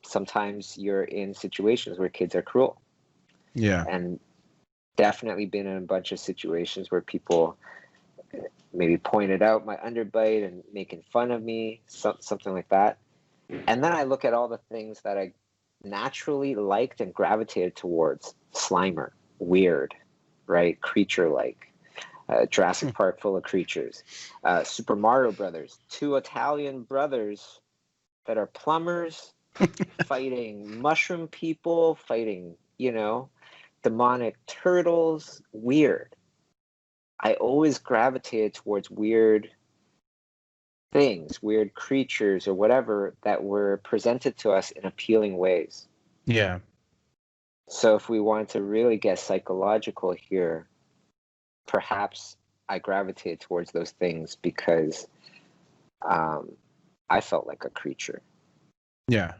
sometimes you're in situations where kids are cruel. Yeah. And definitely been in a bunch of situations where people maybe pointed out my underbite and making fun of me, something like that. And then I look at all the things that I naturally liked and gravitated towards. Slimer, weird, right? Creature-like. Jurassic Park full of creatures. Super Mario Brothers, 2 Italian brothers that are plumbers fighting mushroom people, fighting, you know, demonic turtles. Weird. I always gravitated towards weird things, weird creatures or whatever that were presented to us in appealing ways. Yeah. So if we want to really get psychological here, perhaps I gravitated towards those things because I felt like a creature. Yeah.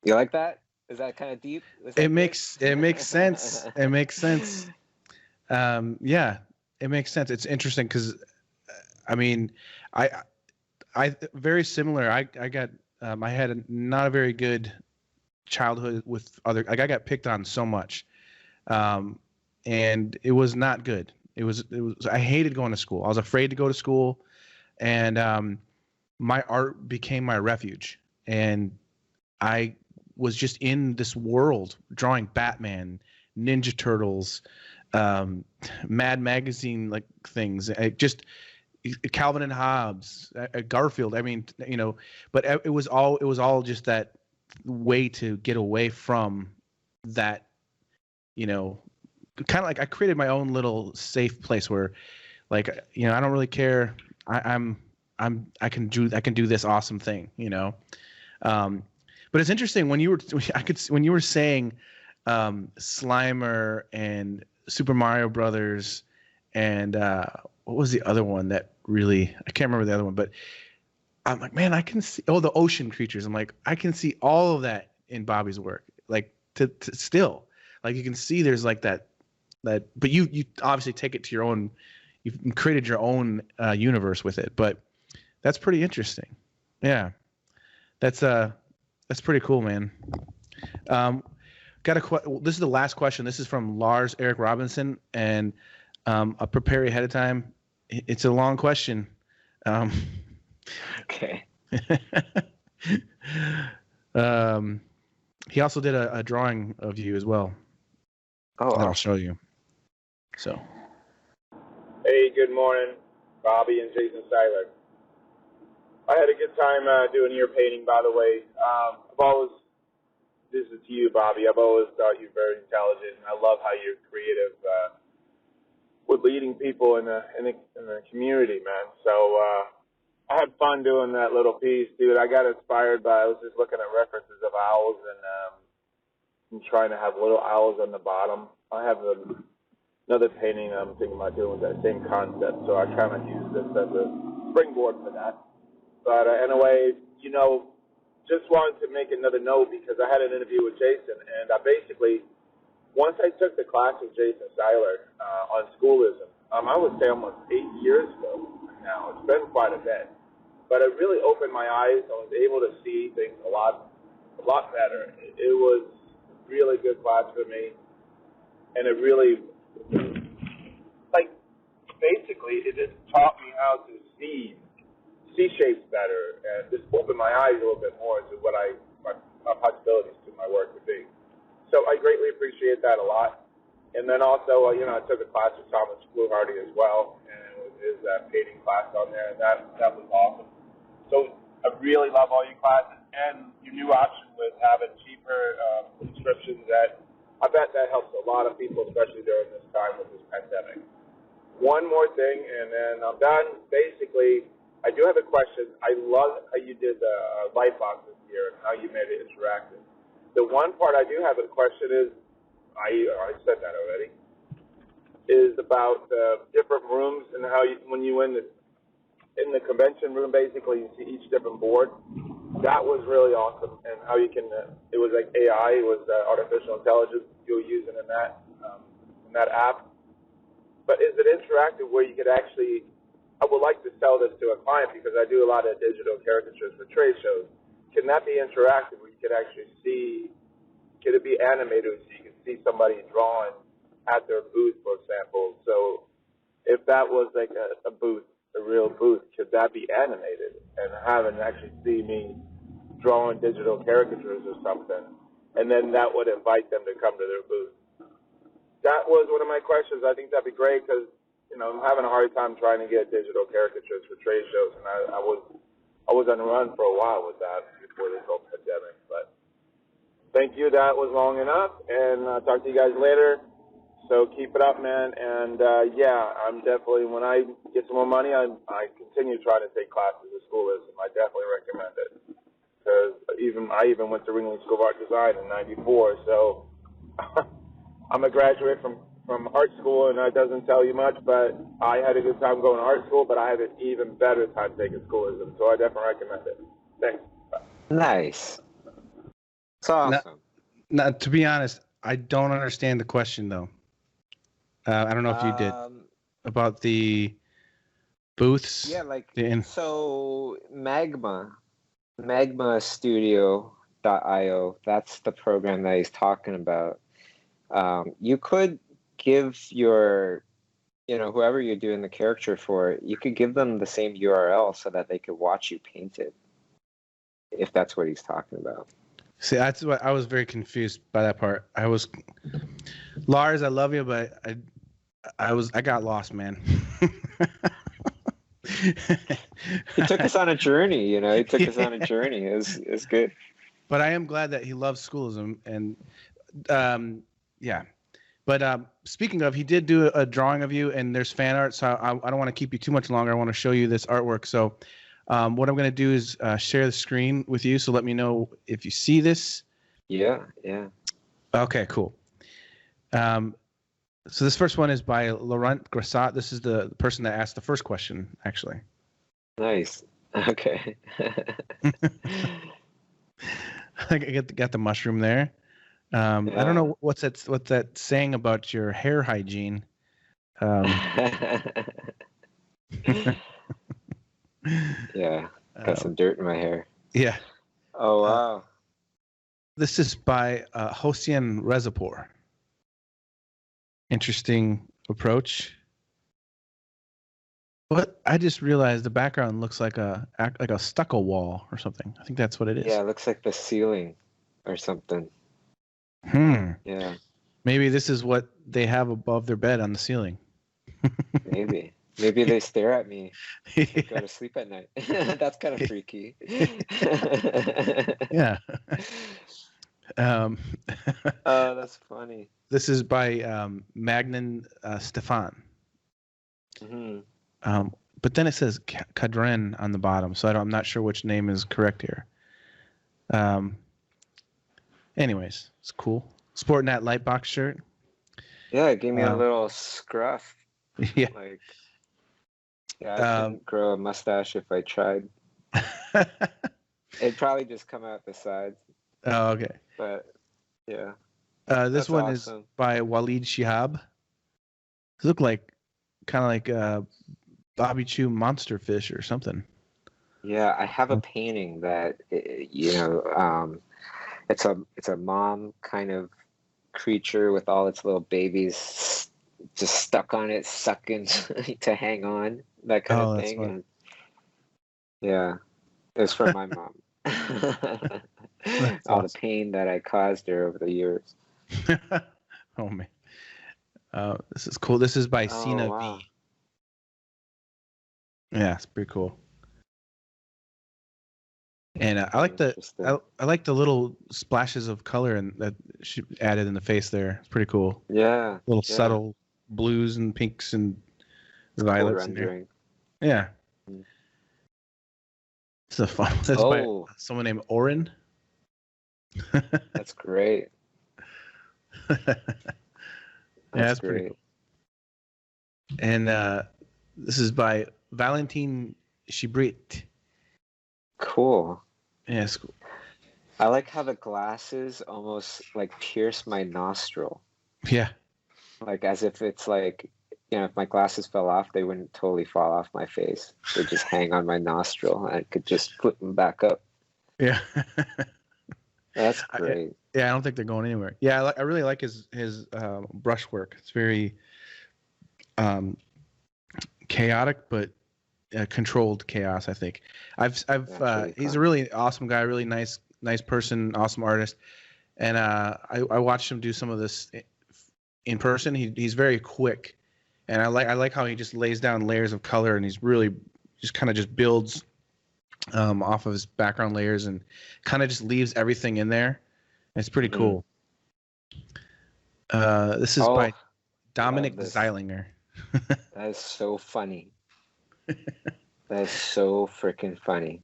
You like that? Is that kind of deep? It makes sense. It makes sense. Yeah, it makes sense. It's interesting because, I mean, I very similar. I got I had not a very good childhood with other. Like I got picked on so much, and it was not good. It was. I hated going to school. I was afraid to go to school, and my art became my refuge. And I was just in this world drawing Batman, Ninja Turtles, Mad Magazine like things. Calvin and Hobbes, Garfield. I mean, you know, but it was all just that way to get away from that, you know, kind of like I created my own little safe place where, like, you know, I don't really care. I can do this awesome thing, you know. But it's interesting when you were saying Slimer and Super Mario Brothers and what was the other one that really, I can't remember the other one, but I'm like, man, I can see the ocean creatures. I'm like, I can see all of that in Bobby's work. Like to still, like you can see there's like that, but you obviously take it to your own, you've created your own universe with it. But that's pretty interesting. Yeah, that's pretty cool, man. This is the last question. This is from Lars Erik Robinson, and I'll prepare ahead of time. It's a long question. Okay. He also did a drawing of you as well. Oh, that I'll show you. So. Hey, good morning, Bobby and Jason Seiler. I had a good time doing your painting, by the way. This is to you, Bobby. I've always thought you're very intelligent, and I love how you're creative with leading people in the community, man. So I had fun doing that little piece, dude. I got inspired by, I was just looking at references of owls, and I'm trying to have little owls on the bottom. I have another painting I'm thinking about doing with that same concept, so I try to use this as a springboard for that. But in a way, you know, just wanted to make another note because I had an interview with Jason, and I basically, once I took the class with Jason Seiler on schoolism, I would say almost 8 years ago now. It's been quite a bit. But it really opened my eyes. I was able to see things a lot better. It was a really good class for me, and it really, like, basically, it just taught me how to see shapes better and just open my eyes a little bit more to what my possibilities to my work would be. So I greatly appreciate that a lot. And then also, you know, I took a class with Thomas Fluharty as well, and it was his painting class on there, and that was awesome. So I really love all your classes, and your new option with having cheaper subscriptions, that I bet that helps a lot of people, especially during this time with this pandemic. One more thing, and then I'm done. Basically, I do have a question. I love how you did the Lightbox this year and how you made it interactive. The one part I do have a question is, I said that already, is about the different rooms and how when you went in the convention room, basically, you see each different board. That was really awesome, and how you can, it was like AI, it was artificial intelligence you were using in that app. But is it interactive where you could actually, I would like to sell this to a client because I do a lot of digital caricatures for trade shows. Can that be interactive where you could actually see, could it be animated so you can see somebody drawing at their booth, for example? So if that was like a booth, a real booth, could that be animated and have it actually see me drawing digital caricatures or something? And then that would invite them to come to their booth. That was one of my questions. I think that'd be great because, you know, I'm having a hard time trying to get digital caricatures for trade shows, and I was on the run for a while with that before this whole pandemic. But thank you. That was long enough, and I'll talk to you guys later. So keep it up, man. And yeah, I'm definitely, when I get some more money, I continue trying to take classes at SCHOOLISM. I definitely recommend it because I even went to Ringling School of Art Design in '94. So I'm a graduate from art school, and that doesn't tell you much, but I had a good time going to art school, but I had an even better time taking SCHOOLISM. So I definitely recommend it. Thanks. Bye. Nice. It's awesome. Now, to be honest, I don't understand the question though. I don't know if you did about the booths. Yeah, like so Magma Studio.io. That's the program that he's talking about. You could give your, you know, whoever you're doing the caricature for, you could give them the same URL so that they could watch you paint it. If that's what he's talking about. See, that's what I was very confused by that part. Lars, I love you, but I got lost, man. He took us on a journey, you know. He took us on a journey. It was good. But I am glad that he loves schoolism, and yeah. But speaking of, he did do a drawing of you, and there's fan art, so I don't want to keep you too much longer. I want to show you this artwork. So what I'm going to do is share the screen with you, so let me know if you see this. Yeah. Okay, cool. So this first one is by Laurent Grassat. This is the person that asked the first question, actually. Nice. Okay. I got the mushroom there. I don't know what's that saying about your hair hygiene. Yeah, got some dirt in my hair. Yeah. Oh wow. This is by Hossein Rezapour. Interesting approach. What I just realized the background looks like a stucco wall or something. I think that's what it is. Yeah, it looks like the ceiling or something. Yeah. Maybe this is what they have above their bed on the ceiling. Maybe they stare at me as I go to sleep at night. That's kind of freaky. Yeah. Oh, that's funny. This is by Magnan Stefan. Mm-hmm. But then it says Cadren on the bottom, so I'm not sure which name is correct here. Anyways, it's cool. Sporting that Lightbox shirt. Yeah, it gave me a little scruff. Yeah. Like, yeah, I couldn't grow a mustache if I tried. It'd probably just come out the sides. Oh, okay. But yeah. This one awesome. Is by Walid Shehab. It look like kind of like Bobby Chiu monster fish or something. Yeah, I have a painting that it's a mom kind of creature with all its little babies just stuck on it, sucking to hang on, that kind of thing. And yeah, it was from my mom. All the pain that I caused her over the years. Oh man, this is cool. This is by Sina wow. V. Yeah, it's pretty cool. And I like I like the little splashes of color that she added in the face there. It's pretty cool. Yeah, little subtle blues and pinks and violets in there. Yeah. It's a fun. That's by someone named Oren. That's great. That's pretty cool. And this is by Valentine Shibrit. Cool. Yeah, it's cool. I like how the glasses almost like pierce my nostril. Yeah. Like as if it's like, if my glasses fell off, they wouldn't totally fall off my face. They just hang on my nostril and I could just flip them back up. Yeah. That's great. I don't think they're going anywhere. Yeah, I really like his brushwork. It's very chaotic, but controlled chaos. I think. He's a really awesome guy, really nice person, awesome artist, and I watched him do some of this in person. He's very quick, and I like how he just lays down layers of color, and he's really just kind of just builds off of his background layers and kind of just leaves everything in there. It's pretty cool. This is by Dominik Zeillinger. That is so funny. That is so freaking funny.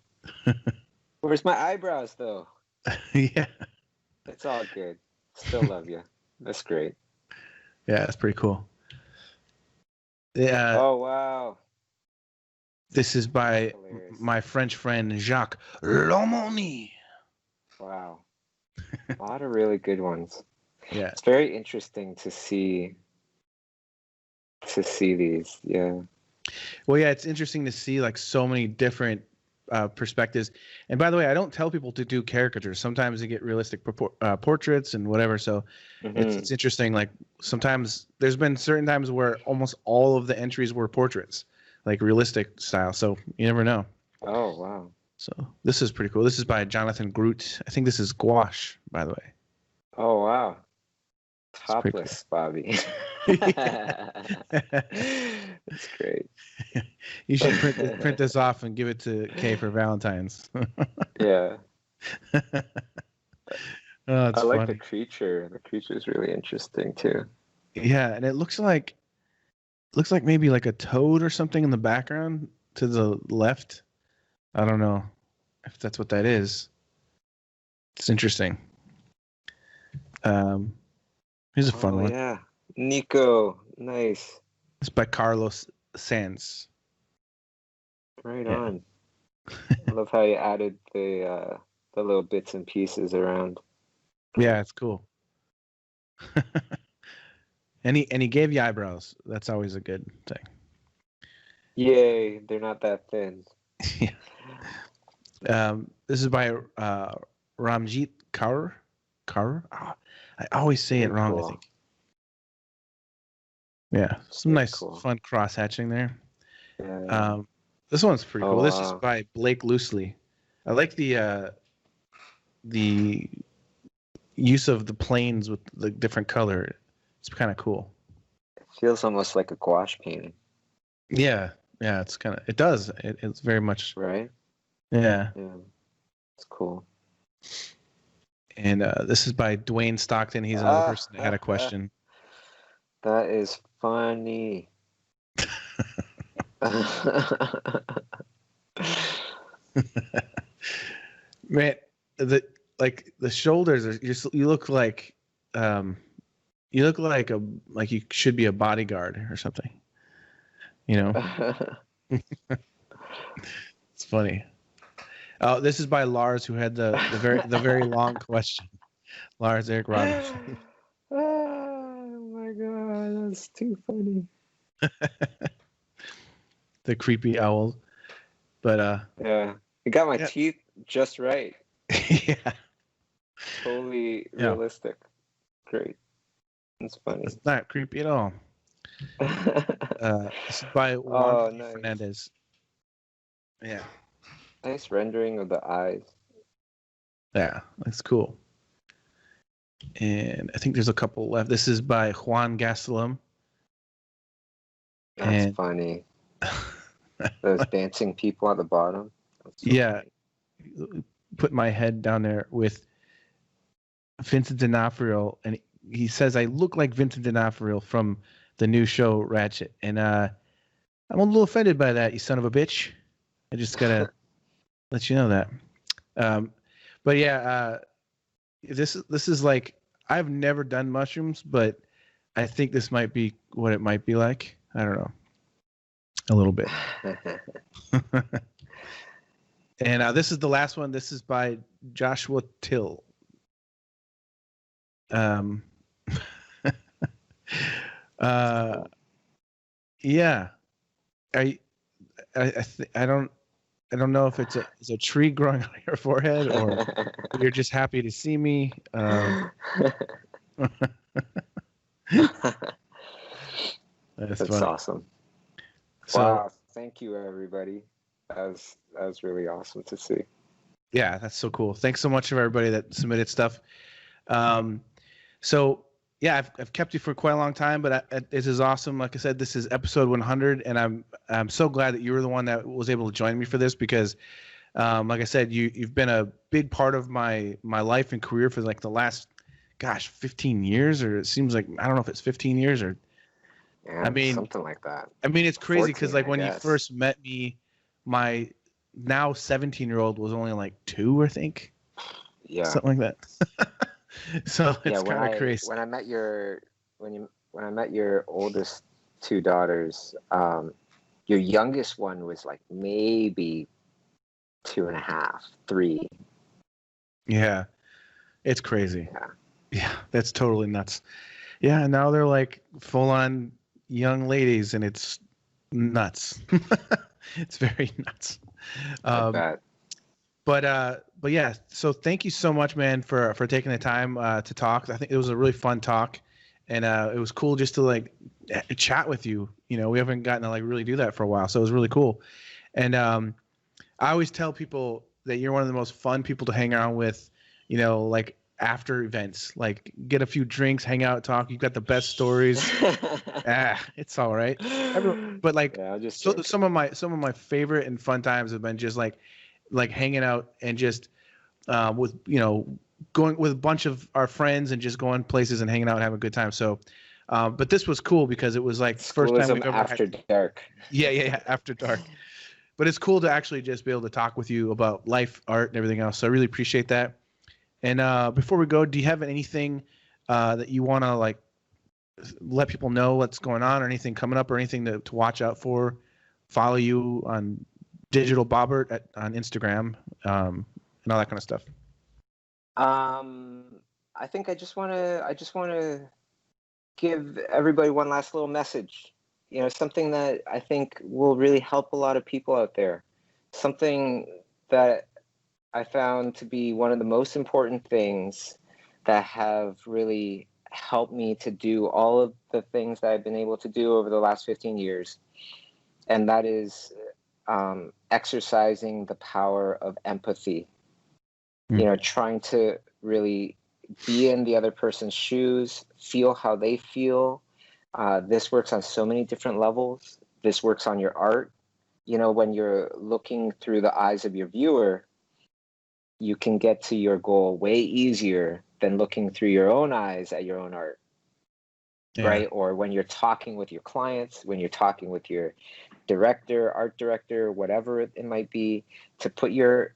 Where's my eyebrows, though? Yeah. It's all good. Still love you. That's great. Yeah, that's pretty cool. Yeah. Oh, wow. This is by my French friend Jak Lemonnier. Wow. A lot of really good ones. Yeah. It's very interesting to see these. Yeah. Well, yeah, it's interesting to see like so many different perspectives. And by the way, I don't tell people to do caricatures. Sometimes they get realistic portraits and whatever. So it's interesting. Like sometimes there's been certain times where almost all of the entries were portraits, like realistic style. So you never know. Oh, wow. So this is pretty cool. This is by Jonathan Groot. I think this is gouache, by the way. Oh, wow. Topless, cool. Bobby. That's great. You should print this off and give it to Kay for Valentine's. Yeah. Oh, I like the creature. The creature is really interesting too. Yeah, and it looks like maybe like a toad or something in the background to the left. I don't know if that's what that is. It's interesting. Here's a fun one. Yeah, NIKO, nice. It's by Carlos Sanz. Right on. I love how you added the little bits and pieces around. Yeah, it's cool. And he gave you eyebrows. That's always a good thing. Yay, they're not that thin. Yeah. This is by Ramjit Kaur. I always say it wrong, cool. I think. Yeah, some nice, fun cross-hatching there. Yeah. This one's pretty cool. This is by Blake Loosely. I like the use of the planes with the different color. It's kind of cool. It feels almost like a gouache painting. Yeah, it's kind of. It does. It's very much. Right. Yeah. It's cool. And this is by Dwayne Stockton. He's another person that had a question. That is funny. Man, the shoulders are you look like you should be a bodyguard or something. You know. It's funny. Oh, this is by Lars, who had the very long question. Lars Erik Robinson. Oh my god, that's too funny. The creepy owl. But yeah, you got my teeth just right. Yeah. Totally realistic. Great. It's funny. It's not creepy at all. This is by Juan Fernandez. Yeah. Nice rendering of the eyes. Yeah, that's cool. And I think there's a couple left. This is by Juan Gastelum. That's funny. Those dancing people at the bottom. Yeah. Put my head down there with Vincent D'Onofrio, and he says I look like Vincent D'Onofrio from the new show Ratchet. And I'm a little offended by that, you son of a bitch. I just gotta let you know that. But yeah, this is like, I've never done mushrooms, but I think this might be what it might be like. I don't know. A little bit. And this is the last one. This is by Joshua Till. Yeah. I don't know if it's a tree growing on your forehead or you're just happy to see me. That's funny. awesome. So, wow, thank you everybody. That was really awesome to see. Yeah, that's so cool. Thanks so much to everybody that submitted stuff. So yeah, I've kept you for quite a long time, but this is awesome. Like I said, this is episode 100, and I'm so glad that you were the one that was able to join me for this because, like I said, you've been a big part of my life and career for like the last, 15 years, or it seems like, I don't know if it's 15 years or. Yeah, I mean, something like that. I mean, it's crazy because 14, like when I you guess. first met me, my now 17-year-old was only like 2, I think. Yeah. Something like that. So it's when kind of crazy. When I met your oldest 2 daughters, your youngest one was like maybe 2.5, 3. Yeah, it's crazy. Yeah. Yeah, that's totally nuts. Yeah, and now they're like full-on young ladies, and it's nuts. It's very nuts. But yeah, so thank you so much, man, for taking the time to talk. I think it was a really fun talk, and it was cool just to like chat with you. You know, we haven't gotten to like really do that for a while, so it was really cool. And I always tell people that you're one of the most fun people to hang around with. You know, like after events, like get a few drinks, hang out, talk. You've got the best stories. It's all right. But like, yeah, just so some of my favorite and fun times have been just like hanging out and just with, you know, going with a bunch of our friends and just going places and hanging out and having a good time. So, but this was cool because it was like first time we've ever after dark. Yeah, after dark. But it's cool to actually just be able to talk with you about life, art, and everything else. So I really appreciate that. And before we go, do you have anything that you want to like let people know what's going on, or anything coming up, or anything to watch out for? Follow you on Digital Bobbert on Instagram, and all that kind of stuff. I think I just want to give everybody one last little message. You know, something that I think will really help a lot of people out there. Something that I found to be one of the most important things that have really helped me to do all of the things that I've been able to do over the last 15 years. And that is exercising the power of empathy. You know, trying to really be in the other person's shoes, feel how they feel. This works on so many different levels. This works on your art. You know, when you're looking through the eyes of your viewer, you can get to your goal way easier than looking through your own eyes at your own art. Yeah. Right? Or when you're talking with your clients, when you're talking with your director, art director, whatever it might be, to put your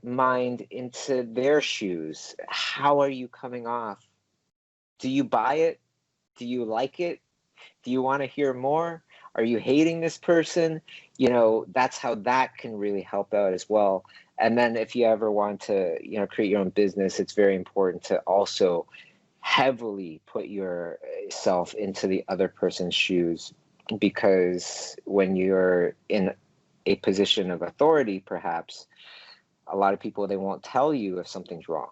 mind into their shoes. How are you coming off? Do you buy it? Do you like it? Do you want to hear more? Are you hating this person? You know, that's how that can really help out as well. And then if you ever want to, you know, create your own business, it's very important to also heavily put yourself into the other person's shoes, because when you're in a position of authority, perhaps, a lot of people, they won't tell you if something's wrong.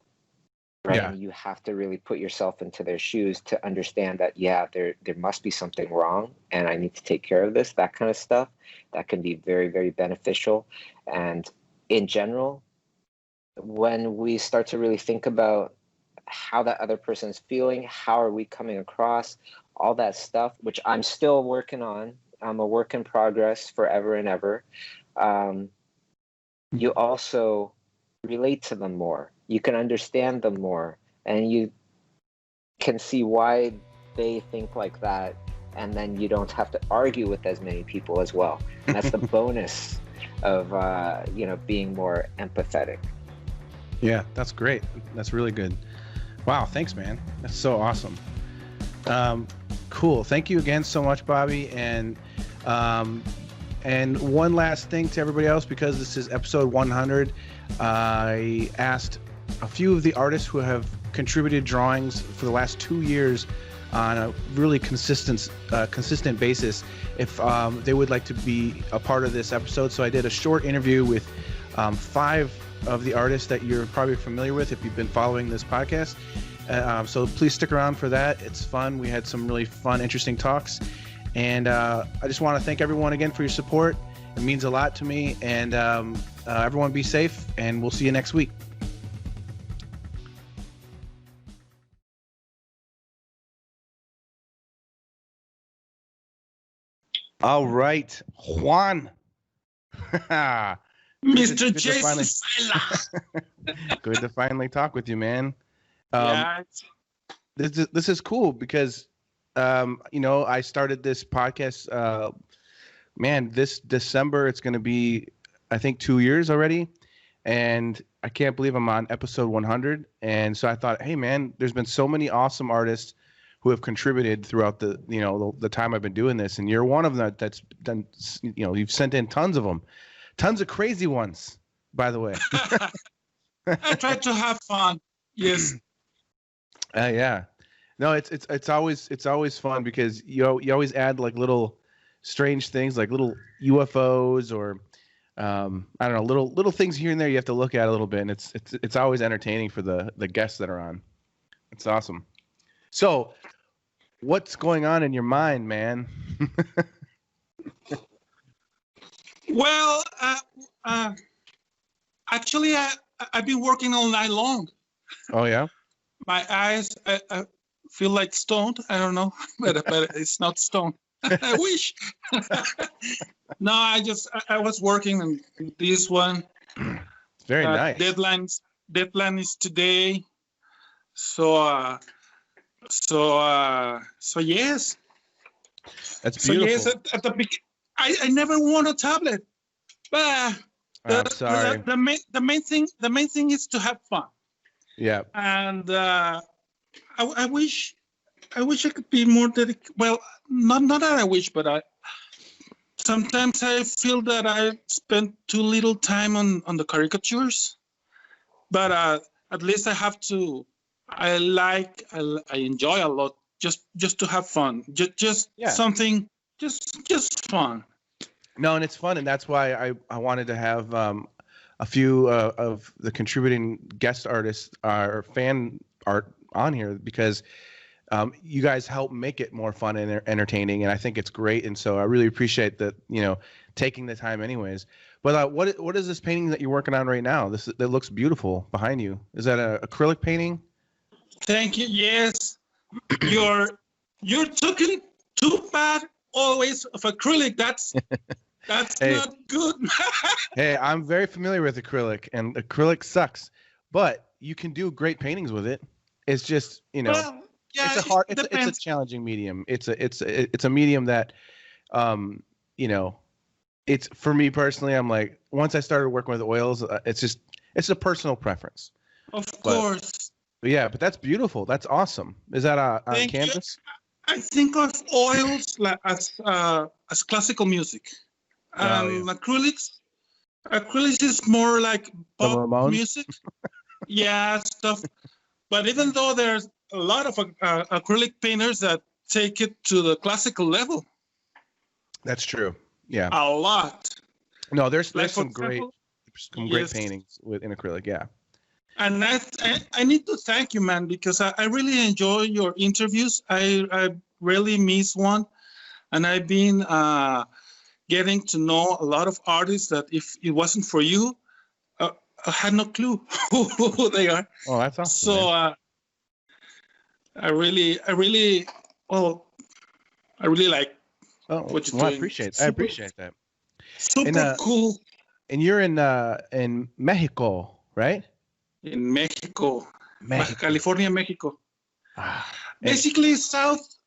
Right. Yeah. And you have to really put yourself into their shoes to understand that, yeah, there must be something wrong and I need to take care of this, that kind of stuff. That can be very, very beneficial. And in general, when we start to really think about how that other person is feeling, how are we coming across, all that stuff, which I'm still working on. I'm a work in progress forever and ever. You also relate to them more. You can understand them more, and you can see why they think like that, and then you don't have to argue with as many people as well. And that's the bonus of being more empathetic. Yeah, that's great. That's really good. Wow, thanks, man. That's so awesome. Cool. Thank you again so much, Bobby. And And one last thing to everybody else, because this is episode 100, I asked a few of the artists who have contributed drawings for the last 2 years on a really consistent basis if they would like to be a part of this episode. So I did a short interview with 5 of the artists that you're probably familiar with if you've been following this podcast. So please stick around for that. It's fun. We had some really fun, interesting talks. And I just want to thank everyone again for your support. It means a lot to me. And everyone be safe, and we'll see you next week. All right, Juan. Mr. Jason Seiler. Good to finally talk with you, man. Yeah. This is cool because, I started this podcast, this December, it's going to be, I think, 2 years already. And I can't believe I'm on episode 100. And so I thought, hey, man, there's been so many awesome artists who have contributed throughout the time I've been doing this. And you're one of them that's done, you've sent in tons of them, tons of crazy ones, by the way. I try to have fun. Yes. Yeah. No, it's always fun because you always add like little strange things, like little UFOs or I don't know, little things here and there you have to look at a little bit, and it's always entertaining for the guests that are on. It's awesome. So, what's going on in your mind, man? Well, actually, I've been working all night long. Oh yeah. My eyes, I feel like stoned. I don't know, but it's not stoned. I wish. No, I was working on this one. Very nice. Deadline is today. So yes. That's beautiful. So yes, at the beginning, I never won a tablet, but I'm sorry. The main thing is to have fun. Yeah. And I wish I could be more dedicated. Well, not that I wish, but sometimes I feel that I spend too little time on the caricatures. But at least I have to. I enjoy a lot just to have fun. Just something, just fun. No, and it's fun, and that's why I wanted to have a few of the contributing guest artists or fan art on here because you guys help make it more fun and entertaining, and I think it's great. And so I really appreciate that, taking the time anyways. But what is this painting that you're working on right now? That looks beautiful behind you. Is that an acrylic painting? Thank you. Yes, you're talking too bad always of acrylic. That's not good. Hey, I'm very familiar with acrylic, and acrylic sucks, but you can do great paintings with it. It's just, well, yeah, it's a challenging medium. It's a medium that, it's for me personally. I'm like, once I started working with oils, it's a personal preference. Of course. But yeah, but that's beautiful. That's awesome. Is that on canvas? I think of oils as classical music. Acrylics is more like pop music. Yeah, stuff. But even though there's a lot of acrylic painters that take it to the classical level. That's true. Yeah. A lot. No, there's some example, great paintings in acrylic. Yeah. And I need to thank you, man, because I really enjoy your interviews. I really miss one, and I've been getting to know a lot of artists that if it wasn't for you, I had no clue who they are. Oh, that's awesome. So I really like what you're doing. I appreciate that. Super cool. And you're in Mexico, right? In Mexico. California, Mexico. Basically south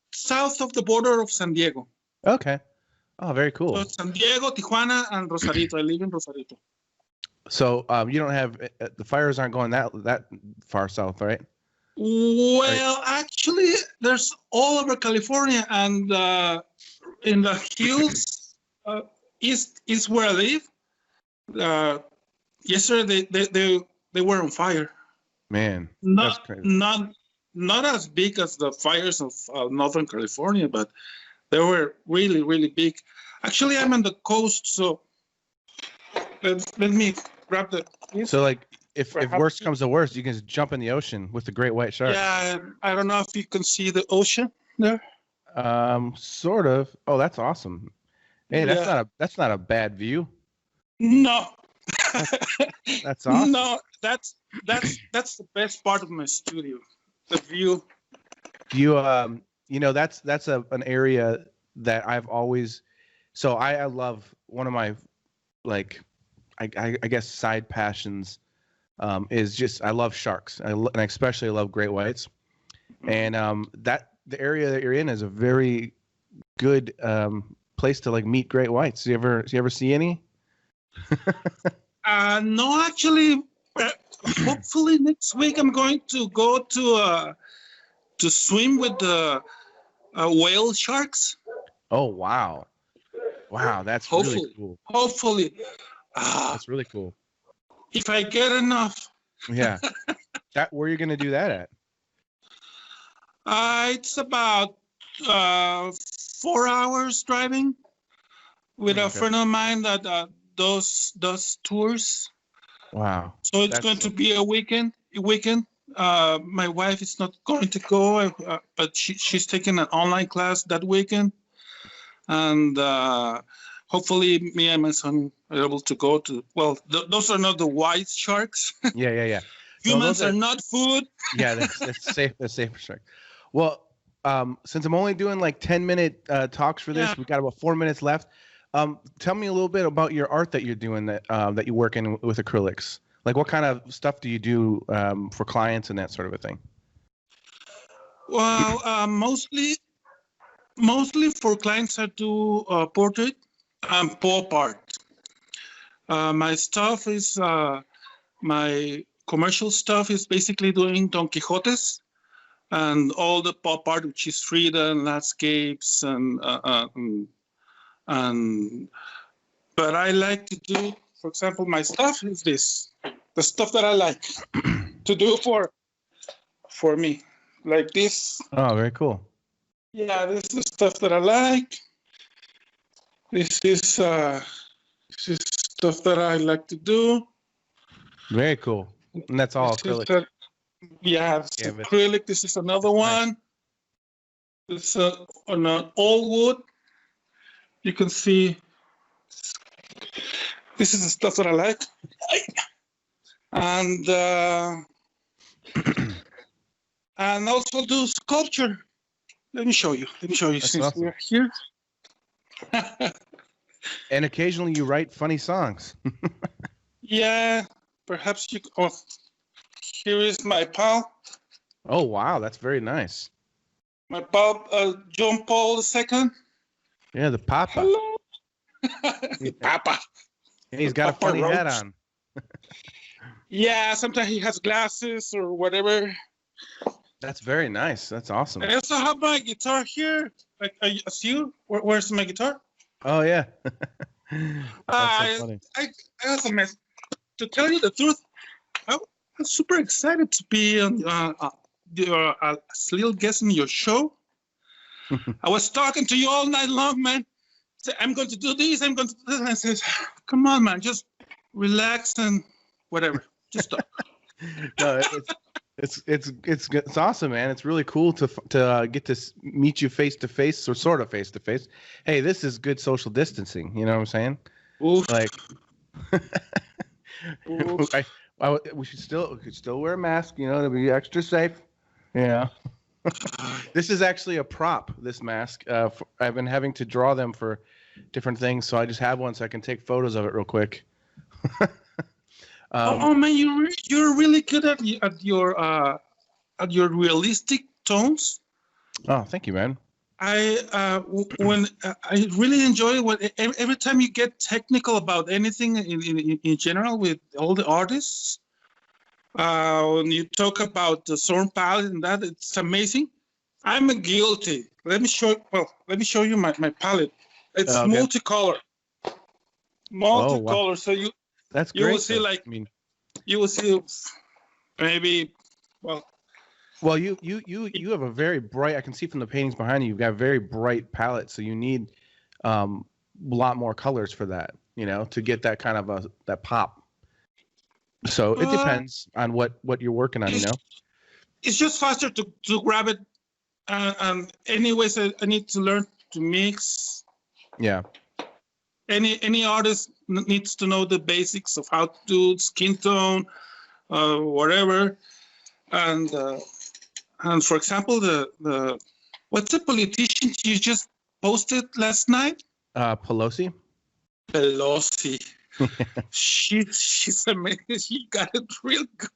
of the border of San Diego. Okay. Oh, very cool. So San Diego, Tijuana, and Rosarito. I live in Rosarito. So you don't have the fires aren't going that far south, right? Well, actually, there's all over California, and in the hills East where I live. Yesterday they were on fire. Man, that's crazy. Not as big as the fires of Northern California, but they were really, really big. Actually, I'm on the coast, so let me grab the. So, like, if worst comes to worst, you can just jump in the ocean with the great white shark. Yeah, I don't know if you can see the ocean there. Sort of. Oh, that's awesome. Hey, that's not a bad view. No. That's awesome. No, that's the best part of my studio, the view. That's an area that I've always. So I love one of my, like, I guess side passions, is just I love sharks. And I especially love great whites, and that the area that you're in is a very good place to like meet great whites. Do you ever see any? No, actually, hopefully next week I'm going to go to swim with the whale sharks. Oh wow, that's really cool. Hopefully, that's really cool. If I get enough. Yeah, where are you gonna do that at? It's about 4 hours driving with a friend of mine that does tours. Wow. So it's going to be a weekend. My wife is not going to go, but she's taking an online class that weekend. And hopefully me and my son are able to go to, well, those are not the white sharks. Yeah. Humans are not food. Yeah, that's safe. That's safe for sure. Well, since I'm only doing like 10-minute talks for this, we've got about 4 minutes left. Tell me a little bit about your art that you're doing that you work in with acrylics. Like, what kind of stuff do you do for clients and that sort of a thing? Well, mostly for clients I do portrait and pop art. My stuff is my commercial stuff is basically doing Don Quixotes and all the pop art, which is Frida and landscapes but I like to do, for example, my stuff is the stuff that I like to do for me, like this. Oh, very cool. Yeah, this is stuff that I like. This is stuff that I like to do. Very cool. And that's all acrylic. This is acrylic. This is another one. This is on an old wood. You can see this is the stuff that I like. And also do sculpture. Let me show you. That's since awesome. we're here. And occasionally you write funny songs. Yeah, perhaps you. Oh, here is my pal. Oh wow, that's very nice. My pal, John Paul II. Yeah, the Papa. Hello. Papa. And he's got a funny hat on. Yeah, sometimes he has glasses or whatever. That's very nice. That's awesome. I also have my guitar here. Like, I see you. Where's my guitar? Oh yeah. That's so funny. I also mess. To tell you the truth, I'm super excited to be on your little guest in your show. I was talking to you all night long, man. Say, I'm going to do this. I'm going to do this. And I said, come on, man, just relax and whatever. Just talk. No, it's awesome, man. It's really cool to get to meet you face to face, or sort of face to face. Hey, this is good social distancing. You know what I'm saying? Oof. Like, we should still wear a mask, you know, to be extra safe. Yeah. This is actually a prop. This mask. I've been having to draw them for different things, so I just have one so I can take photos of it real quick. Oh man, you're really good at your realistic tones. Oh, thank you, man. I really enjoy every time you get technical about anything in general with all the artists. When you talk about the Zorn palette and that, it's amazing. I'm guilty. Let me show you my palette. It's multicolor. multicolor. So that's you great. will see though. like I mean, you will see maybe well, you have a very bright. I can see from the paintings behind you. You've got a very bright palette, so you need a lot more colors for that. You know, to get that kind of that pop. So it depends on what you're working on. You know, it's just faster to grab it. And anyways, I need to learn to mix. Yeah. Any artist needs to know the basics of how to do skin tone, whatever. And for example, the what's the politician you just posted last night? Pelosi. She's amazing. She got it real good.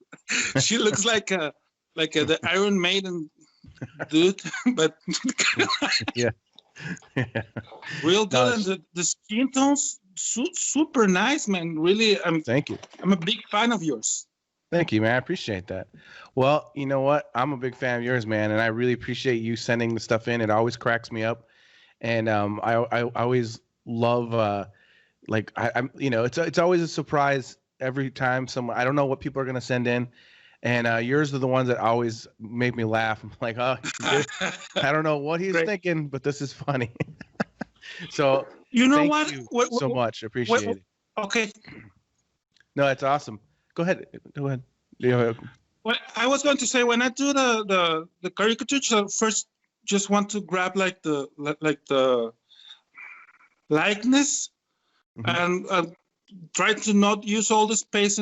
She looks like the Iron Maiden dude, but yeah. Real good. And the skin tones super nice, man. Really, thank you. I'm a big fan of yours. Thank you, man. I appreciate that. Well, you know what? I'm a big fan of yours, man, and I really appreciate you sending the stuff in. It always cracks me up, and I always love I'm you know, it's always a surprise every time someone. I don't know what people are gonna send in, and yours are the ones that always make me laugh. I'm like, oh, I don't know what he's thinking, but this is funny. So you know thank you so much. Appreciate it. Okay. No, it's awesome. Go ahead. Yeah. Well, I was going to say when I do the caricatures, first just want to grab like the likeness, and try to not use all the space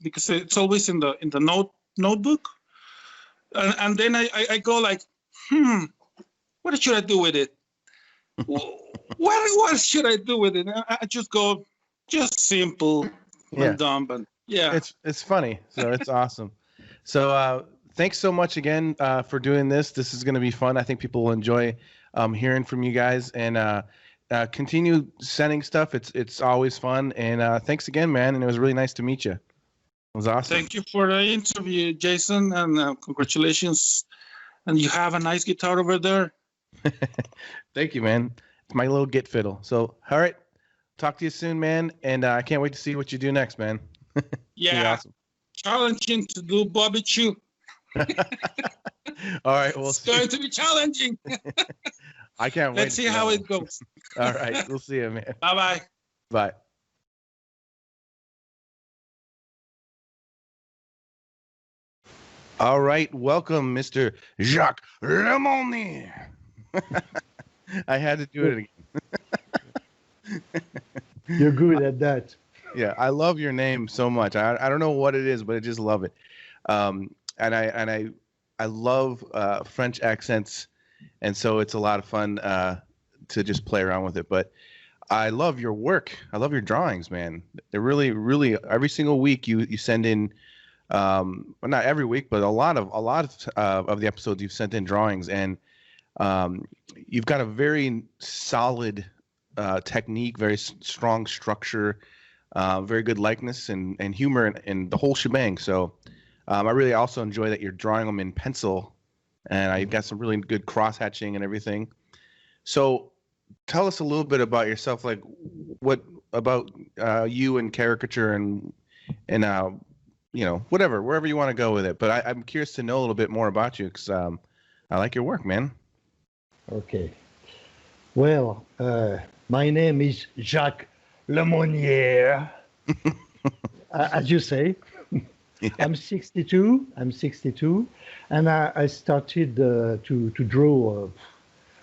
because it's always in the notebook, and then I go like, what should I do with it? What should I do with it? I just go just simple and dumb, but yeah, it's funny, so it's awesome. So thanks so much again for doing this. This is going to be fun. I think people will enjoy hearing from you guys, and continue sending stuff. It's always fun, and thanks again, man. And it was really nice to meet you. It was awesome. Thank you for the interview, Jason, and congratulations. And you have a nice guitar over there. Thank you, man. It's my little git fiddle. So, all right. Talk to you soon, man. And I can't wait to see what you do next, man. Yeah. Awesome. Challenging to do Bobby Chiu. All right. Well, it's going to be challenging. I can't wait. Let's see how it goes. All right. We'll see you, man. Bye-bye. Bye. All right. Welcome, Mr. Jak Lemonnier. I had to do it again. You're good at that. Yeah, I love your name so much. I don't know what it is, but I just love it. And I love French accents, and so it's a lot of fun to just play around with it. But I love your work. I love your drawings, man. They're really, really every single week you send in. Well, not every week, but a lot of the episodes you've sent in drawings, and you've got a very solid technique, very strong structure. Very good likeness and humor and the whole shebang. So I really also enjoy that you're drawing them in pencil, and you've got some really good cross hatching and everything. So tell us a little bit about yourself, like what about you and caricature and you know, whatever, wherever you want to go with it. But I'm curious to know a little bit more about you because I like your work, man. Okay. Well, my name is Jak Lemonnier, as you say. Yeah. I'm 62, and I started to draw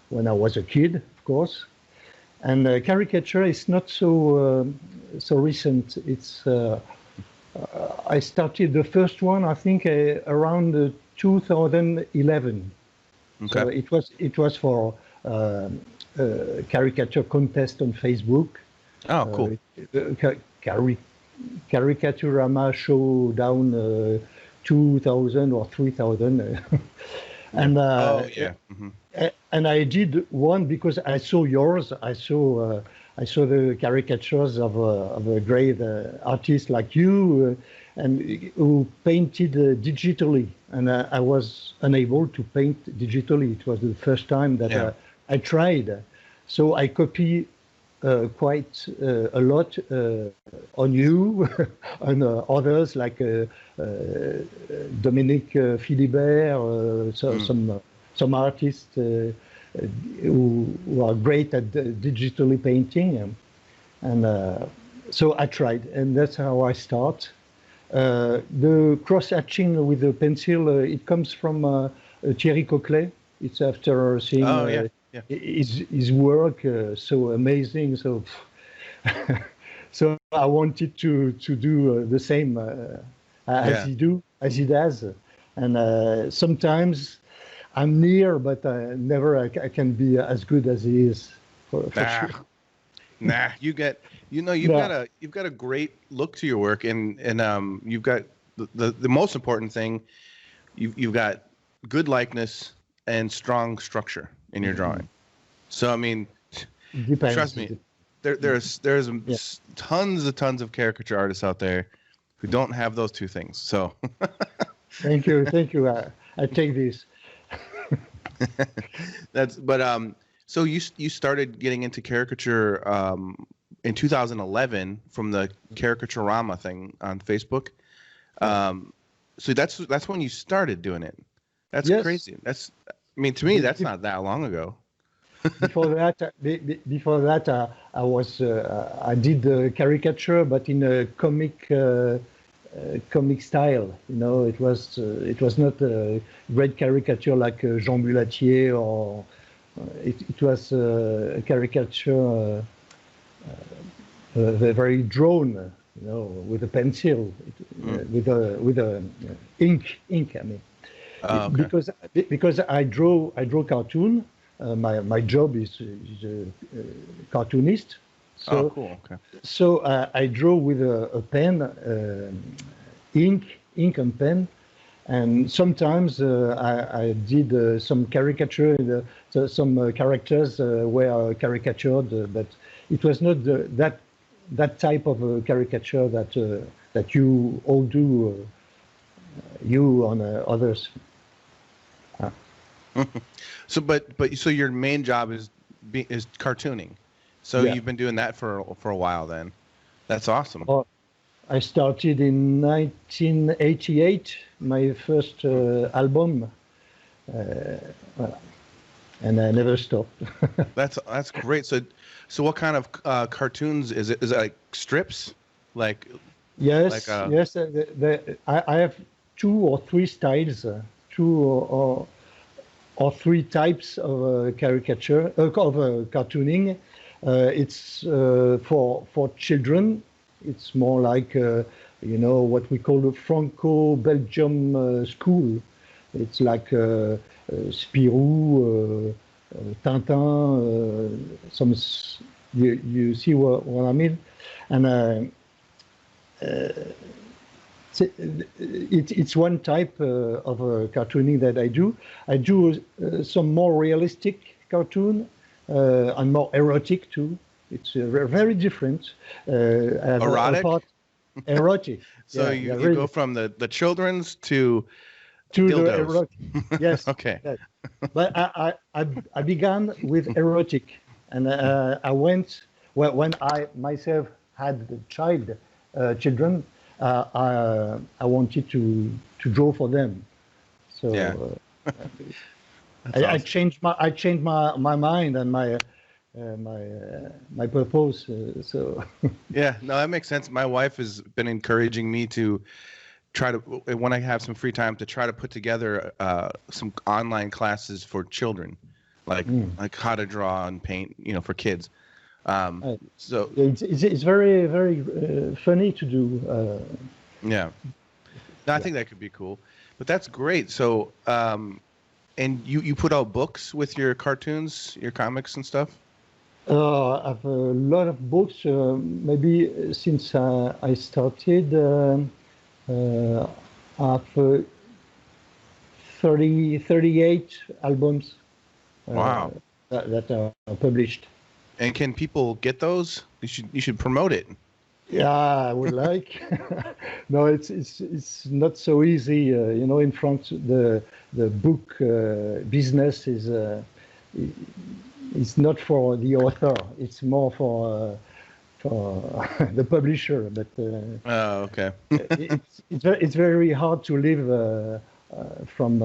when I was a kid, of course. And caricature is not so recent. It's I started the first one, I think, around 2011. Okay. So it was for caricature contest on Facebook. Oh, cool. Caricaturama Showdown 2000 or 3000. And yeah. Mm-hmm. And I did one because I saw yours. I saw the caricatures of a great artist like you, and who painted digitally. And I was unable to paint digitally. It was the first time that I tried. So I copied quite a lot on you and others like Dominik Philibert, some artists who are great at digitally painting, and so I tried, and that's how I start. The cross-hatching with the pencil, it comes from Thierry Coquelet. It's after seeing his work, so amazing. So, so I wanted to do the same as he does. And sometimes I'm near, but never I can be as good as he is. For sure. Nah, you've got a great look to your work, and you've got the most important thing. You've got good likeness and strong structure in your drawing. So I mean, trust me, there's tons of caricature artists out there who don't have those two things. So thank you. I take this. So you started getting into caricature in 2011 from the Caricaturama thing on Facebook. So that's when you started doing it. That's crazy. To me, that's not that long ago. Before that, I did caricature, but in a comic style. It was not a great caricature like Jean Bulatier, or it was a caricature very drawn, with a pencil, with a ink. I mean, okay. because I draw cartoon. My job is a cartoonist. So, cool. Okay. So I draw with a pen, ink and pen, and sometimes I did some caricature. Some characters were caricatured, but it was not that type of caricature that you all do. You on others. So your main job is cartooning. So you've been doing that for a while then. That's awesome. I started in 1988, my first album, and I never stopped. That's great. So what kind of cartoons is it? Is it like strips? Yes. I have 2 or 3 styles, 2 or 3 types of caricature of cartooning. It's for children. It's more like what we call a Franco-Belgium school. It's like Spirou, Tintin. You see what I mean? And it's one type of cartooning that I do. I do some more realistic cartoon and more erotic too. It's very different. Erotic? Erotic. So you go from the children's to dildos. The erotic. Yes. Okay. Yes. But I began with erotic, and I went when I myself had the children. I wanted to draw for them, so I changed my mind and my purpose. So yeah, no, that makes sense. My wife has been encouraging me to try to, when I have some free time, to try to put together some online classes for children, like how to draw and paint, for kids. So it's very, very funny to do. Yeah, no, I think that could be cool, but that's great. So, and you put out books with your cartoons, your comics and stuff? I have a lot of books. Maybe since I started, I have 38 albums. Wow. That are published. And can people get those? You should promote it. Yeah, I would like. No, it's not so easy. In France, the book business is it's not for the author. It's more for the publisher. But oh, okay. it's very hard to live from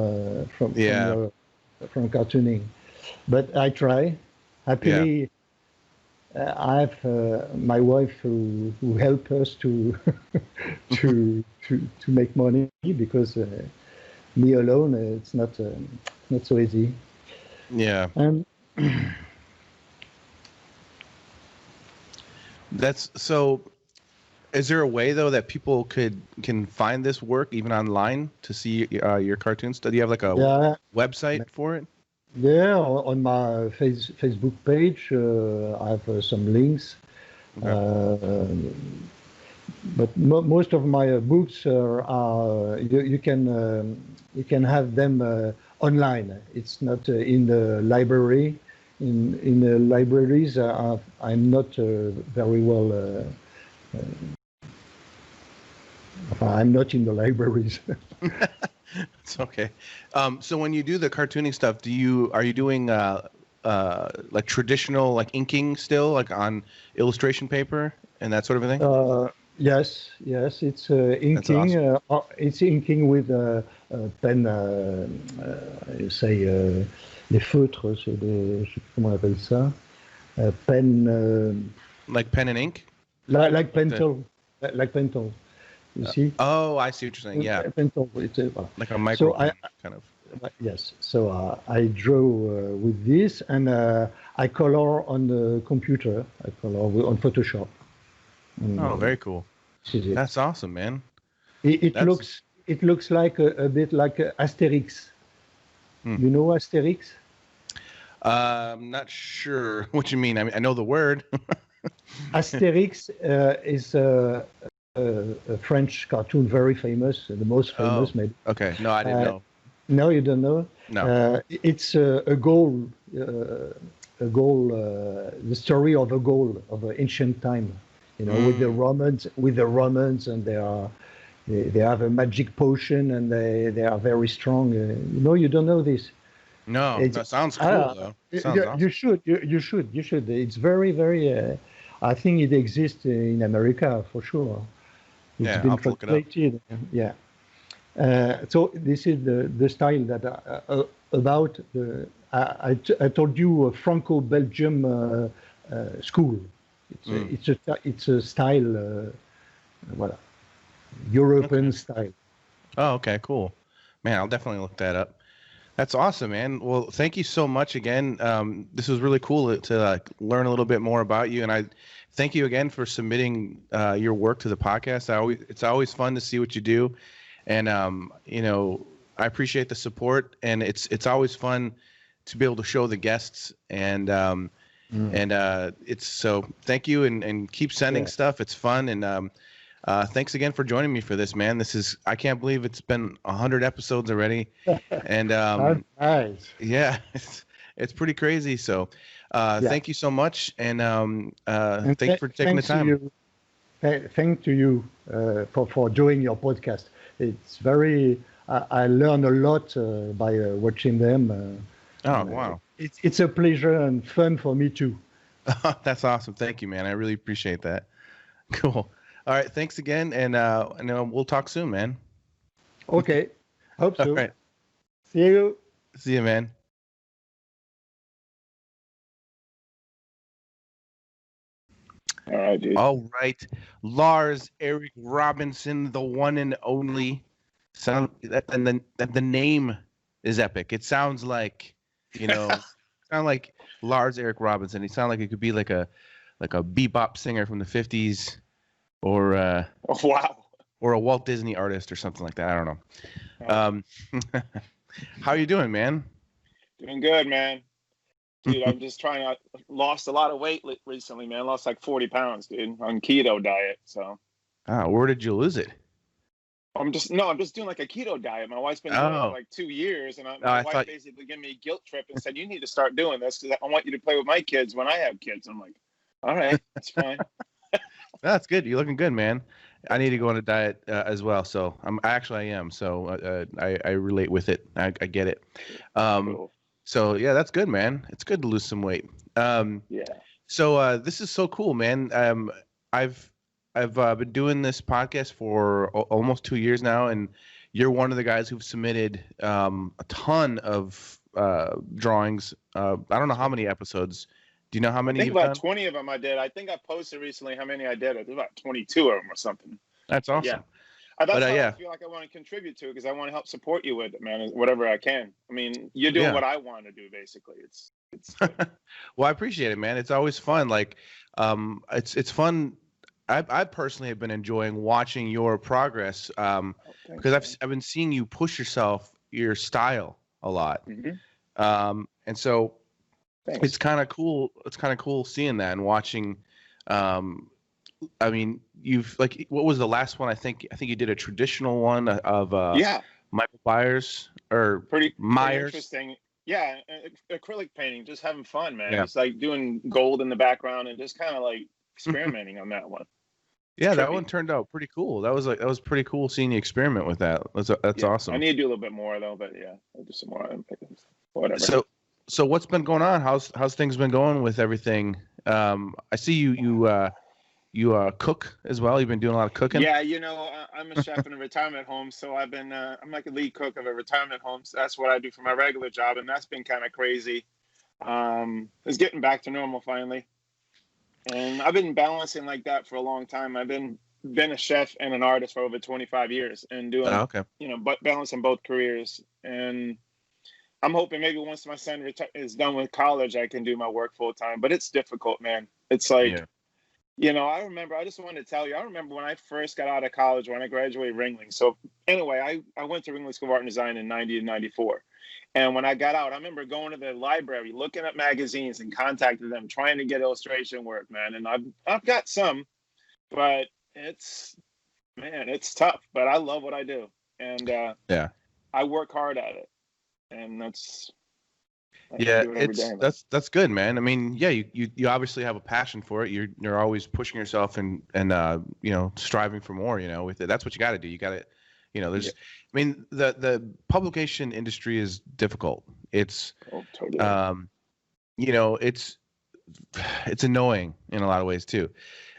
cartooning. But I try. Happily, I have my wife who help us to to make money, because me alone it's not so easy. Yeah. And that's so. Is there a way though that people can find this work even online to see your cartoons? Do you have like a website for it? Yeah, on my Facebook page, I have some links. Okay. But most of my books are you can have them online. It's not in the library. In the libraries, I'm not very well. I'm not in the libraries. It's okay. So when you do the cartooning stuff, are you doing like traditional like inking still, like on illustration paper and that sort of thing? Yes, it's inking. Awesome. It's inking with pen. Les feutres, je sais plus comment on appelle ça. Pen. Like pen and ink. Like pencil. Like pencil. You see? Oh, I see what you're saying. Yeah. Pencil. Like a micro kind of. Yes. So I draw with this, and I color on the computer. I color on Photoshop. Oh, very cool. That's awesome, man. It looks like a bit like Asterix. You know Asterix? I'm not sure what you mean. I mean, I know the word. Asterix is a French cartoon, very famous, the most famous, maybe. Okay, no, I didn't know. No, you don't know? No. It's a goal, the story of a goal of ancient time. You know, with the Romans, and they have a magic potion, and they are very strong. You don't know this. No, that sounds cool though. Awesome. You should. It's very, very. I think it exists in America for sure. It's been translated. Yeah. So this is the style that about the. I told you Franco-Belgium school. It's a style. Voilà. European style. Oh, okay, cool. Man, I'll definitely look that up. That's awesome, man. Well, thank you so much again. This was really cool to learn a little bit more about you, and I thank you again for submitting your work to the podcast. It's always fun to see what you do, and I appreciate the support, and it's always fun to be able to show the guests, and it's so thank you, and keep sending stuff. It's fun, and thanks again for joining me for this, man. I can't believe it's been 100 episodes already. And nice. Yeah, it's pretty crazy. So thank you so much. And thanks for taking the time. Thank to you for doing your podcast. It's very, I learn a lot by watching them. Oh, wow. It's a pleasure and fun for me too. That's awesome. Thank you, man. I really appreciate that. Cool. All right, thanks again, and we'll talk soon, man. Okay, hope so. All right. See you. See you, man. All right, dude. All right, Lars Erik Robinson, the one and only. And the name is epic. It sounds like, sound like Lars Erik Robinson. He sounds like it could be like a bebop singer from the 50s. Or wow, or a Walt Disney artist or something like that. I don't know. How you doing, man? Doing good, man. Dude, I'm just lost a lot of weight recently, man. Lost like 40 pounds, dude, on keto diet. So. Where did you lose it? I'm just doing like a keto diet. My wife's been doing it for like 2 years, and my wife basically gave me a guilt trip and said, "You need to start doing this because I want you to play with my kids when I have kids." I'm like, "All right, that's fine." That's good. You're looking good, man. I need to go on a diet as well. So I am. So I relate with it. I get it. Cool. So yeah, that's good, man. It's good to lose some weight. Yeah. So this is so cool, man. I've been doing this podcast for almost 2 years now, and you're one of the guys who've submitted a ton of drawings. I don't know how many episodes. Do you know how many? I think you've about done? 20 of them I did. I think I posted recently how many I did. I did about 22 of them or something. That's awesome. Yeah. That's But, how yeah. I feel like I want to contribute to it, because I want to help support you with it, man, whatever I can. I mean, you're doing Yeah. what I want to do, basically. It's Well, I appreciate it, man. It's always fun. Like, it's fun. I personally have been enjoying watching your progress because I've been seeing you push your style a lot. Mhm. And so Thanks. it's kind of cool. It's kind of cool seeing that and watching. I mean, what was the last one? I think you did a traditional one of Yeah, Michael Myers or pretty Myers. interesting. Yeah, acrylic painting, just having fun, man. Yeah. It's like doing gold in the background and just kind of like experimenting on that one. Yeah, that trippy. one turned out pretty cool. That was pretty cool seeing you experiment with that. That's Yeah. awesome. I need to do a little bit more though, but yeah, I'll do some more. Whatever. So what's been going on? How's things been going with everything? I see you cook as well. You've been doing a lot of cooking. Yeah, I'm a chef in a retirement home, so I've been I'm like a lead cook of a retirement home. So that's what I do for my regular job, and that's been kind of crazy. It's getting back to normal finally, and I've been balancing like that for a long time. I've been a chef and an artist for over 25 years, and doing okay. but balancing both careers. And I'm hoping maybe once my son is done with college, I can do my work full time. But it's difficult, man. It's like. Yeah. I just wanted to tell you, I remember when I first got out of college, when I graduated Ringling. So anyway, I went to Ringling School of Art and Design in 90 and 94. And when I got out, I remember going to the library, looking at magazines and contacting them, trying to get illustration work, man. And I've got some, but it's tough, but I love what I do. And Yeah. I work hard at it. And I do it every day. That's good, man. I mean, yeah, you obviously have a passion for it. You're always pushing yourself and striving for more. With it, that's what you got to do. You got to, there's. Yeah. I mean, the publication industry is difficult. It's, totally. It's annoying in a lot of ways too,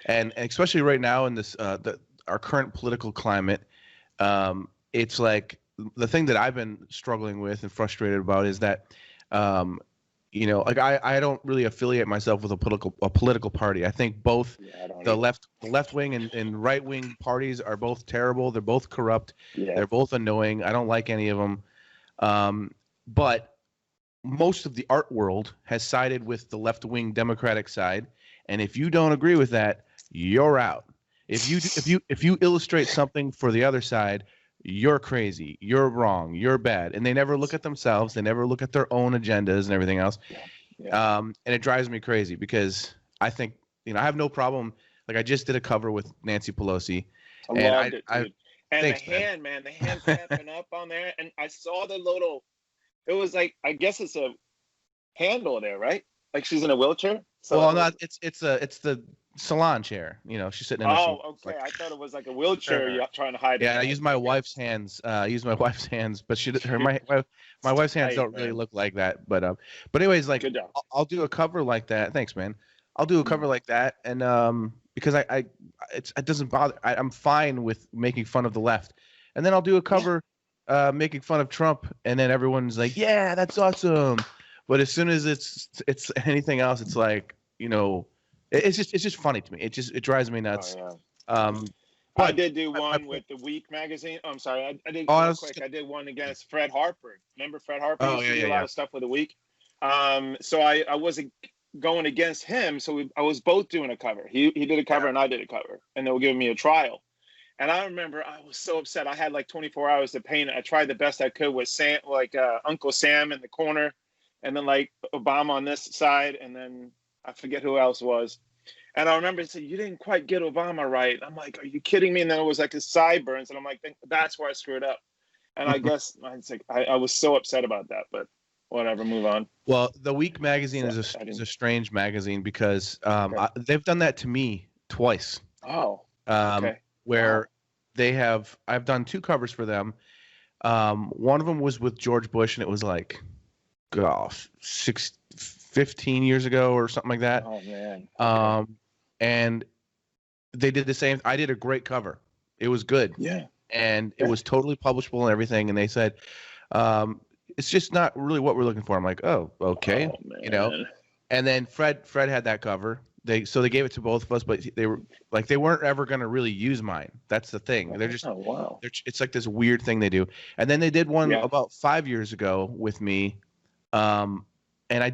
and especially right now in this our current political climate. It's like the thing that I've been struggling with and frustrated about is that. Like I don't really affiliate myself with a political party. I think both the left wing and right wing parties are both terrible. They're both corrupt. Yeah. They're both annoying. I don't like any of them. But most of the art world has sided with the left wing Democratic side, and if you don't agree with that, you're out. If you illustrate something for the other side, you're crazy, you're wrong, you're bad. And they never look at themselves. They never look at their own agendas and everything else. Yeah. And it drives me crazy because I think, I have no problem. Like I just did a cover with Nancy Pelosi. I loved it, dude. And thanks, the hand tapping up on there. And I saw the little, it was like, I guess it's a handle there, right? Like she's in a wheelchair? So well, no, it's the salon chair. She's sitting in. Oh, okay. I thought it was like a wheelchair you're trying to hide. Yeah, I use my wife's hands. But my wife's hands don't really look like that. But anyways, like good job. I'll do a cover like that. Thanks, man. I'll do a cover like that, and because it doesn't bother. I'm fine with making fun of the left, and then I'll do a cover making fun of Trump, and then everyone's like, "Yeah, that's awesome." But as soon as it's anything else, it's like it's just funny to me. It drives me nuts. Oh, yeah. But I did do one with the Week magazine. I'm sorry, I did I did one against Fred Harper. Remember Fred Harper? Oh, used to do a lot of stuff with the Week. So I wasn't going against him. So I was both doing a cover. He did a cover and I did a cover, and they were giving me a trial. And I remember I was so upset. I had like 24 hours to paint it. I tried the best I could with Sam, Uncle Sam in the corner, and then like Obama on this side, and then I forget who else was. And I remember saying, "You didn't quite get Obama right." I'm like, "Are you kidding me?" And then it was like his sideburns, and I'm like, "That's where I screwed up." And I guess I was so upset about that, but whatever, move on. Well, the Week magazine is a strange magazine because they've done that to me twice. Oh, okay. Where I've done two covers for them. One of them was with George Bush, and it was like gosh, 15 years ago or something like that. Oh man. Okay. And they did the same. I did a great cover. It was good. Yeah. And it was totally publishable and everything. And they said, it's just not really what we're looking for. I'm like, oh, okay. Oh, man. You know. And then Fred had that cover. They gave it to both of us, but they weren't ever going to really use mine. That's the thing. They're just it's like this weird thing they do. And then they did one about 5 years ago with me, and I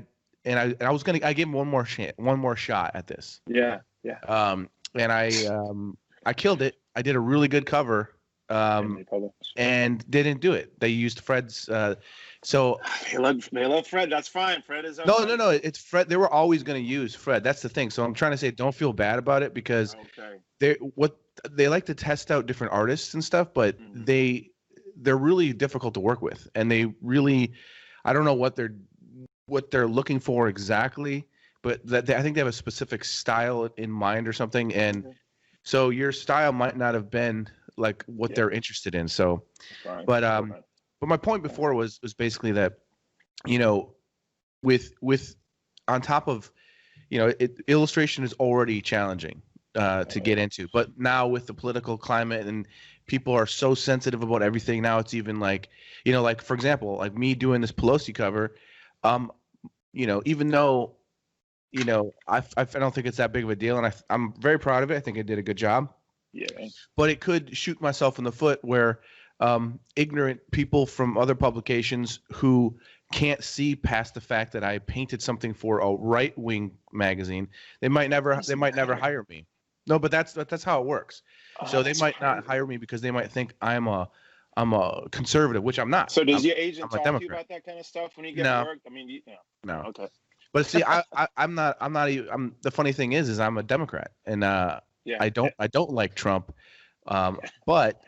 was gonna give him one more shot at this. Yeah. And I killed it. I did a really good cover. And they didn't do it. They used Fred's. So they love Fred. That's fine. Fred is no. It's Fred. They were always going to use Fred. That's the thing. So I'm trying to say, don't feel bad about it because they like to test out different artists and stuff, but they're really difficult to work with, and they really, I don't know what they're looking for exactly, but I think they have a specific style in mind or something, and so your style might not have been like what they're interested in. So, but my point before was basically that, you know, with on top of, you know, illustration is already challenging to get into, but now with the political climate and people are so sensitive about everything now, it's even like, you know, like for example, like me doing this Pelosi cover, you know, even though, you know, I don't think it's that big of a deal, and I'm very proud of it. I think I did a good job. Yeah. But it could shoot myself in the foot where ignorant people from other publications who can't see past the fact that I painted something for a right-wing magazine, they might never hire me. No, but that's how it works. So they might not hire me because they might think I'm a conservative, which I'm not. So does your agent talk to you about that kind of stuff when you get work? I mean, no. Okay. But see, I'm not even. The funny thing is I'm a Democrat, and I don't like Trump, but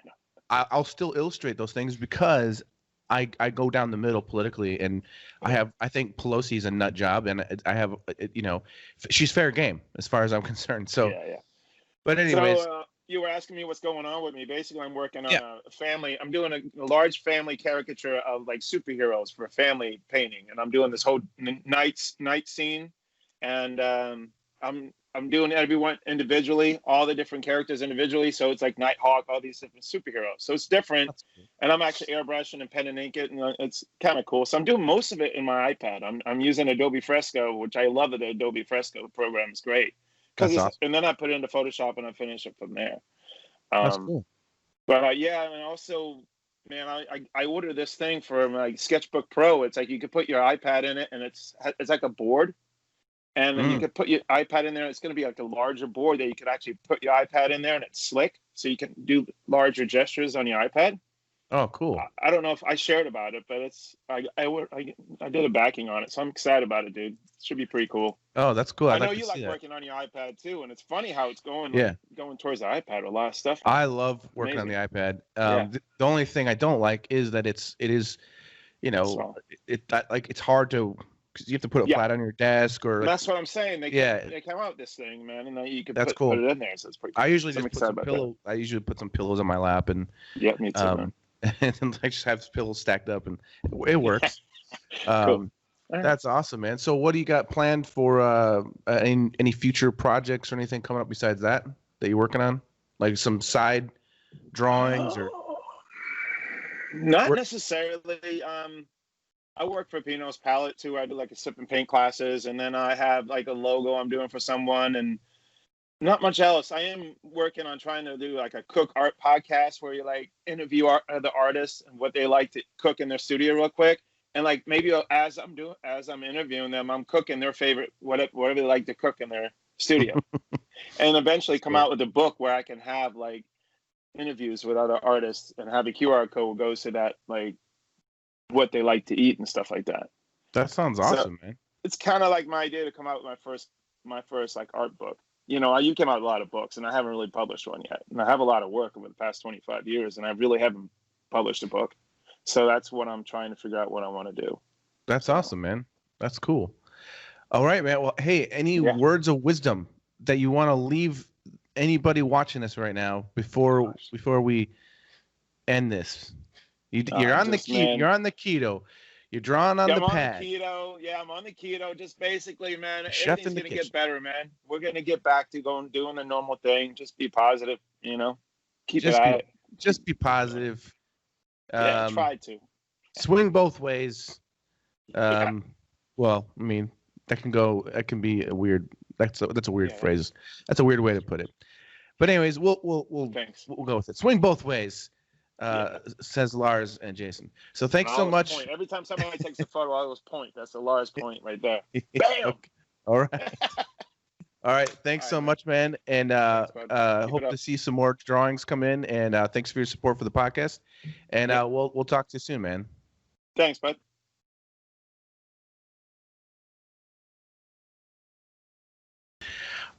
I'll still illustrate those things because I go down the middle politically, and I think Pelosi is a nut job, and I have, you know, she's fair game as far as I'm concerned. So But anyways, so, you were asking me what's going on with me. Basically, I'm working on a family. I'm doing a large family caricature of like superheroes for a family painting, and I'm doing this whole night scene, and I'm doing everyone individually, all the different characters individually. So it's like Nighthawk, all these different superheroes. So it's different, and I'm actually airbrushing and pen and ink it, and it's kind of cool. So I'm doing most of it in my iPad. I'm using Adobe Fresco, which I love. The Adobe Fresco program is great. Awesome. And then I put it into Photoshop and I finish it from there. That's cool. But and also, man, I ordered this thing for my Sketchbook Pro. It's like you could put your iPad in it, and it's like a board, and then you could put your iPad in there. It's going to be like a larger board that you could actually put your iPad in there, and it's slick, so you can do larger gestures on your iPad. Oh, cool. I don't know if I shared about it, but it's I did a backing on it, so I'm excited about it, dude. It should be pretty cool. Oh, that's cool. I know you like working on your iPad too, and it's funny how it's going towards the iPad. A lot of stuff. I love working on the iPad. The only thing I don't like is that it is, you know, it's hard to, because you have to put it flat on your desk or. That's what I'm saying. They come out with this thing, man, and you can put it in there. So it's pretty cool. I usually just put some pillow. I usually put some pillows on my lap and. Yeah, me too. Man. And I just have pillows stacked up, and it works. Cool. That's awesome, man. So what do you got planned for any future projects or anything coming up besides that you're working on? Like some side drawings or? Not necessarily. I work for Pino's Palette too. I do like a sip and paint classes, and then I have like a logo I'm doing for someone, and not much else. I am working on trying to do like a cook art podcast where you like interview the artists and what they like to cook in their studio real quick. And like maybe as I'm interviewing them, I'm cooking their favorite, whatever they like to cook in their studio. And eventually come out with a book where I can have like interviews with other artists and have a QR code goes to that, like what they like to eat and stuff like that. That sounds awesome, man. It's kind of like my idea to come out with my first like art book. You know, you came out with a lot of books, and I haven't really published one yet. And I have a lot of work over the past 25 years, and I really haven't published a book. So that's what I'm trying to figure out what I want to do. That's awesome, man. That's cool. All right, man. Well, hey, any words of wisdom that you want to leave anybody watching this right now before we end this? You're on the keto. You're drawing on Yeah, the I'm pad. on the keto. Yeah, I'm on the keto. Just basically, man, Chef everything's in the gonna kitchen. get better, man. We're gonna get back to doing the normal thing. Just be positive, you know. Keep it at it. Just be positive. Yeah, try to. Swing both ways. Yeah. Well, I mean, that can be a weird. That's a weird Yeah. phrase. That's a weird way to put it. But anyways, we'll Thanks. we'll go with it. Swing both ways, says Lars and Jason. So thanks so much. Point. Every time somebody takes a photo, I always point. That's the Lars point right there. Bam. Okay. All right. All right. Thanks so much, man. And hope to see some more drawings come in. And thanks for your support for the podcast. And we'll talk to you soon, man. Thanks, bud.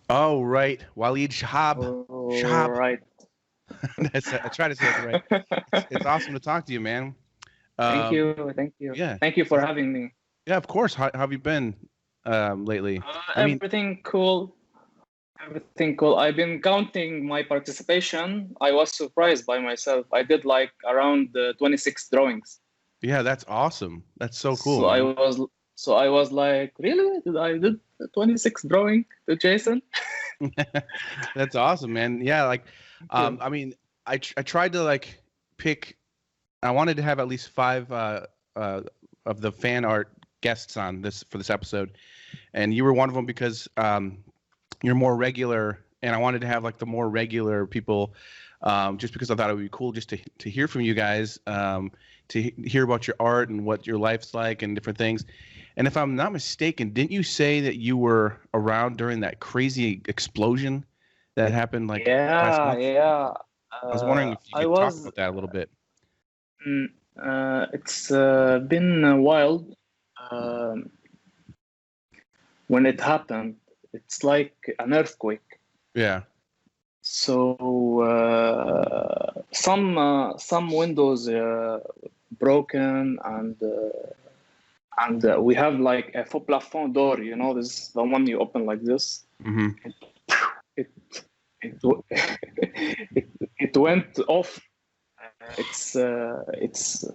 All right, Walid Shehab. Shehab. Right. I try to say it right. It's awesome to talk to you, man. Thank you. Yeah. Thank you for having me. Yeah, of course. How have you been lately? Everything cool. Everything cool. I've been counting my participation. I was surprised by myself. I did like around 26 drawings. Yeah, that's awesome. That's so cool. So I was like, really? I did 26 drawing to Jason? That's awesome, man. Yeah, like, I mean, I tried to like pick. I wanted to have at least 5 of the fan art guests on this for this episode, and you were one of them because you're more regular, and I wanted to have like the more regular people, just because I thought it would be cool just to hear from you guys, to hear about your art and what your life's like and different things. And if I'm not mistaken, didn't you say that you were around during that crazy explosion that happened like last month? Yeah. I was wondering if you could talk about that a little bit. It's been wild. When it happened, it's like an earthquake. Yeah. So some windows broken, and we have like a faux plafond door. You know, this is the one you open like this. Mm-hmm. It went off. It's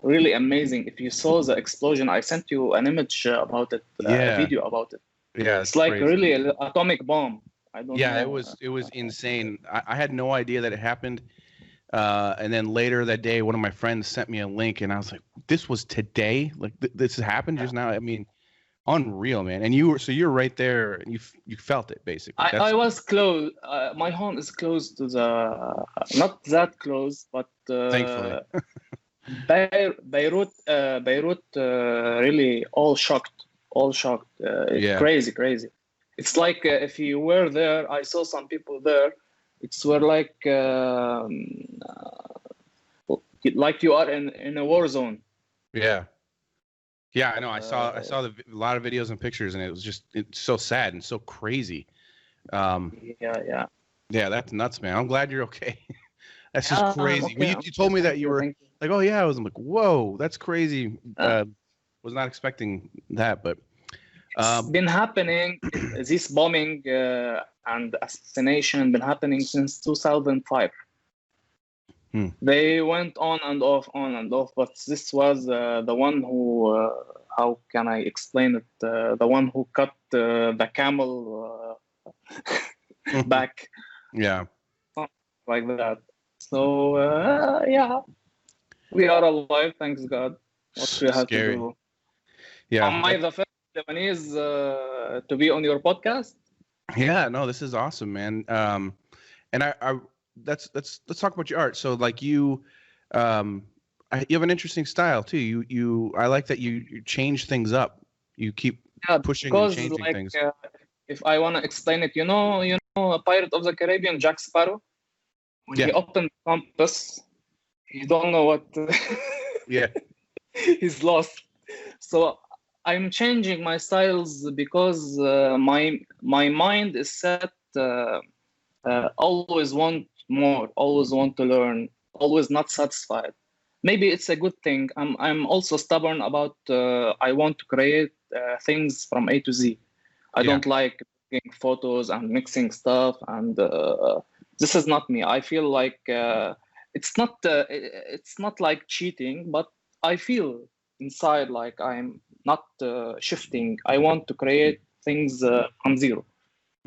really amazing. If you saw the explosion, I sent you an image about it, a video about it. Yeah, it's like crazy. really an atomic bomb. I don't know. It was insane. I had no idea that it happened. And then later that day, one of my friends sent me a link, and I was like, "This was today? Like this happened just now?" I mean, unreal, man. And you're right there, and you felt it basically. I was close. My home is close to the, not that close, but thankfully. Beirut, really all shocked. Yeah. Crazy. It's like if you were there, I saw some people there. It's were like you are in a war zone. Yeah. Yeah, I know. I saw a lot of videos and pictures, and it's so sad and so crazy. Yeah. Yeah, that's nuts, man. I'm glad you're okay. That's just crazy. Okay. When you told me that you were like, oh yeah, I'm like, whoa, that's crazy. Was not expecting that, but it's been happening. This bombing and assassination been happening since 2005. They went on and off, but this was the one who, how can I explain it? The one who cut the camel back. Yeah. Like that. So, yeah, we are alive, thanks God. What we have to do. Yeah. Am I the first Lebanese to be on your podcast? Yeah, no, this is awesome, man. And let's talk about your art. So like you have an interesting style too. I like that you change things up. You keep pushing and changing things. If I want to explain it, you know, Pirate of the Caribbean, Jack Sparrow. When he opened the compass, you don't know what. Yeah. He's lost. So I'm changing my styles because my mind is set. Always want more, always want to learn, always not satisfied. Maybe it's a good thing. I'm also stubborn about I want to create things from A to Z. I don't like taking photos and mixing stuff, and this is not me. I feel like it's not like cheating, but I feel inside, like I'm not shifting. I want to create things from zero.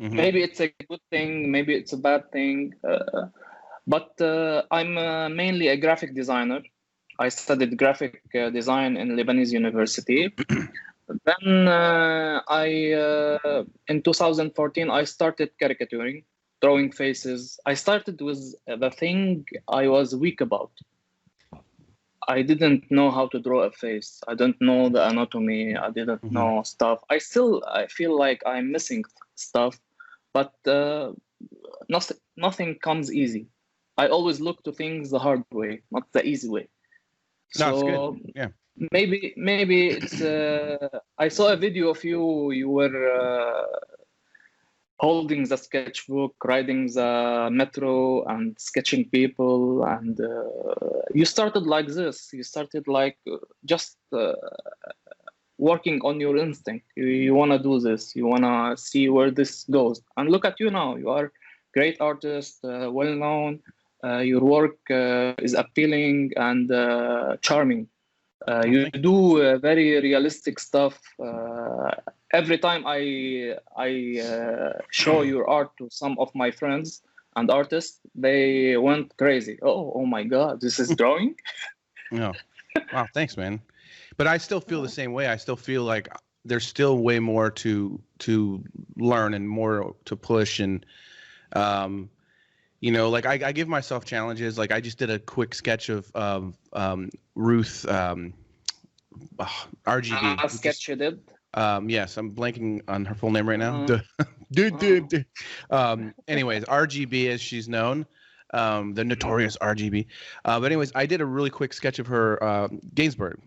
Mhm. Maybe it's a good thing, maybe it's a bad thing, but I'm mainly a graphic designer. I studied graphic design in Lebanese university. Then in 2014, I started caricaturing, drawing faces. I started with the thing I was weak about. I didn't know how to draw a face. I didn't know the anatomy. I didn't know stuff. I feel like I'm missing stuff, but nothing comes easy. I always look to things the hard way, not the easy way. No, it's So good. Yeah. maybe it's. I saw a video of you. You were holding the sketchbook, riding the metro, and sketching people. And you started like this. You started like just working on your instinct. You want to do this. You want to see where this goes. And look at you now. You are a great artist, well known. Your work is appealing and charming. You do very realistic stuff. Every time I show your art to some of my friends and artists, they went crazy. Oh my God, this is drawing? No. Wow, thanks, man. But I still feel the same way. I still feel like there's still way more to learn and more to push. And you know, like I give myself challenges. Like I just did a quick sketch of Ruth RGB. Sketch you did? Yes, I'm blanking on her full name right now. Anyways, RGB as she's known, the notorious RGB. But anyways, I did a really quick sketch of her Gainsbourg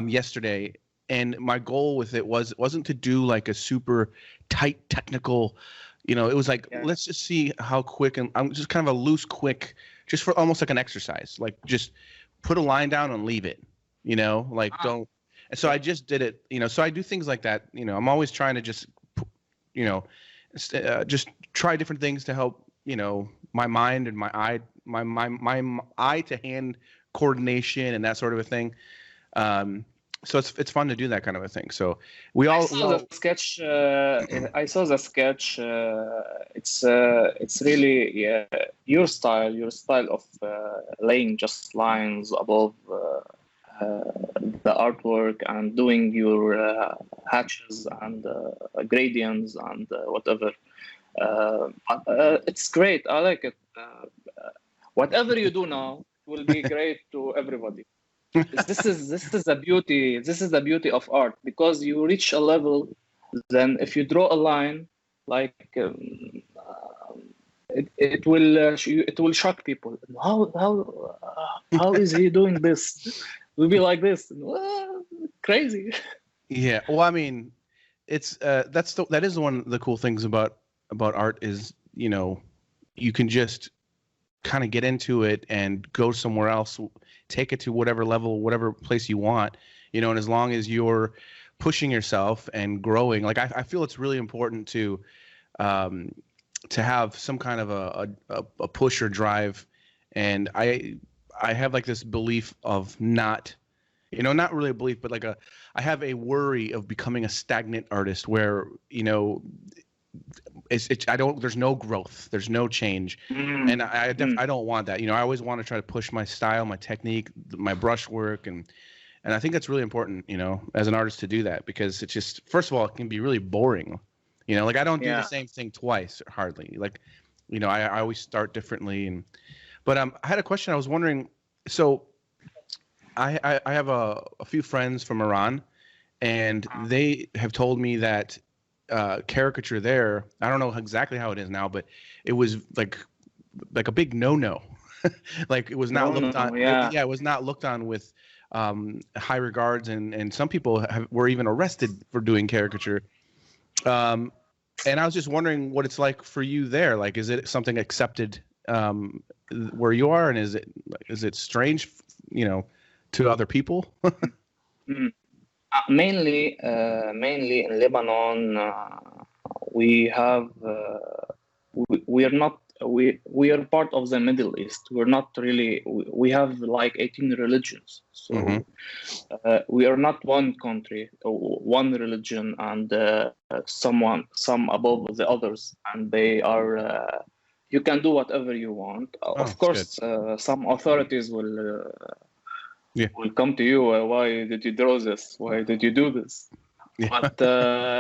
yesterday, and my goal with it wasn't to do like a super tight technical. You know, it was like, let's just see how quick, and I'm just kind of a loose, quick, just for almost like an exercise, like just put a line down and leave it, you know, like don't. And so I just did it, you know, so I do things like that. You know, I'm always trying to just, you know, just try different things to help, you know, my mind and my eye to hand coordination and that sort of a thing. So it's fun to do that kind of a thing. So I saw the sketch. I saw the sketch. It's really your style of laying just lines above the artwork and doing your hatches and gradients and whatever. It's great. I like it. Whatever you do now will be great to everybody. This is the beauty. This is the beauty of art, because you reach a level. Then, if you draw a line, like it will shock people. How is he doing this? We'll be like this, crazy. Yeah. Well, I mean, it's that is one of the cool things about art is, you know, you can just kind of get into it and go somewhere else, take it to whatever level, whatever place you want, you know, and as long as you're pushing yourself and growing, like I feel it's really important to have some kind of a push or drive. And I have like this belief of not really a belief, but like I have a worry of becoming a stagnant artist where, you know, there's no growth, there's no change. And I don't want that. You know, I always want to try to push my style, my technique, my brush work, and I think that's really important, you know, as an artist to do that, because it's just, first of all, it can be really boring. You know, like I don't do the same thing twice, hardly. Like, you know, I always start differently. But I had a question. I was wondering, so I have a few friends from Iran, and they have told me that caricature there, I don't know exactly how it is now, but it was like a big no. Like it was not looked on. It was not looked on with high regards, and some people were even arrested for doing caricature. And I was just wondering what it's like for you there. Like, is it something accepted where you are, and is it strange, you know, to other people? Mainly in Lebanon, we are not we are part of the Middle East. We're not really. We have like 18 religions, so we are not one country or one religion, and some above the others, and they are. You can do whatever you want. Of course, some authorities will come to you. Why did you draw this? Why did you do this? But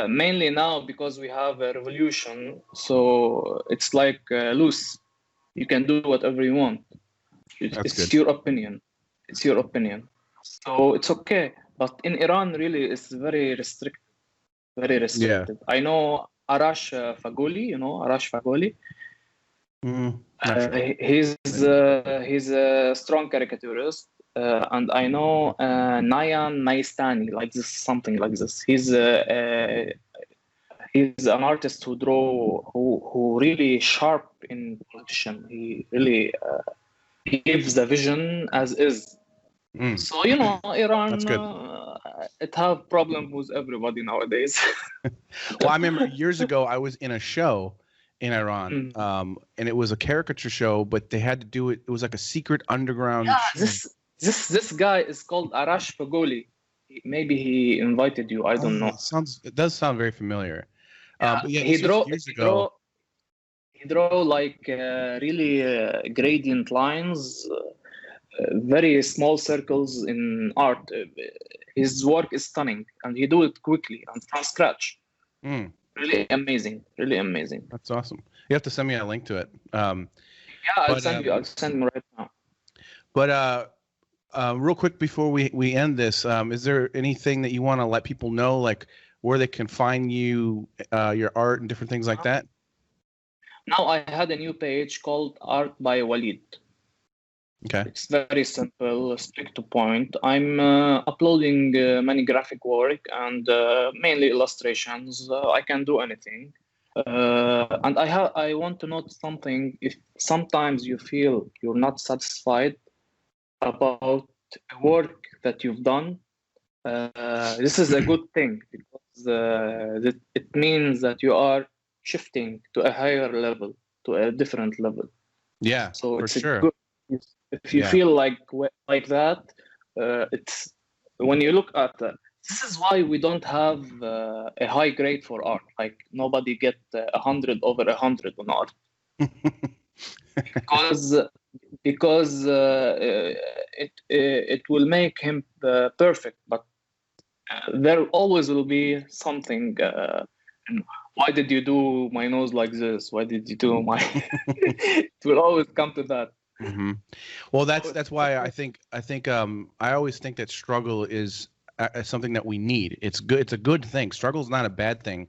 mainly now, because we have a revolution, so it's like loose. You can do whatever you want. It's your opinion. It's your opinion. So it's okay. But in Iran, really, it's very restricted. Very restricted. I know Arash Fagoli. You know Arash Fagoli. He's a strong caricaturist. And I know Nayan Maistani, like this, something like this. He's an artist who really sharp in politician. He really gives the vision as is. So Iran, it have problem with everybody nowadays. Well, I remember years ago I was in a show in Iran, and it was a caricature show, but they had to do it. It was like a secret underground. Yeah, this guy is called Arash Fagoli. Maybe he invited you. I don't know. It does sound very familiar. He draw like really gradient lines, very small circles in art. His work is stunning, and he do it quickly and from scratch. Really amazing. Really amazing. That's awesome. You have to send me a link to it. I'll send you. I'll send him right now. But real quick before we end this, is there anything that you want to let people know, like where they can find you, your art and different things like that? Now I had a new page called Art by Walid. Okay. It's very simple, straight to point. I'm uploading many graphic work and mainly illustrations. I can do anything. And I want to note something. If sometimes you feel you're not satisfied about work that you've done, this is a good thing, because it means that you are shifting to a higher level, to a different level. Yeah, so for it's sure. Good, if you feel like that, it's when you look at this is why we don't have a high grade for art. Like nobody get 100 over 100 on art. because it will make him perfect, but there always will be something. Why did you do my nose like this? Why did you do my? It will always come to that. Mm-hmm. Well, that's why I think I always think that struggle is something that we need. It's good. It's a good thing. Struggle is not a bad thing,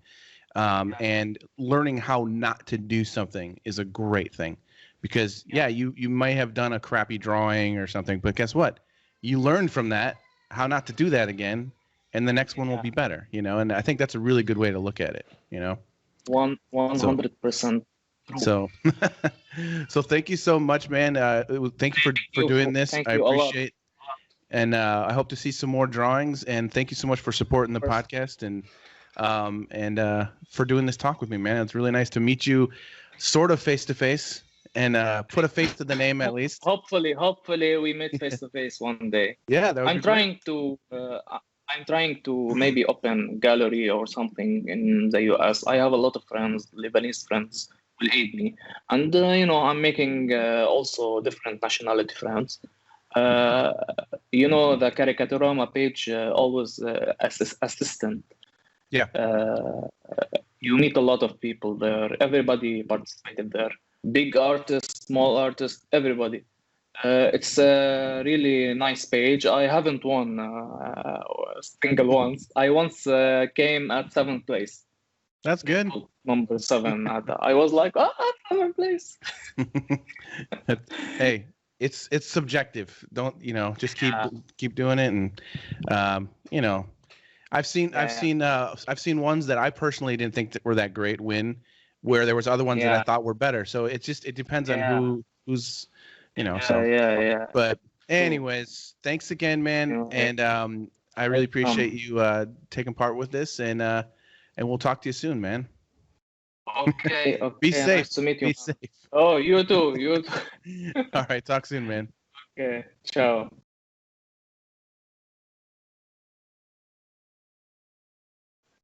and learning how not to do something is a great thing. Because you may have done a crappy drawing or something, but guess what? You learned from that how not to do that again, and the next one will be better. And I think that's a really good way to look at it. 100%. So thank you so much, man. Thank you for doing this. I appreciate it. And I hope to see some more drawings. And thank you so much for supporting the podcast and for doing this talk with me, man. It's really nice to meet you, sort of face to face. And put a face to the name at least. Hopefully we meet face to face one day. Yeah, that would I'm trying to maybe open gallery or something in the US. I have a lot of friends, Lebanese friends, will aid me, and I'm making also different nationality friends. The Caricaturama page always assistant. Yeah. You meet a lot of people there. Everybody participated there. Big artists, small artists, everybody. It's a really nice page. I haven't won single once. I once came at 7th place. That's good. Number 7. I was like, 7th place. Hey, it's subjective. Don't just keep doing it, and I've seen ones that I personally didn't think that were that great win, where there was other ones that I thought were better. So it depends on who's But anyways, thanks again, man. And I really appreciate you taking part with this, and we'll talk to you soon, man. Okay, okay. Be safe. Nice to meet you. Be safe. Oh, you too. You too. All right. Talk soon, man. Okay. Ciao.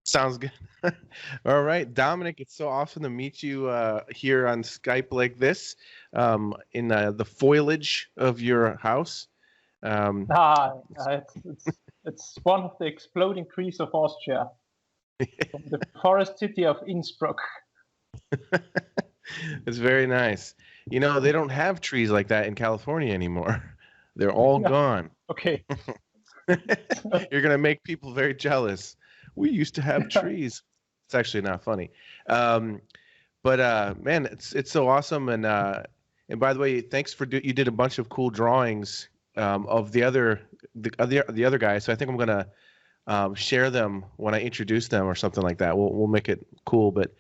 Sounds good. All right, Dominik, it's so awesome to meet you here on Skype like this, in the foliage of your house. It's one of the exploding trees of Austria, from the forest city of Innsbruck. It's very nice. You know, they don't have trees like that in California anymore. They're all gone. Okay. You're gonna make people very jealous. We used to have trees. It's actually not funny. But man, it's so awesome. And by the way, thanks for you did a bunch of cool drawings of the other guys. So I think I'm gonna share them when I introduce them or something like that. We'll make it cool. But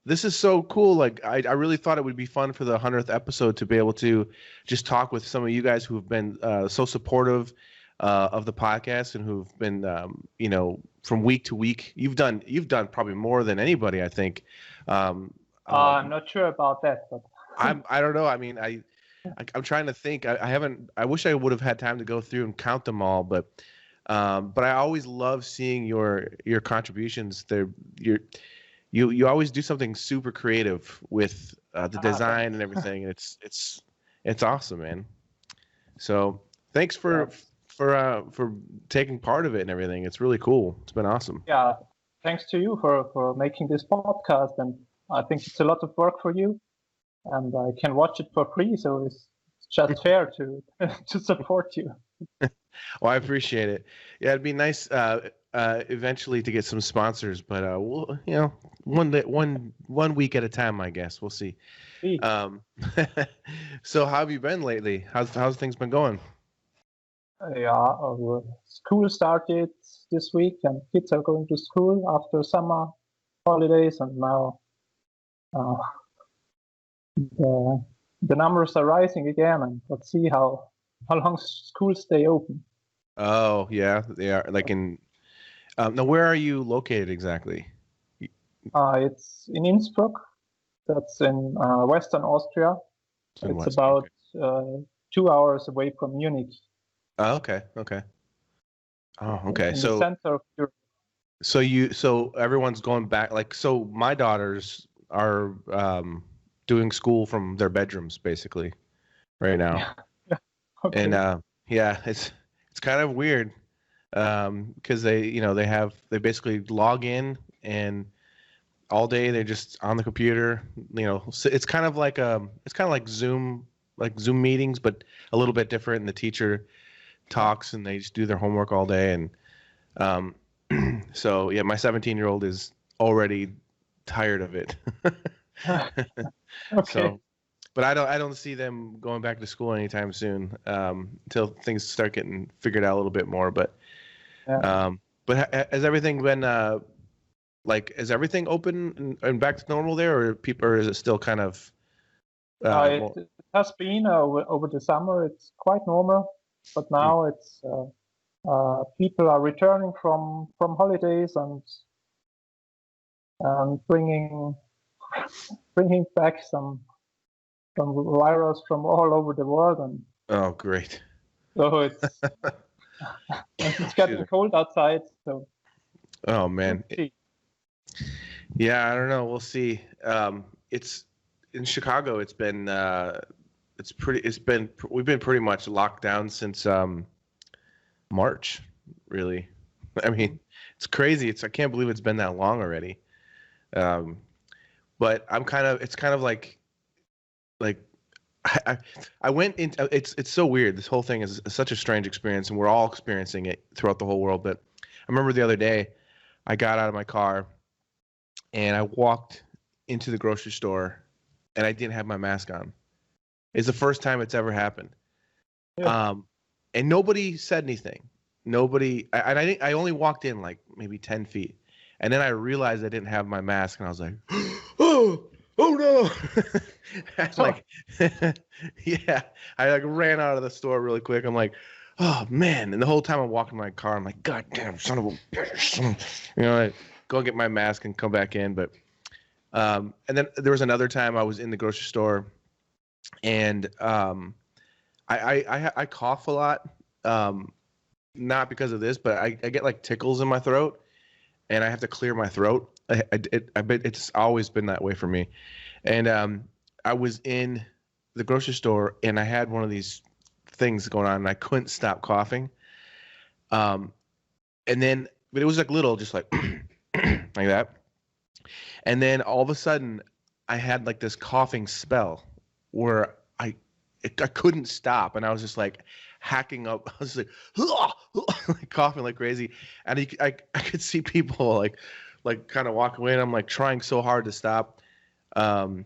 this is so cool. Like I really thought it would be fun for the 100th episode to be able to just talk with some of you guys who have been so supportive of the podcast and who've been you know, from week to week. You've done probably more than anybody, I think. I'm not sure about that, but I don't know. I mean, I'm trying to think. I wish I would have had time to go through and count them all, but I always love seeing your contributions. You always do something super creative with the design and everything. It's awesome, man. So thanks for taking part of it and everything. It's really cool. It's been awesome. Yeah, thanks to you for making this podcast, and I think it's a lot of work for you, and I can watch it for free, so it's just fair to to support you. Well, I appreciate it. Yeah, it'd be nice eventually to get some sponsors, but we'll, you know, one week at a time, I guess. We'll see. So how have you been lately? How's things been going? School started this week, and kids are going to school after summer holidays, and now the numbers are rising again, and let's see how long schools stay open. Oh yeah, they are. Like in now, where are you located exactly? It's in Innsbruck. That's in Western Austria. It's about 2 hours away from Munich. Oh, okay. Oh, okay. In So the center of Europe. So everyone's going back. Like, so my daughters are doing school from their bedrooms basically right now. Yeah. Okay. And yeah, it's kind of weird because they basically log in and all day they're just on the computer. You know, so it's kind of like Zoom meetings, but a little bit different. And the teacher talks and they just do their homework all day. And so yeah, my 17-year-old is already tired of it. Okay. So, but I don't see them going back to school anytime soon until things start getting figured out a little bit more. But has everything been is everything open and back to normal there, or is it still kind of? It has been over the summer. It's quite normal, but now it's people are returning from holidays and bringing back some virus from all over the world, and oh, great! So it's getting cold outside. So oh man, yeah, I don't know. We'll see. It's in Chicago. We've been pretty much locked down since March. Really, I mean, it's crazy. I can't believe it's been that long already. But it's kind of like I went into it's so weird. This whole thing is such a strange experience, and we're all experiencing it throughout the whole world. But I remember the other day, I got out of my car and I walked into the grocery store and I didn't have my mask on. It's the first time it's ever happened. Yeah. And nobody said anything. I only walked in like maybe 10 feet. And then I realized I didn't have my mask, and I was like, oh no. Yeah, I ran out of the store really quick. I'm like, oh man. And the whole time I'm walking my car, I'm like, God damn, son of a bitch. You know, I go get my mask and come back in. But And then there was another time I was in the grocery store, and I cough a lot. Not because of this, but I get like tickles in my throat, and I have to clear my throat. I bet it's always been that way for me. And I was in the grocery store, and I had one of these things going on, and I couldn't stop coughing. And then, but it was like little, just like like that. And then all of a sudden, I had like this coughing spell where I couldn't stop, and I was just like hacking up. I was like, like coughing like crazy, and I could see people like kind of walk away, and I'm like trying so hard to stop. And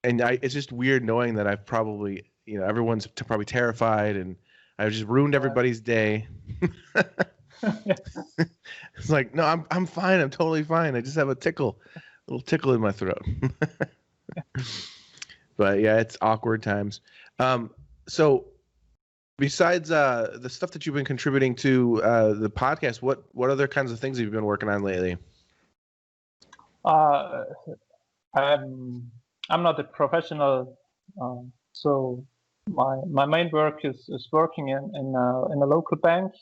it's just weird knowing that I've probably, everyone's probably terrified, and I've just ruined everybody's day. It's like, no, I'm fine. I'm totally fine. I just have a little tickle in my throat. But yeah, it's awkward times. So besides the stuff that you've been contributing to the podcast, what other kinds of things have you been working on lately? I'm not a professional, so my main work is working in a local bank,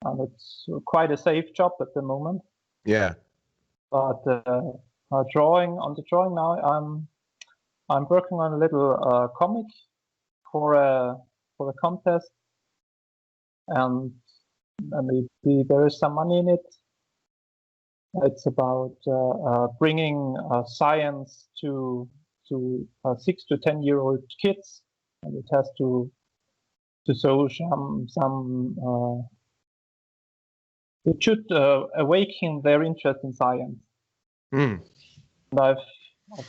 and it's quite a safe job at the moment. Yeah. But drawing now, I'm working on a little comic for a contest, and maybe there is some money in it. It's about bringing science to 6 to 10-year-old kids, and it has to show some. It should awaken their interest in science. Mm. And I've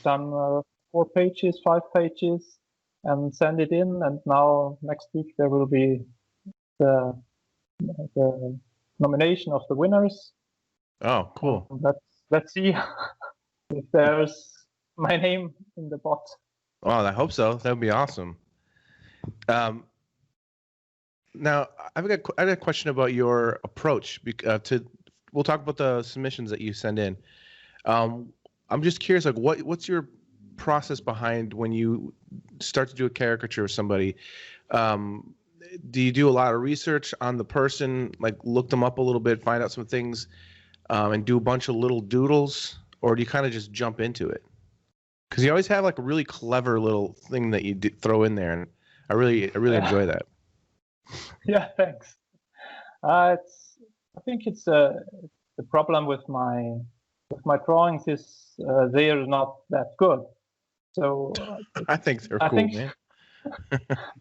done 4 pages, 5 pages, and send it in. And now next week there will be the nomination of the winners. Oh, cool. Let's see if there's my name in the pot. Oh, I hope so. That would be awesome. Now, I have a question about your approach. We'll talk about the submissions that you send in. I'm just curious, like, what's your process behind when you start to do a caricature of somebody? Do you do a lot of research on the person, like look them up a little bit, find out some things, and do a bunch of little doodles, or do you kind of just jump into it? Because you always have like a really clever little thing that you throw in there, and I really enjoy that. Yeah, thanks. I think it's the problem with my drawings is they're not that good. So I think they're cool, man.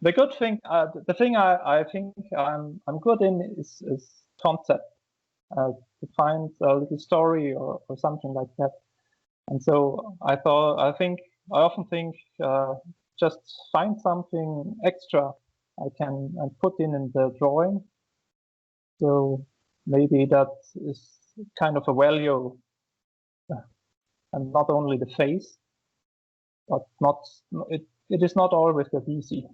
The good thing, the thing I think I'm good in is concept. To find a little story or something like that. And so I often think just find something extra I can put in the drawing. So maybe that is kind of a value, and not only the face, but it is not always that easy.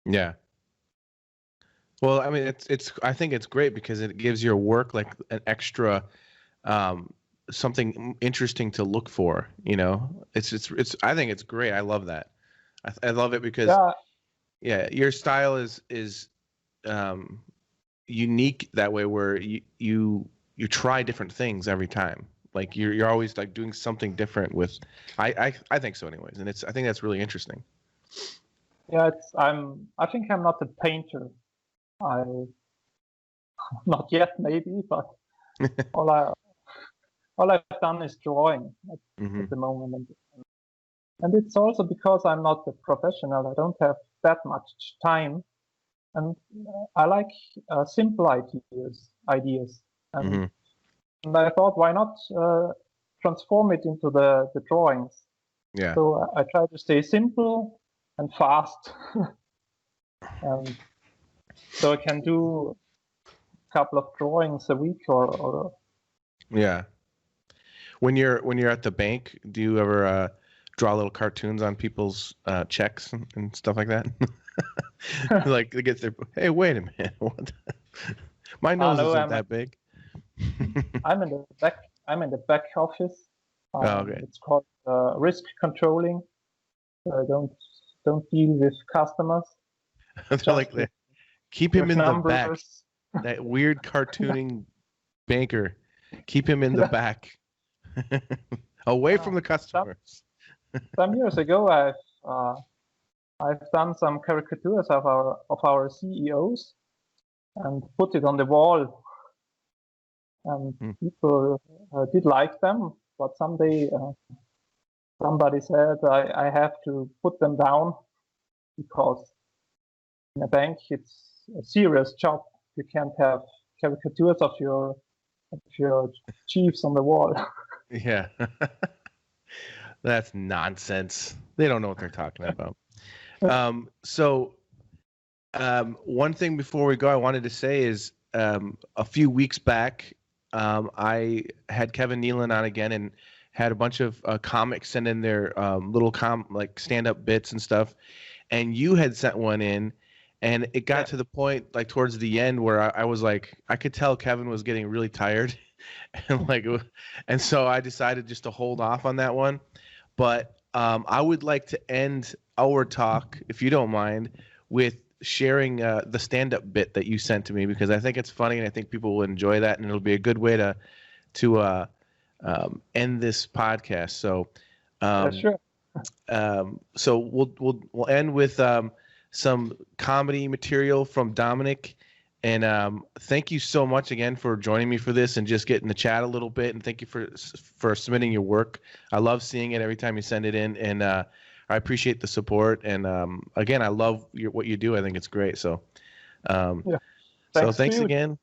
Yeah. Well, I mean, I think it's great because it gives your work like an extra, something interesting to look for. It's. I think it's great. I love that. I love it because, yeah, your style is unique that way, where you try different things every time. Like you're always like doing something different with. I think so, anyways, and I think that's really interesting. Yeah, I think I'm not a painter. Not yet, maybe, but all I've done is drawing at the moment, and it's also because I'm not a professional. I don't have that much time, and I like simple ideas, and I thought, why not transform it into the drawings? Yeah. So I try to stay simple and fast, and so I can do a couple of drawings a week or. Yeah. When you're at the bank, do you ever draw little cartoons on people's checks and stuff like that? Like they get their, hey, wait a minute, what? My nose isn't that big. I'm in the back office, Okay. It's called risk controlling. Don't deal with customers. They're like, keep him in the back. That weird cartooning banker. Keep him in the back. Away from the customers. Some years ago, I've done some caricatures of our CEOs and put it on the wall, and people did like them. But someday somebody said I have to put them down because in a bank it's a serious job. You can't have caricatures of your chiefs on the wall. Yeah. That's nonsense. They don't know what they're talking about. One thing before we go, I wanted to say is a few weeks back, I had Kevin Nealon on again and had a bunch of comics send in their little like stand-up bits and stuff, and you had sent one in, and it got to the point like towards the end where I was like, I could tell Kevin was getting really tired, and so I decided just to hold off on that one. But I would like to end our talk, if you don't mind, with sharing the stand-up bit that you sent to me, because I think it's funny and I think people will enjoy that, and it'll be a good way to end this podcast. So, sure. So we'll end with some comedy material from Dominik, and thank you so much again for joining me for this and just getting to chat a little bit, and thank you for submitting your work. I love seeing it every time you send it in, and I appreciate the support, and again, I love what you do. I think it's great. So thanks again,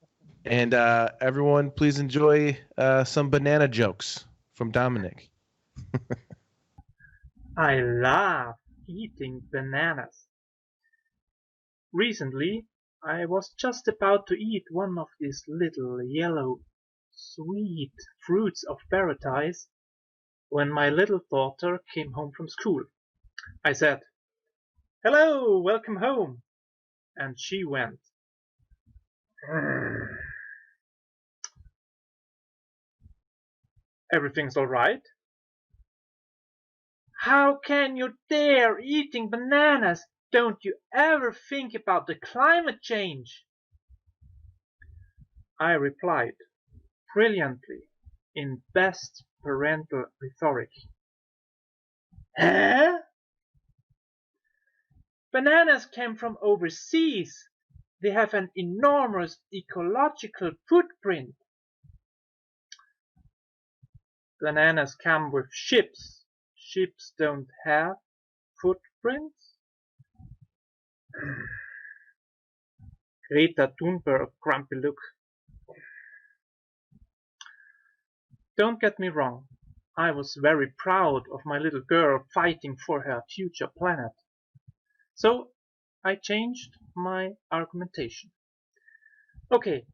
and everyone, please enjoy some banana jokes from Dominik. I love eating bananas. Recently, I was just about to eat one of these little yellow, sweet fruits of paradise when my little daughter came home from school. I said, "Hello, welcome home." And she went, "Everything's all right?" "How can you dare eating bananas? Don't you ever think about the climate change?" I replied, brilliantly, in best parental rhetoric. "Huh? Bananas came from overseas. They have an enormous ecological footprint." "Bananas come with ships. Ships don't have footprints." Greta Thunberg, grumpy look. Don't get me wrong. I was very proud of my little girl fighting for her future planet. So I changed my argumentation. "Okay,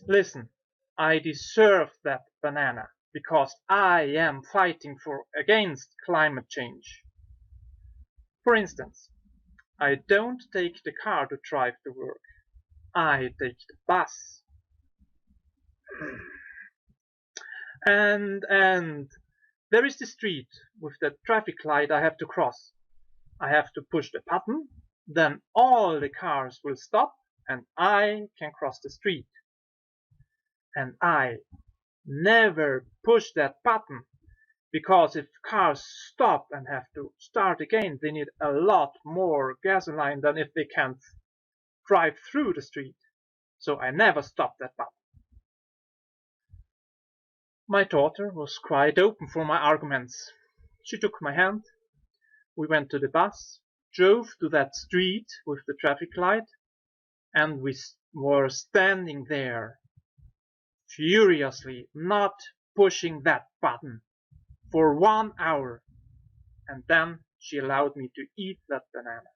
listen, I deserve that banana because I am fighting against climate change. For instance, I don't take the car to drive to work. I take the bus. And there is the street with the traffic light I have to cross. I have to push the button, then all the cars will stop and I can cross the street. And I never push that button, because if cars stop and have to start again, they need a lot more gasoline than if they can't drive through the street. So I never stop that button." My daughter was quite open for my arguments. She took my hand. We went to the bus, drove to that street with the traffic light, and we were standing there, furiously not pushing that button, for 1 hour, and then she allowed me to eat that banana.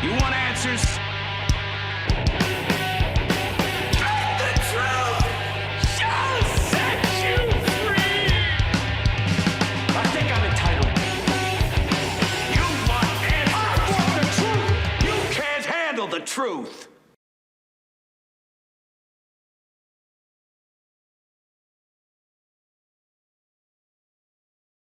You want answers? The truth shall set you free! I think I'm entitled. You want answers? I want the truth! You can't handle the truth!